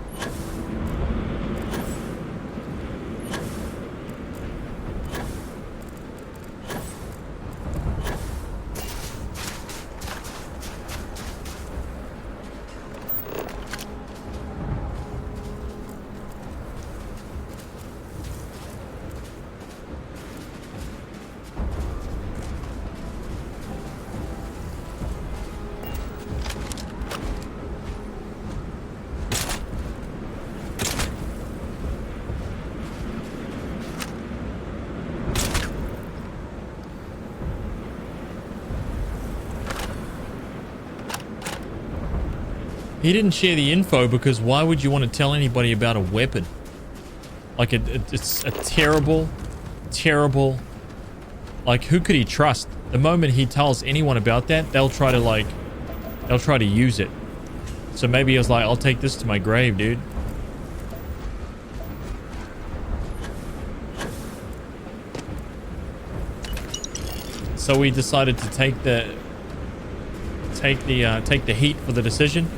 He didn't share the info because why would you want to tell anybody about a weapon? Like, it's a terrible, terrible... Like, who could he trust? The moment he tells anyone about that, they'll try to use it. So maybe he was like, I'll take this to my grave, dude. So we decided to take the heat for the decision,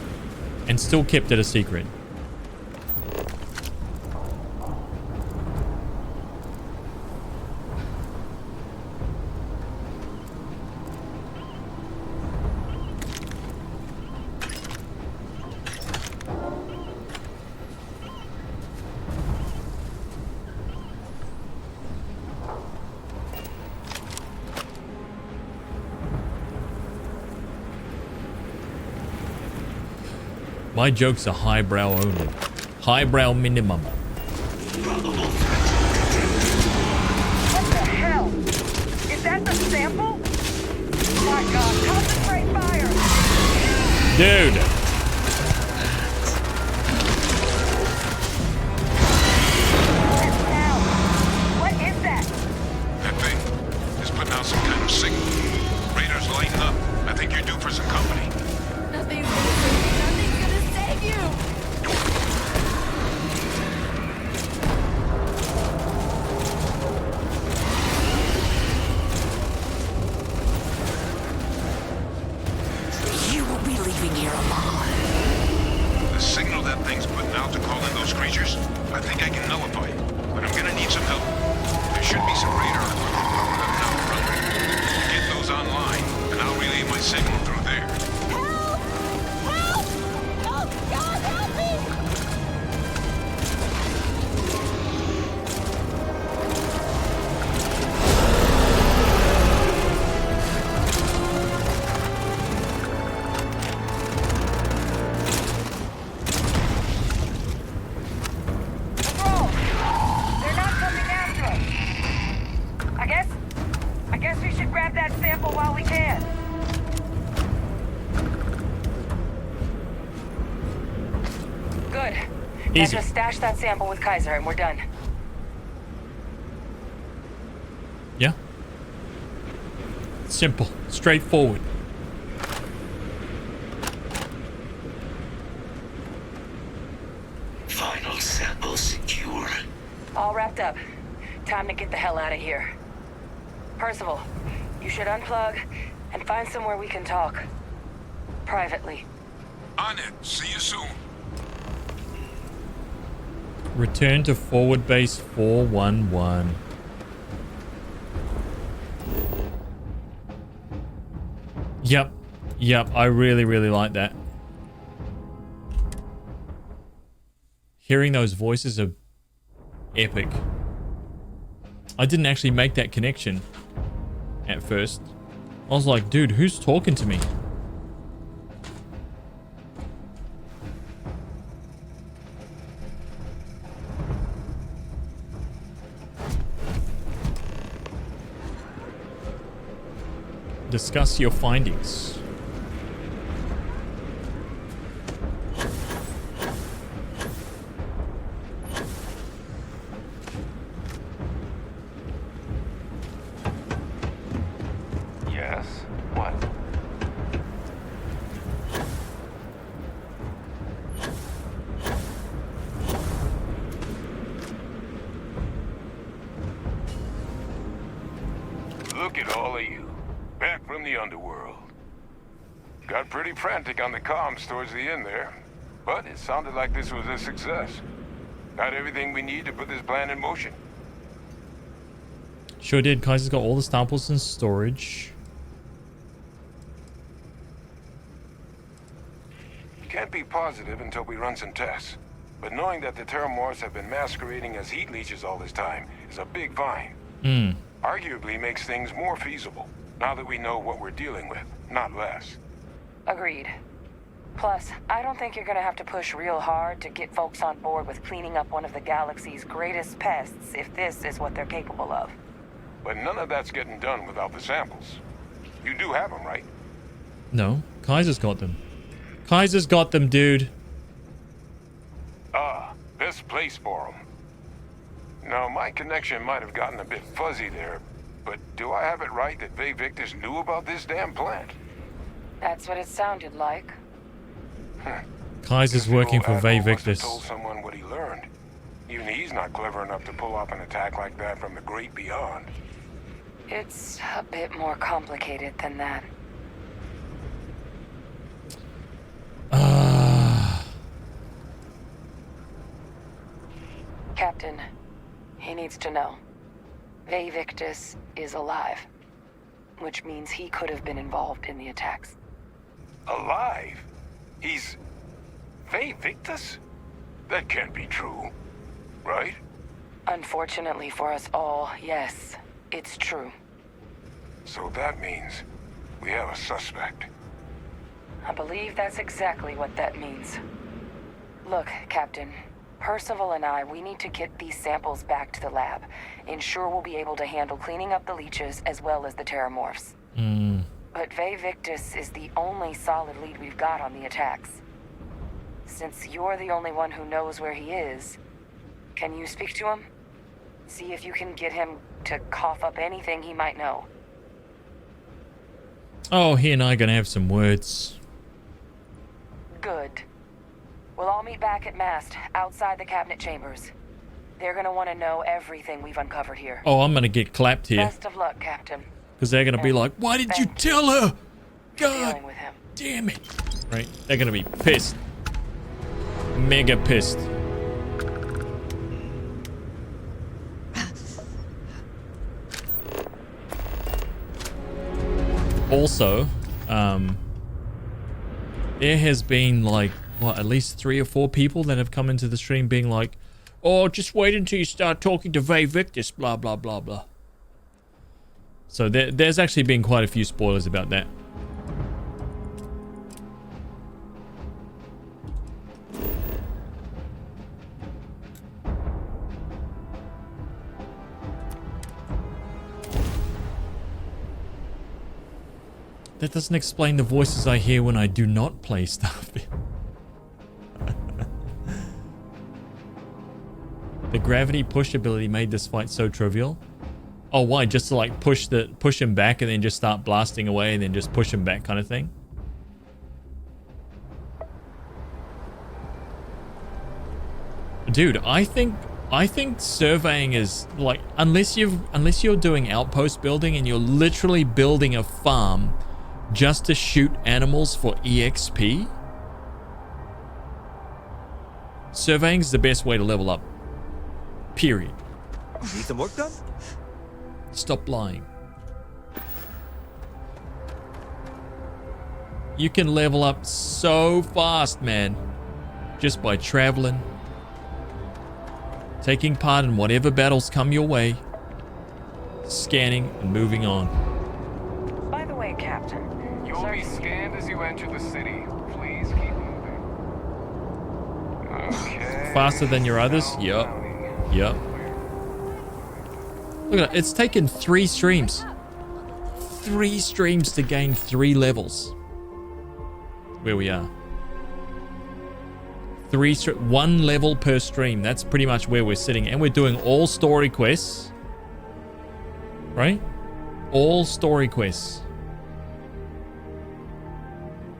and still kept it a secret. My jokes are highbrow only. Highbrow minimum. What the hell? Is that the sample? My God, concentrate fire! Dude! What is that? That thing is putting out some kind of signal. Raiders lighten up. I think you're due for some company. Nothing's gonna save you! You will be leaving here alive. The signal that thing's putting out to call in those creatures, I think I can nullify it. But I'm gonna need some help. There should be some radar equipment powered up now running. Now Easy. just stash that sample with Kaiser and we're done. Yeah. Simple. Straightforward. Final sample secure. All wrapped up. Time to get the hell out of here. Percival, you should unplug and find somewhere we can talk. Privately. On it. See you soon. Return to forward base 411. Yep. Yep. I really, really like that. Hearing those voices are epic. I didn't actually make that connection at first. I was like, dude, who's talking to me? Discuss your findings. Yes? What? Look at all of you. Back from the underworld. Got pretty frantic on the comms towards the end there. But it sounded like this was a success. Got everything we need to put this plan in motion. Sure did. Kaiser's got all the samples in storage. Can't be positive until we run some tests. But knowing that the Terramorphs have been masquerading as heat leeches all this time is a big find. Arguably makes things more feasible, now that we know what we're dealing with, not less. Agreed. Plus, I don't think you're gonna have to push real hard to get folks on board with cleaning up one of the galaxy's greatest pests if this is what they're capable of. But none of that's getting done without the samples. You do have them, right? No, Kaiser's got them. Kaiser's got them, dude. Best place for them. Now, my connection might have gotten a bit fuzzy there, but do I have it right that Vay Victus knew about this damn plant? That's what it sounded like. Kaiser's working for Vay Victus. Told someone what he learned. Even he's not clever enough to pull off an attack like that from the great beyond. It's a bit more complicated than that. Captain, he needs to know. Vay Victus is alive, which means he could have been involved in the attacks. Alive? He's... Vay Victus? That can't be true, right? Unfortunately for us all, yes, it's true. So that means we have a suspect. I believe that's exactly what that means. Look, Captain, Percival and we need to get these samples back to the lab. Ensure we'll be able to handle cleaning up the leeches as well as the Terramorphs. But Vay Victus is the only solid lead we've got on the attacks. Since you're the only one who knows where he is, can you speak to him? See if you can get him to cough up anything he might know. Oh, he and I are gonna have some words. Good. We'll all meet back at Mast, outside the cabinet chambers. They're gonna want to know everything we've uncovered here. Oh, I'm gonna get clapped here. Best of luck, Captain. Because they're gonna be like, why did you tell her? God Dealing with him. damn it. Right? They're gonna be pissed. Mega pissed. Also, there has been like, what, at least 3 or 4 people that have come into the stream being like, oh, just wait until you start talking to Vay Victus, blah, blah, blah, blah. So there's actually been quite a few spoilers about that. That doesn't explain the voices I hear when I do not play Starfield. The gravity push ability made this fight so trivial. Oh, why? Just to like push him back and then just start blasting away and then just push him back kind of thing? Dude, I think surveying is like, unless you're doing outpost building and you're literally building a farm just to shoot animals for EXP, surveying is the best way to level up. Period. Need some work done? Stop lying. You can level up so fast, man, just by traveling, taking part in whatever battles come your way, scanning and moving on. By the way, Captain. You will be scanned as you enter the city. Please keep moving. Okay. Faster than your others? Yup. Yup. Look at it. It's taken 3 streams. 3 streams to gain 3 levels. Where we are. 1 level per stream. That's pretty much where we're sitting. And we're doing all story quests. Right? All story quests.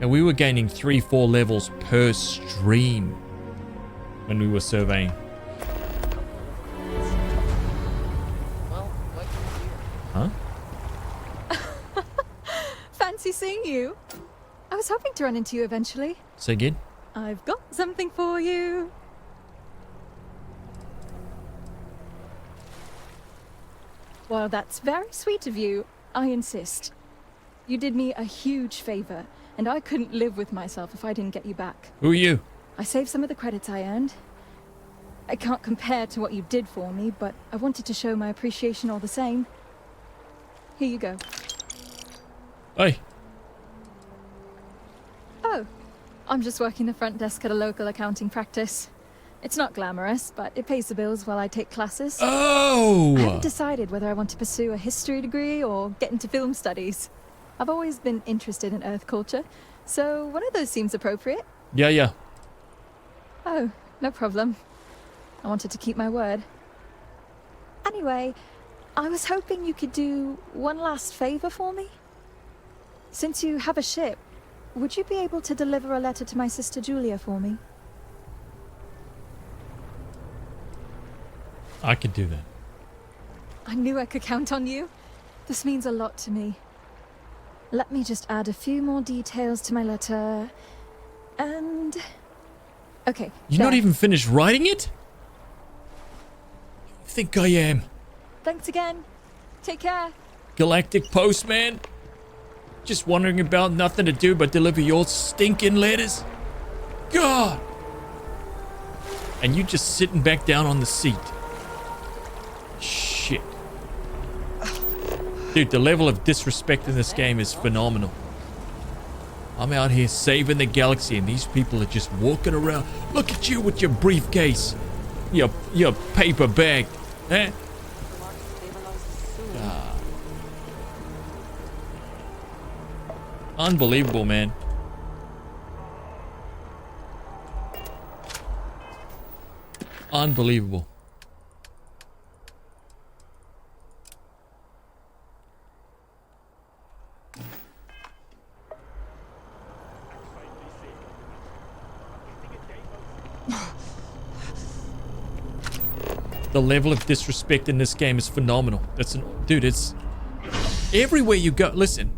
And we were gaining 3-4 levels per stream when we were surveying. Huh? Fancy seeing you. I was hoping to run into you eventually. Say again? I've got something for you. Well, that's very sweet of you. I insist. You did me a huge favor, and I couldn't live with myself if I didn't get you back. Who are you? I saved some of the credits I earned. I can't compare to what you did for me, but I wanted to show my appreciation all the same. Here you go. Hey. Oh, I'm just working the front desk at a local accounting practice. It's not glamorous, but it pays the bills while I take classes. Oh! I haven't decided whether I want to pursue a history degree or get into film studies. I've always been interested in Earth culture, so one of those seems appropriate. Yeah. Oh, no problem. I wanted to keep my word. Anyway, I was hoping you could do one last favor for me. Since you have a ship, would you be able to deliver a letter to my sister Julia for me? I could do that. I knew I could count on you. This means a lot to me. Let me just add a few more details to my letter. And... okay. You're not even finished writing it? I think I am. Thanks again. Take care. Galactic Postman. Just wondering about nothing to do but deliver your stinking letters. God. And you just sitting back down on the seat. Shit. Dude, the level of disrespect in this game is phenomenal. I'm out here saving the galaxy and these people are just walking around. Look at you with your briefcase. Your paper bag. Eh? Unbelievable, man. Unbelievable. The level of disrespect in this game is phenomenal. Dude, it's everywhere you go. Listen,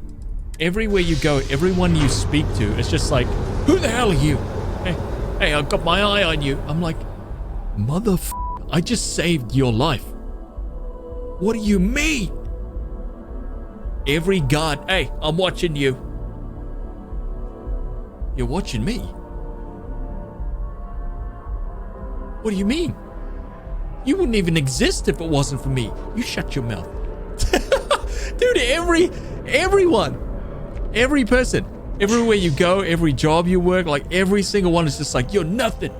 everywhere you go, everyone you speak to, it's just like, who the hell are you? Hey, I've got my eye on you. I'm like, I just saved your life. What do you mean? Every guard, hey, I'm watching you. You're watching me? What do you mean? You wouldn't even exist if it wasn't for me. You shut your mouth. Dude, everyone, every person, everywhere you go, every job you work, like every single one is just like, you're nothing,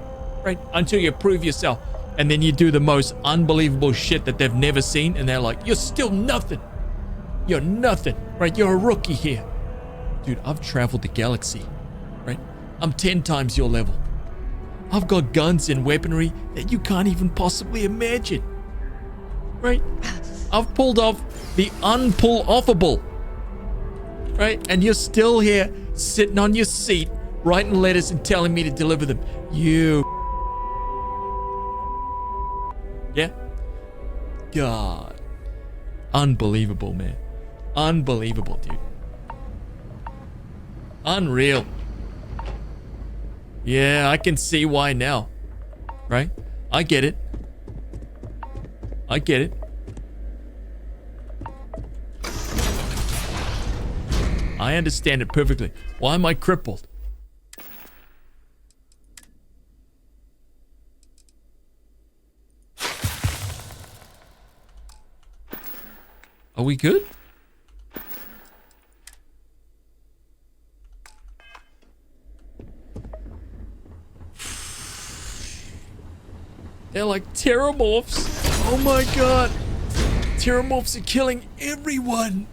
right? Until you prove yourself. And then you do the most unbelievable shit that they've never seen. And they're like, you're still nothing. You're nothing, right? You're a rookie here. Dude, I've traveled the galaxy, right? I'm 10 times your level. I've got guns and weaponry that you can't even possibly imagine. Right? I've pulled off the unpull-offable. Right? And you're still here, sitting on your seat, writing letters and telling me to deliver them. You. Yeah? God. Unbelievable, man. Unbelievable, dude. Unreal. Yeah, I can see why now. Right? I get it. I get it. I understand it perfectly. Why am I crippled? Are we good? They're like Terramorphs. Oh my god. Terramorphs are killing everyone.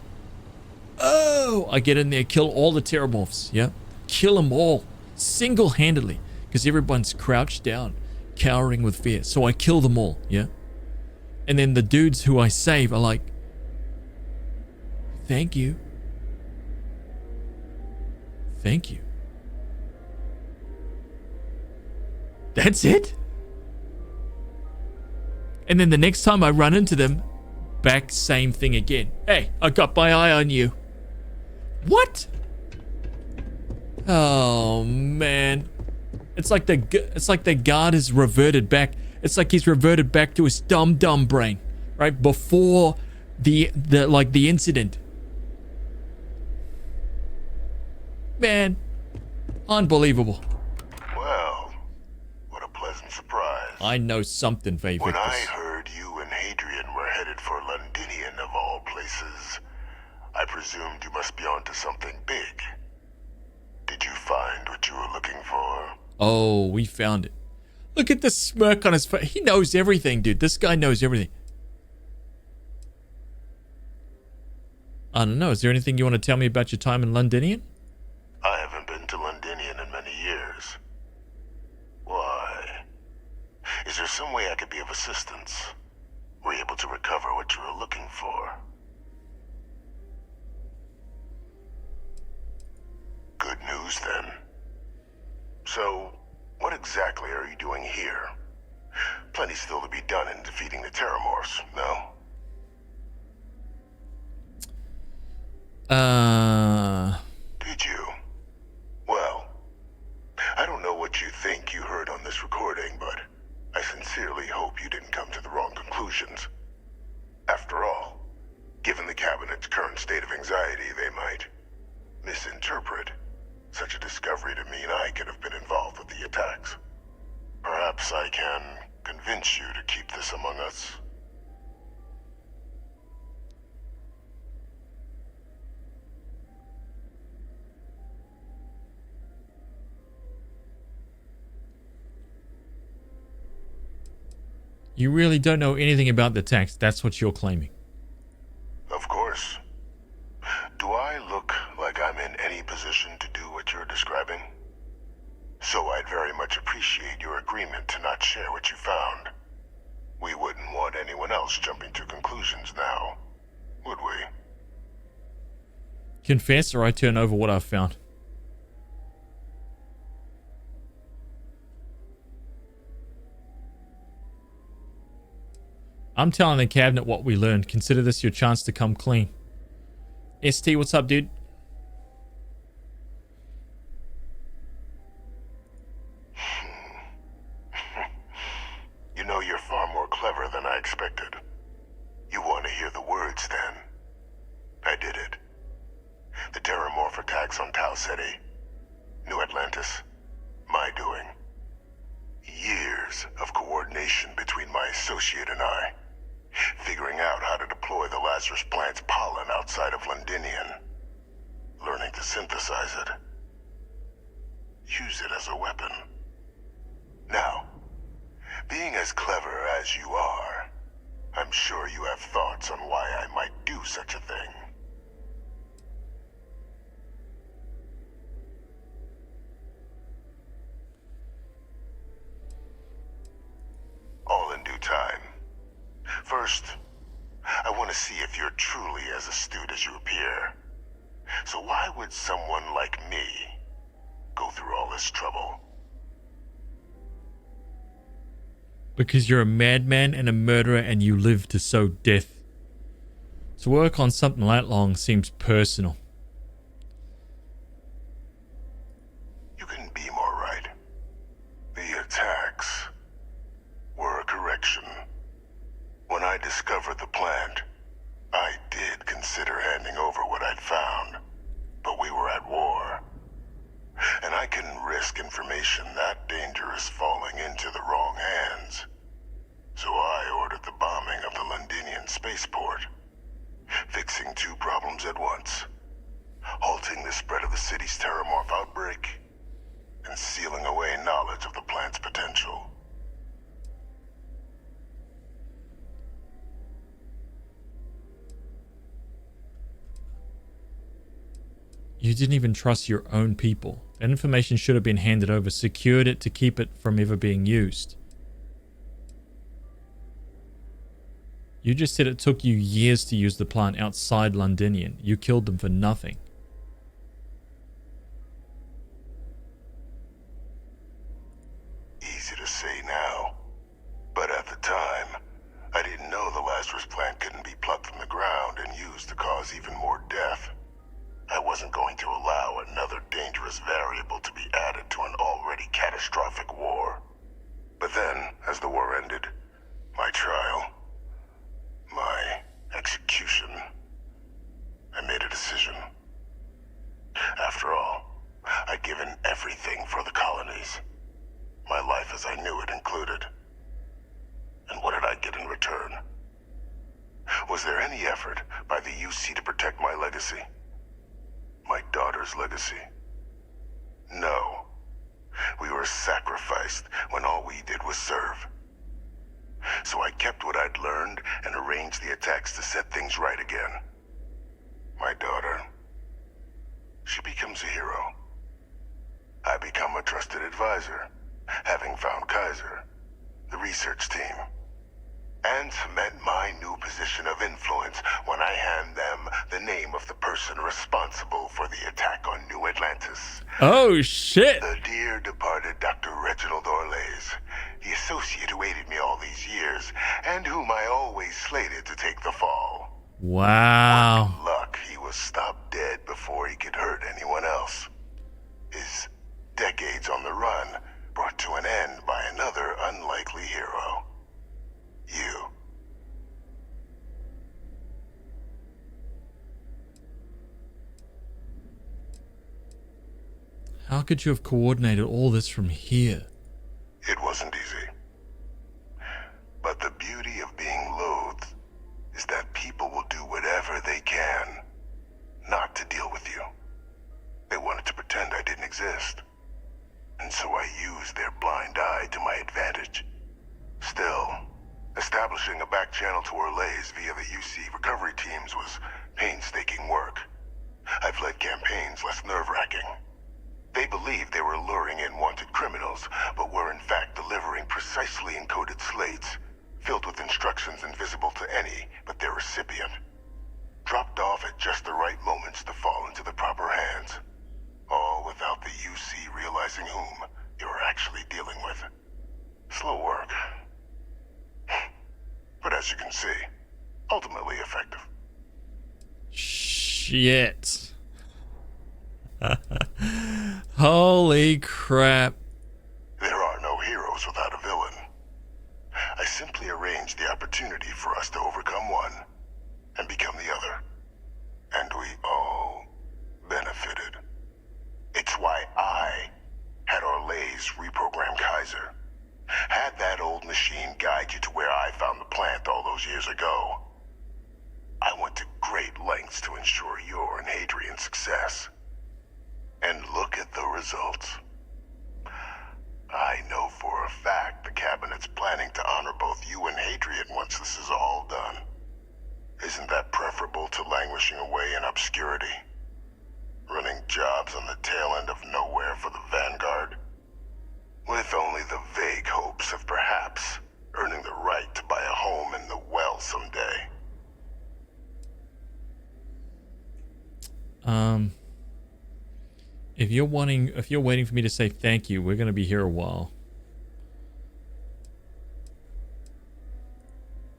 Oh, I get in there, kill all the Terramorphs. Yeah. Kill them all. Single-handedly. Because everyone's crouched down, cowering with fear. So I kill them all. Yeah. And then the dudes who I save are like, thank you. Thank you. That's it? And then the next time I run into them, back same thing again. Hey, I got my eye on you. What? Oh man. It's like the guard has reverted back. It's like he's reverted back to his dumb brain, right? Before the incident. Man, unbelievable. Well, what a pleasant surprise. I know something, Victus. When I heard you and Hadrian were headed for Londinian of all places, I presumed you must be onto something big. Did you find what you were looking for? Oh, we found it. Look at the smirk on his face. He knows everything, dude. This guy knows everything. I don't know. Is there anything you want to tell me about your time in Londinian? I haven't been to Londinian in many years. Why? Is there some way I could be of assistance? Were you able to recover what you were looking for? Good news, then. So, what exactly are you doing here? Plenty still to be done in defeating the Terramorphs, no? Did you? Well, I don't know what you think you heard on this recording, but I sincerely hope you didn't come to the wrong conclusions. After all, given the Cabinet's current state of anxiety, they might misinterpret such a discovery to mean I could have been involved with the attacks. Perhaps I can convince you to keep this among us. You really don't know anything about the text. That's what you're claiming. Of course. Do I look like I'm in any position to do what you're describing? So I'd very much appreciate your agreement to not share what you found. We wouldn't want anyone else jumping to conclusions now, would we? Confess or I turn over what I've found. I'm telling the Cabinet what we learned. Consider this your chance to come clean. ST, what's up, dude? You know, you're far more clever than I expected. You want to hear the words, then? I did it. The Terramorph attacks on Tau Ceti. New Atlantis. My doing. Years of coordination between my associate and I. Figuring out how to deploy the Lazarus plant's pollen outside of Londinian. Learning to synthesize it. Use it as a weapon. Now, being as clever as you are, I'm sure you have thoughts on why I might do such a thing. see if you're truly as astute as you appear. So why would someone like me go through all this trouble? Because you're a madman and a murderer and you live to sow death. To work on something that long seems personal. You couldn't be more right. The attacks were a correction. When I discovered the plant, I did consider handing over what I'd found, but we were at war. And I couldn't risk information that dangerous falling into the wrong hands. So I ordered the bombing of the Londinian spaceport, fixing two problems at once: halting the spread of the city's terramorph outbreak, and sealing away knowledge of the plant's potential. You didn't even trust your own people. That information should have been handed over, secured it to keep it from ever being used. You just said it took you years to use the plant outside Londinian. You killed them for nothing. Easy to say now, but at the time, I didn't know the Lazarus plant couldn't be plucked from the ground and used to cause even more death. I wasn't going to allow another dangerous variable to be added to an already catastrophic war. But then, as the war ended, my trial, my execution, I made a decision. After all, I'd given everything for the colonies. My life as I knew it included. And what did I get in return? Was there any effort by the UC to protect my legacy? My daughter's legacy? No. We were sacrificed when all we did was serve. So I kept what I'd learned and arranged the attacks to set things right again. My daughter, she becomes a hero. I become a trusted advisor, having found Kaiser, the research team, and cement my new position of influence when I hand them the name of the person responsible for the attack on New Atlantis. Oh, shit. The dear departed Dr. Reginald Orlays, the associate who aided me all these years, and whom I always slated to take the fall. Wow. With luck, he was stopped dead before he could hurt anyone else. His decades on the run brought to an end by another unlikely hero. You. How could you have coordinated all this from here? It wasn't easy. But the beauty of being loathed is that people will do whatever they can not to deal with you. They wanted to pretend I didn't exist. And so I used their blind eye to my advantage. Still, establishing a back channel to Orlays via the UC recovery teams was painstaking work. I've led campaigns less nerve-wracking. They believed they were luring in wanted criminals, but were in fact delivering precisely encoded slates, filled with instructions invisible to any but their recipient. Dropped off at just the right moments to fall into the proper hands. All without the UC realizing whom they were actually dealing with. Slow work. But as you can see, ultimately effective. Shit. Holy crap. There are no heroes without a villain. I simply arranged the opportunity for us to overcome one and become the other. And we all benefited. It's why I had Orlays reprogram Kaiser. Had that old machine guide you to where I found the plant all those years ago. I went to great lengths to ensure your and Hadrian's success. And look at the results. I know for a fact the Cabinet's planning to honor both you and Hadrian once this is all done. Isn't that preferable to languishing away in obscurity? Running jobs on the tail end of nowhere for the Vanguard? With only the vague hopes of perhaps earning the right to buy a home in the well someday. If you're waiting for me to say thank you, we're gonna be here a while.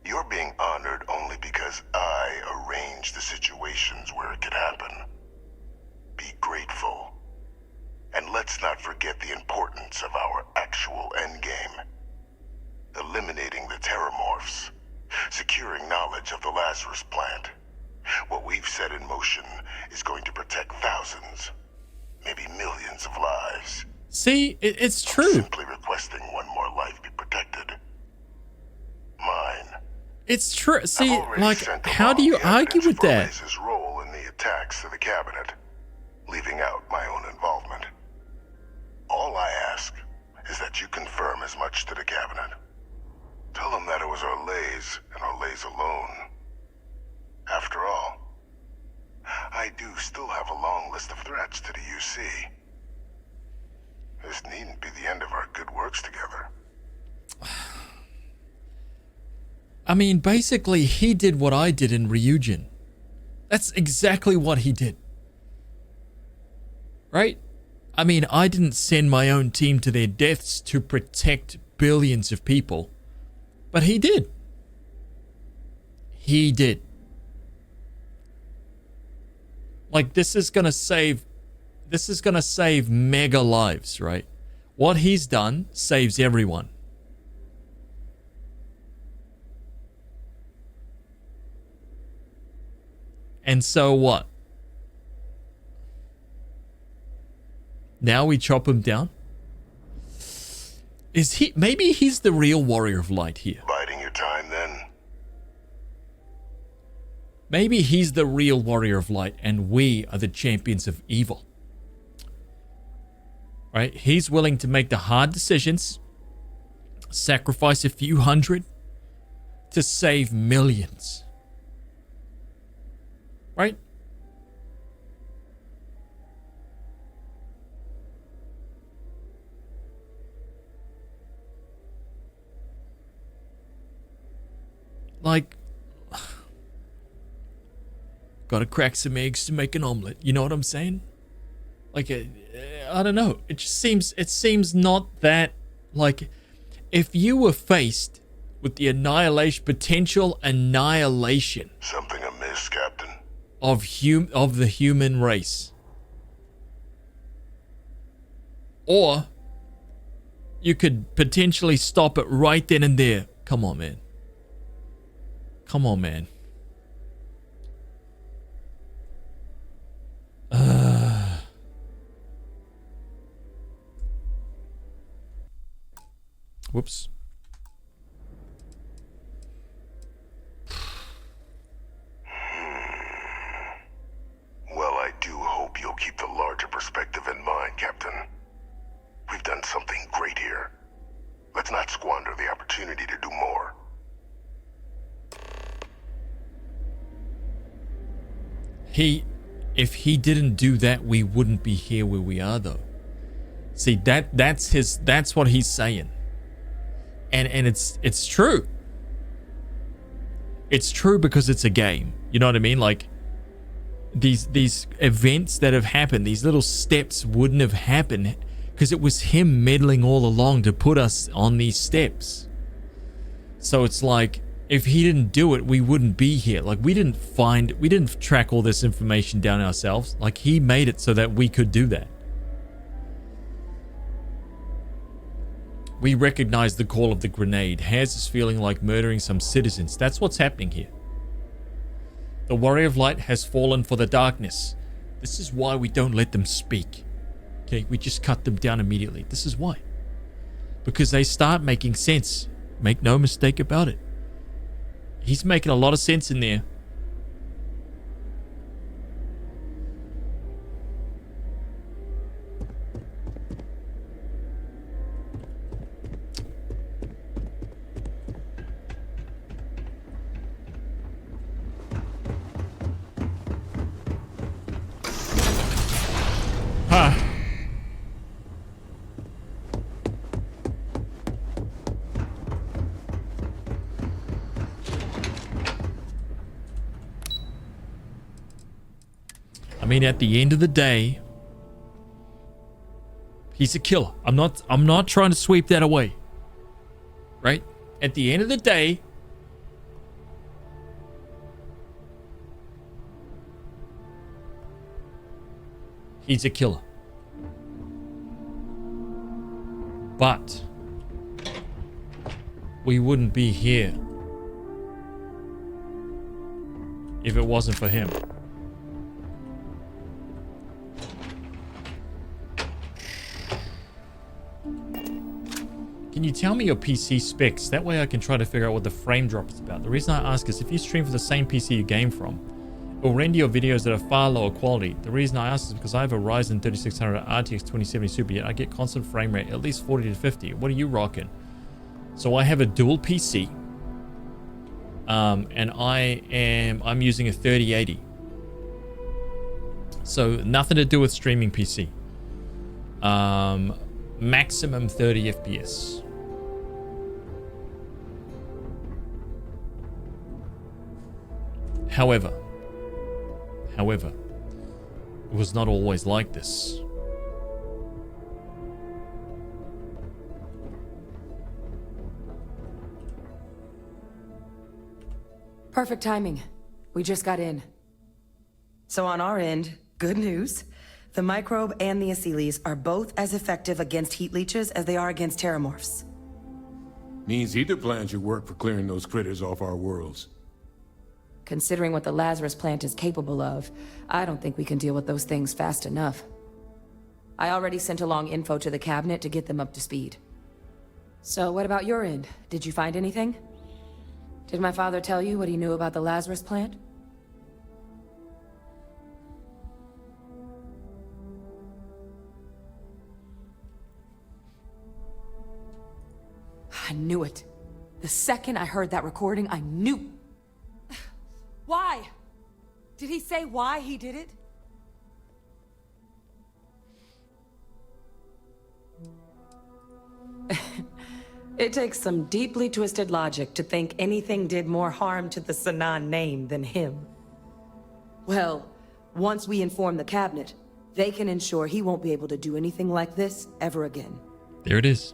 You're being honored only because I arranged the situations where it could happen. Be grateful. And let's not forget the importance of our actual endgame. Eliminating the terramorphs. Securing knowledge of the Lazarus plant. What we've set in motion is going to protect thousands, maybe millions of lives. See, it's true. I'm simply requesting one more life be protected. Mine. It's true. See, like, how do you argue with that? His role in the attacks to the cabinet, leaving out my own involvement. All I ask is that you confirm as much to the cabinet. Tell them that it was Orlays and Orlays alone. After all, I do still have a long list of threats to the UC. This needn't be the end of our good works together. I mean, basically, he did what I did in Ryujin. That's exactly what he did. Right? I mean, I didn't send my own team to their deaths to protect billions of people. But he did. He did. Like, this is gonna save mega lives, right? What he's done saves everyone. And so what? Now we chop him down? Is he... Maybe he's the real warrior of light here. Biding your time, then? Maybe he's the real warrior of light and we are the champions of evil. Right? He's willing to make the hard decisions, sacrifice a few hundred to save millions. Right? Like, gotta crack some eggs to make an omelet. You know what I'm saying? Like, I don't know. It seems not that, like, if you were faced with the potential annihilation. Something amiss, Captain? Of the human race. Or you could potentially stop it right then and there. Come on, man. Come on, man. Whoops. Well, I do hope you'll keep the larger perspective in mind, Captain. We've done something great here. Let's not squander the opportunity to do more. If he didn't do that, we wouldn't be here where we are, though. See, that's what he's saying. And it's true. It's true because it's a game. You know what I mean? Like, these events that have happened, these little steps wouldn't have happened because it was him meddling all along to put us on these steps. So it's like, if he didn't do it, we wouldn't be here. Like, we didn't track all this information down ourselves. Like, he made it so that we could do that. We recognize the call of the grenade. Haz is feeling like murdering some citizens. That's what's happening here. The warrior of light has fallen for the darkness. This is why we don't let them speak. Okay, we just cut them down immediately. This is why. Because they start making sense. Make no mistake about it. He's making a lot of sense in there. Huh. mean, at the end of the day, he's a killer. I'm not trying to sweep that away. Right? At the end of the day, he's a killer. But we wouldn't be here if it wasn't for him. Can you tell me your PC specs? That way I can try to figure out what the frame drop is about. The reason I ask is if you stream for the same PC you game from, it will render your videos at a far lower quality. The reason I ask is because I have a Ryzen 3600 RTX 2070 Super, yet I get constant frame rate at least 40 to 50. What are you rocking? So I have a dual PC, and I'm using a 3080. So nothing to do with streaming PC. Maximum 30 FPS. However, it was not always like this. Perfect timing. We just got in. So on our end, good news. The microbe and the Asylees are both as effective against heat leeches as they are against terramorphs. Means either plan should work for clearing those critters off our worlds. Considering what the Lazarus plant is capable of, I don't think we can deal with those things fast enough. I already sent along info to the cabinet to get them up to speed. So what about your end? Did you find anything? Did my father tell you what he knew about the Lazarus plant? I knew it. The second I heard that recording, I knew. Why? Did he say why he did it? It takes some deeply twisted logic to think anything did more harm to the Sanan name than him. Well, once we inform the cabinet, they can ensure he won't be able to do anything like this ever again. There it is.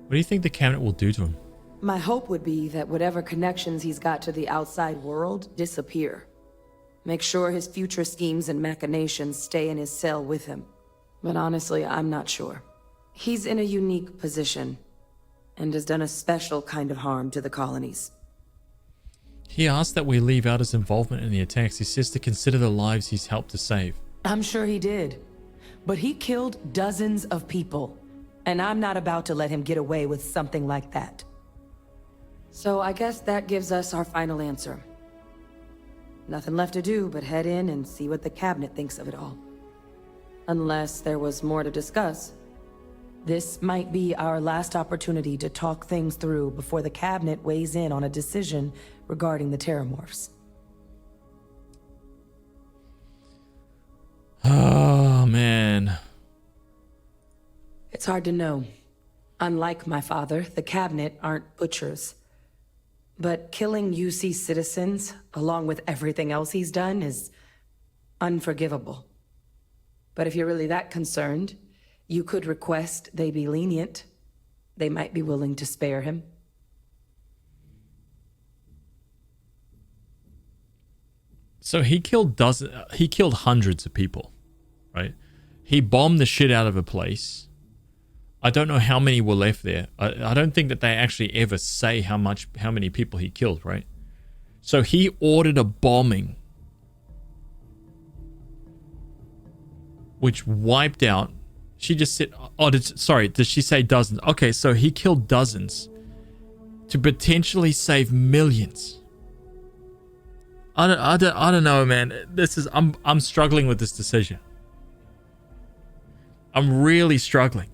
What do you think the cabinet will do to him? My hope would be that whatever connections he's got to the outside world disappear. Make sure his future schemes and machinations stay in his cell with him. But honestly, I'm not sure. He's in a unique position, and has done a special kind of harm to the colonies. He asked that we leave out his involvement in the attacks. He says to consider the lives he's helped to save. I'm sure he did. But he killed dozens of people, and I'm not about to let him get away with something like that. So I guess that gives us our final answer. Nothing left to do but head in and see what the cabinet thinks of it all. Unless there was more to discuss. This might be our last opportunity to talk things through before the cabinet weighs in on a decision regarding the terramorphs. Oh, man. It's hard to know. Unlike my father, the cabinet aren't butchers. But killing UC citizens, along with everything else he's done, is unforgivable. But if you're really that concerned, you could request they be lenient. They might be willing to spare him. So he killed hundreds of people, right? He bombed the shit out of a place. I don't know how many were left there. I don't think that they actually ever say how many people he killed, right? So he ordered a bombing which wiped out. She just said, did she say dozens? Okay, so he killed dozens to potentially save millions. I don't know, man. I'm struggling with this decision. I'm really struggling.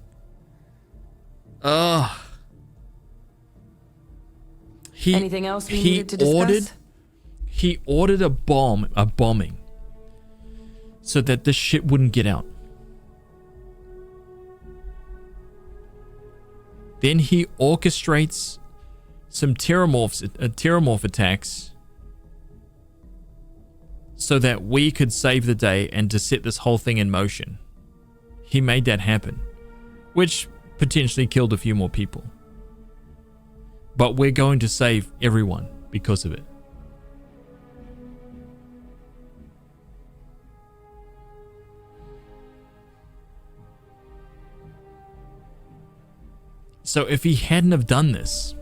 Anything else we needed to discuss? He ordered a bombing, so that this shit wouldn't get out. Then he orchestrates some terramorph attacks so that we could save the day and to set this whole thing in motion. He made that happen, which potentially killed a few more people. But we're going to save everyone because of it. So if he hadn't have done this,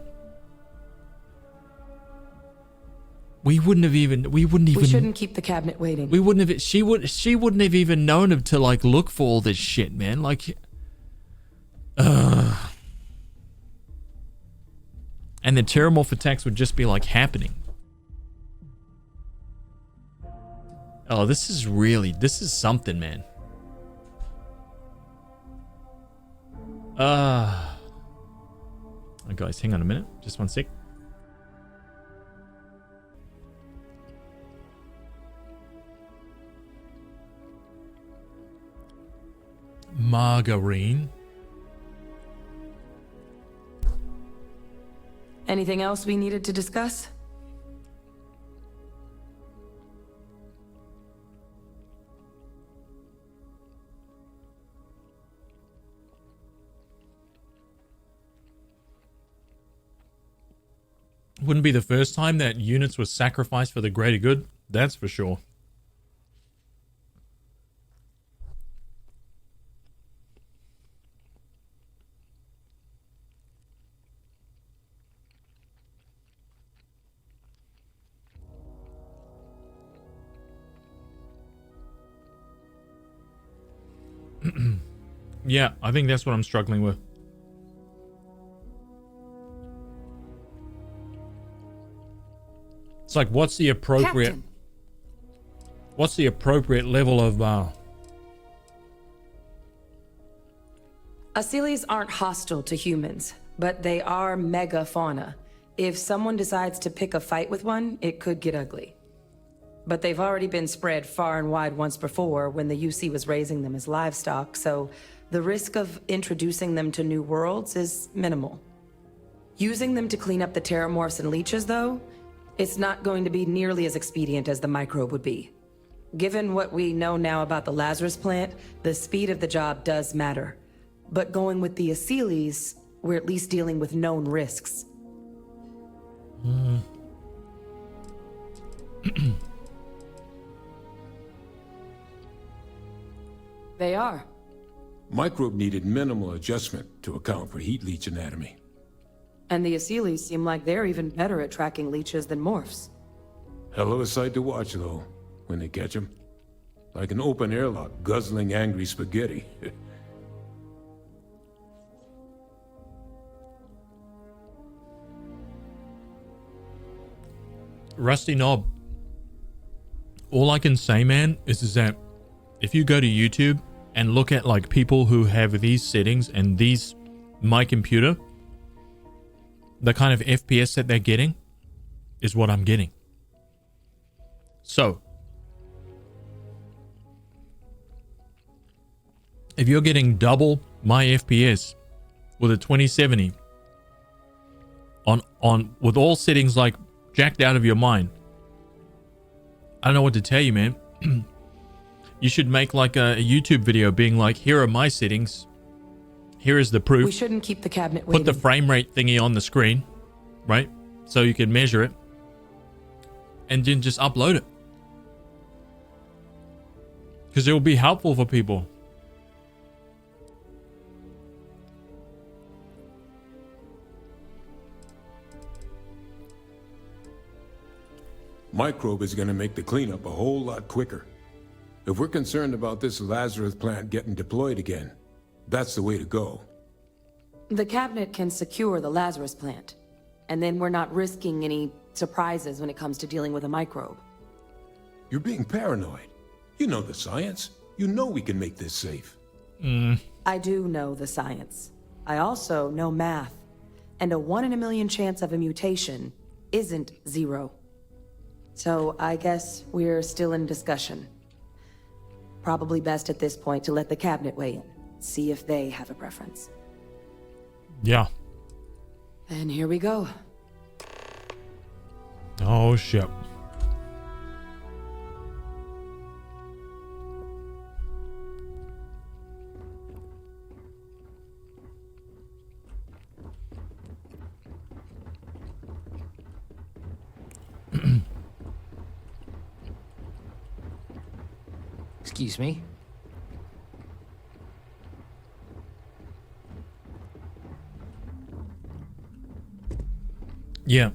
we shouldn't keep the cabinet waiting. We wouldn't have. She wouldn't have even known to like look for all this shit, man. Like, and the terramorph attacks would just be like happening. Oh, this is something, man. Oh, guys, hang on a minute. Just one sec. Margarine. Anything else we needed to discuss? Wouldn't be the first time that units were sacrificed for the greater good. That's for sure. Yeah, I think that's what I'm struggling with. It's like, what's the appropriate level of Asylees aren't hostile to humans, but they are megafauna. If someone decides to pick a fight with one, it could get ugly. But they've already been spread far and wide once before when the UC was raising them as livestock, so the risk of introducing them to new worlds is minimal. Using them to clean up the terramorphs and leeches, though, it's not going to be nearly as expedient as the microbe would be. Given what we know now about the Lazarus plant, the speed of the job does matter. But going with the Asylees, we're at least dealing with known risks. They are. Microbe needed minimal adjustment to account for heat leech anatomy. And the Asylees seem like they're even better at tracking leeches than morphs. Hell of a sight to watch, though, when they catch them. Like an open airlock guzzling angry spaghetti. Rusty Knob. All I can say, man, is that if you go to YouTube and look at like people who have these settings and these, my computer, the kind of FPS that they're getting is what I'm getting. So, if you're getting double my FPS with a 2070 on with all settings like jacked out of your mind, I don't know what to tell you, man. You should make like a YouTube video being like, here are my settings. Here is the proof. We shouldn't keep the cabinet waiting. Put the frame rate thingy on the screen, right? So you can measure it. And then just upload it. Because it will be helpful for people. Microbe is going to make the cleanup a whole lot quicker. If we're concerned about this Lazarus plant getting deployed again, that's the way to go. The cabinet can secure the Lazarus plant, and then we're not risking any surprises when it comes to dealing with a microbe. You're being paranoid. You know the science. You know we can make this safe. I do know the science. I also know math. And a 1 in a million chance of a mutation isn't 0. So I guess we're still in discussion. Probably best at this point to let the cabinet weigh in. See if they have a preference. Yeah. And here we go. Oh, shit. Excuse me? Yeah.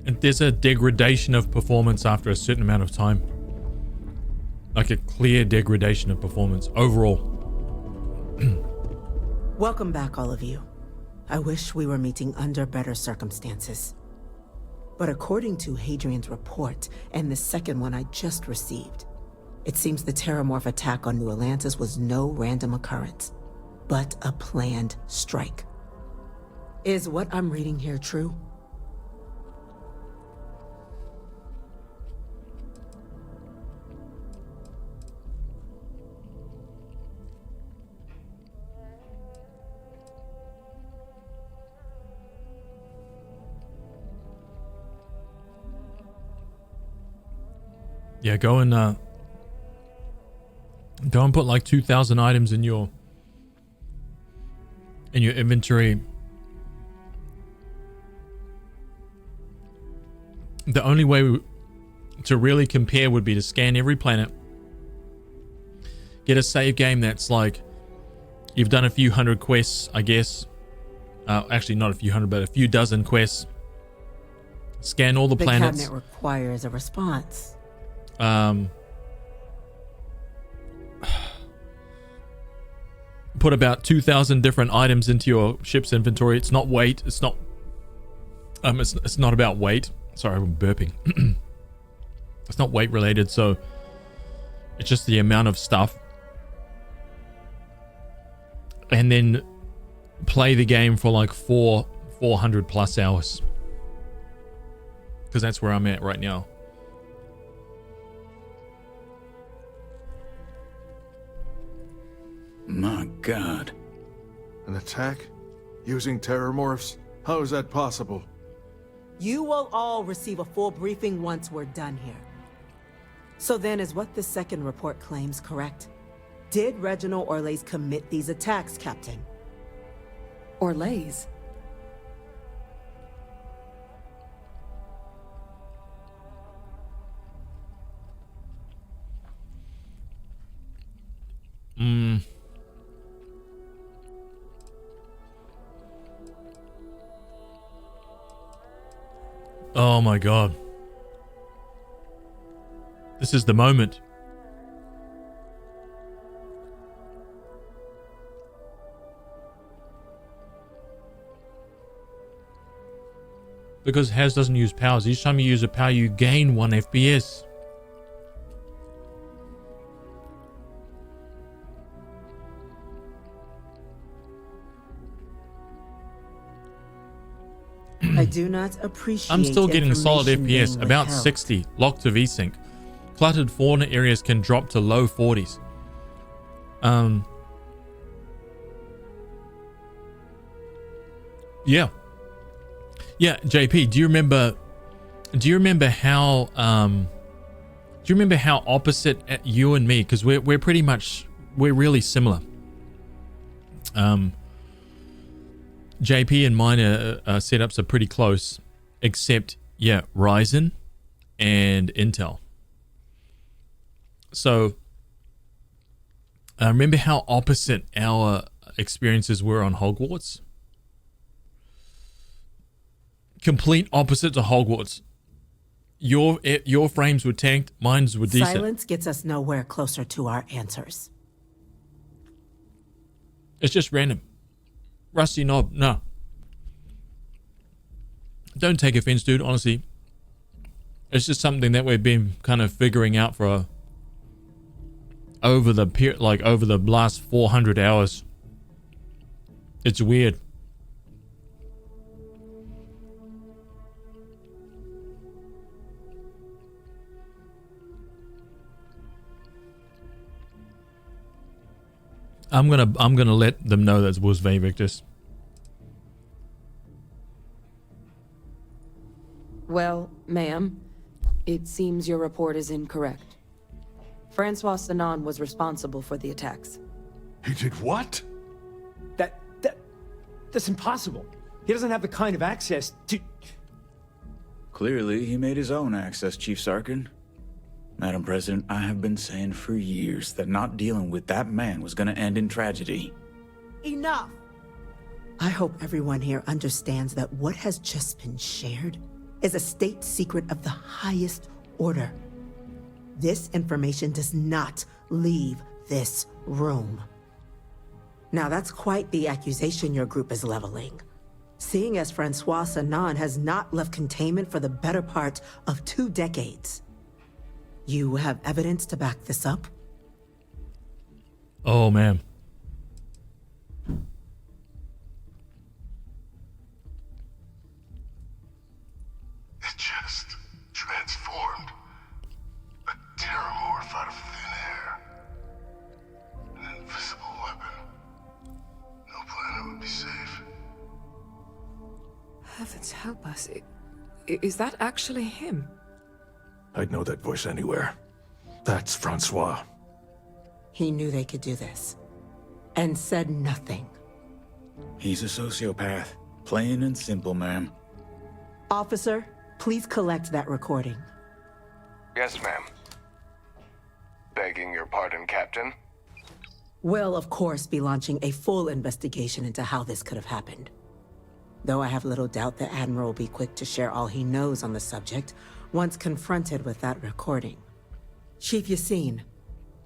And there's a degradation of performance after a certain amount of time. Like a clear degradation of performance overall. Welcome back, all of you. I wish we were meeting under better circumstances. But according to Hadrian's report, and the second one I just received, it seems the Terramorph attack on New Atlantis was no random occurrence, but a planned strike. Is what I'm reading here true? Yeah, go and put like 2,000 items in your inventory. The only way to really compare would be to scan every planet, get a save game that's like you've done a few hundred quests, I guess. Actually, not a few hundred, but a few dozen quests. Scan all the planets. The cabinet requires a response. Put about 2,000 different items into your ship's inventory. It's not weight. It's not. It's not about weight. Sorry, I'm burping. It's not weight related, so it's just the amount of stuff. And then play the game for like 400 plus hours, because that's where I'm at right now. My God. An attack? Using terramorphs? How is that possible? You will all receive a full briefing once we're done here. So then, is what the second report claims correct? Did Reginald Orlays commit these attacks, Captain? Orlays? Oh my God. This is the moment. Because Haz doesn't use powers. Each time you use a power, you gain 1 FPS. I do not appreciate. I'm still getting solid information FPS, being about withheld. 60, locked to VSync. Cluttered fauna areas can drop to low 40s. Yeah. Yeah, JP, do you remember how opposite you and me, because we're really similar. JP and mine setups are pretty close, except yeah, Ryzen and Intel. So remember how opposite our experiences were on Hogwarts? Complete opposite to Hogwarts. Your frames were tanked, mine's were decent. Silence gets us nowhere closer to our answers. It's just random. Rusty knob, no. Don't take offense, dude, honestly. It's just something that we've been kind of figuring out for over the last 400 hours. It's weird. I'm gonna let them know that was Victus. Well, ma'am, it seems your report is incorrect. Francois Sanon was responsible for the attacks. He did what? That's impossible. He doesn't have the kind of access to... Clearly, he made his own access, Chief Sarkin. Madam President, I have been saying for years that not dealing with that man was gonna end in tragedy. Enough! I hope everyone here understands that what has just been shared is a state secret of the highest order. This information does not leave this room. Now that's quite the accusation your group is leveling. Seeing as Francois Sanan has not left containment for the better part of 2 decades. You have evidence to back this up? Oh, man. It just transformed. A terramorph out of thin air. An invisible weapon. No planet would be safe. Heavens help us. Is that actually him? I'd know that voice anywhere. That's Francois. He knew they could do this. And said nothing. He's a sociopath. Plain and simple, ma'am. Officer, please collect that recording. Yes, ma'am. Begging your pardon, Captain. We'll, of course, be launching a full investigation into how this could have happened. Though I have little doubt the Admiral will be quick to share all he knows on the subject once confronted with that recording. Chief Yassine,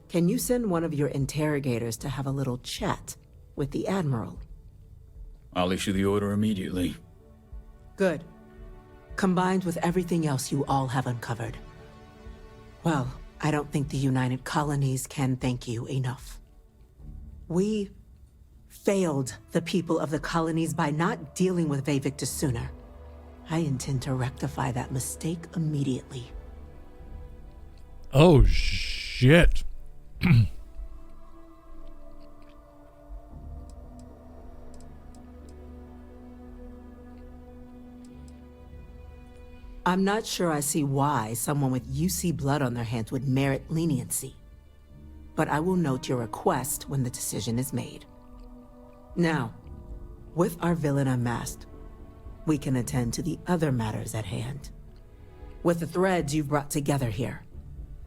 can you send one of your interrogators to have a little chat with the Admiral? I'll issue the order immediately. Good. Combined with everything else you all have uncovered. Well, I don't think the United Colonies can thank you enough. We failed the people of the colonies by not dealing with Vavictus sooner. I intend to rectify that mistake immediately. Oh, shit. I'm not sure I see why someone with UC blood on their hands would merit leniency. But I will note your request when the decision is made. Now, with our villain unmasked, we can attend to the other matters at hand. With the threads you've brought together here,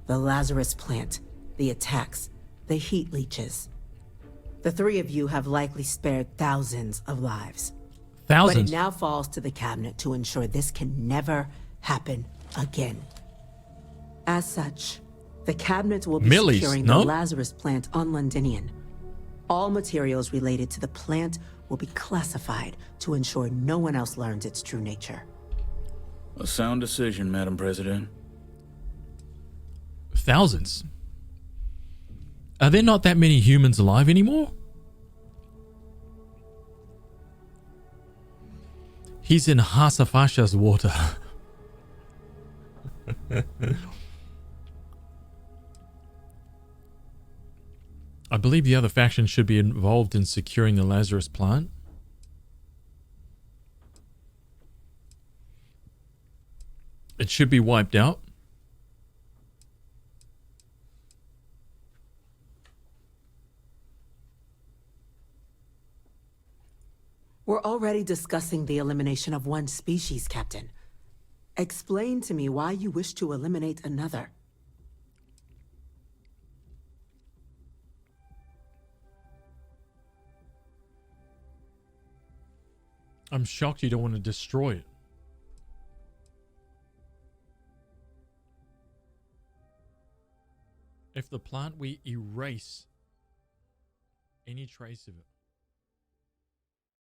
the Lazarus plant, the attacks, the heat leeches. The 3 of you have likely spared thousands of lives. Thousands? But it now falls to the cabinet to ensure this can never happen again. As such, the cabinet will be securing the Lazarus plant on Londinian. All materials related to the plant will be classified to ensure no one else learns its true nature. A sound decision, Madam President. Thousands? Are there not that many humans alive anymore? He's in Hasafasha's water. I believe the other faction should be involved in securing the Lazarus plant. It should be wiped out. We're already discussing the elimination of one species, Captain. Explain to me why you wish to eliminate another. I'm shocked you don't want to destroy it. If the plant, we erase any trace of it.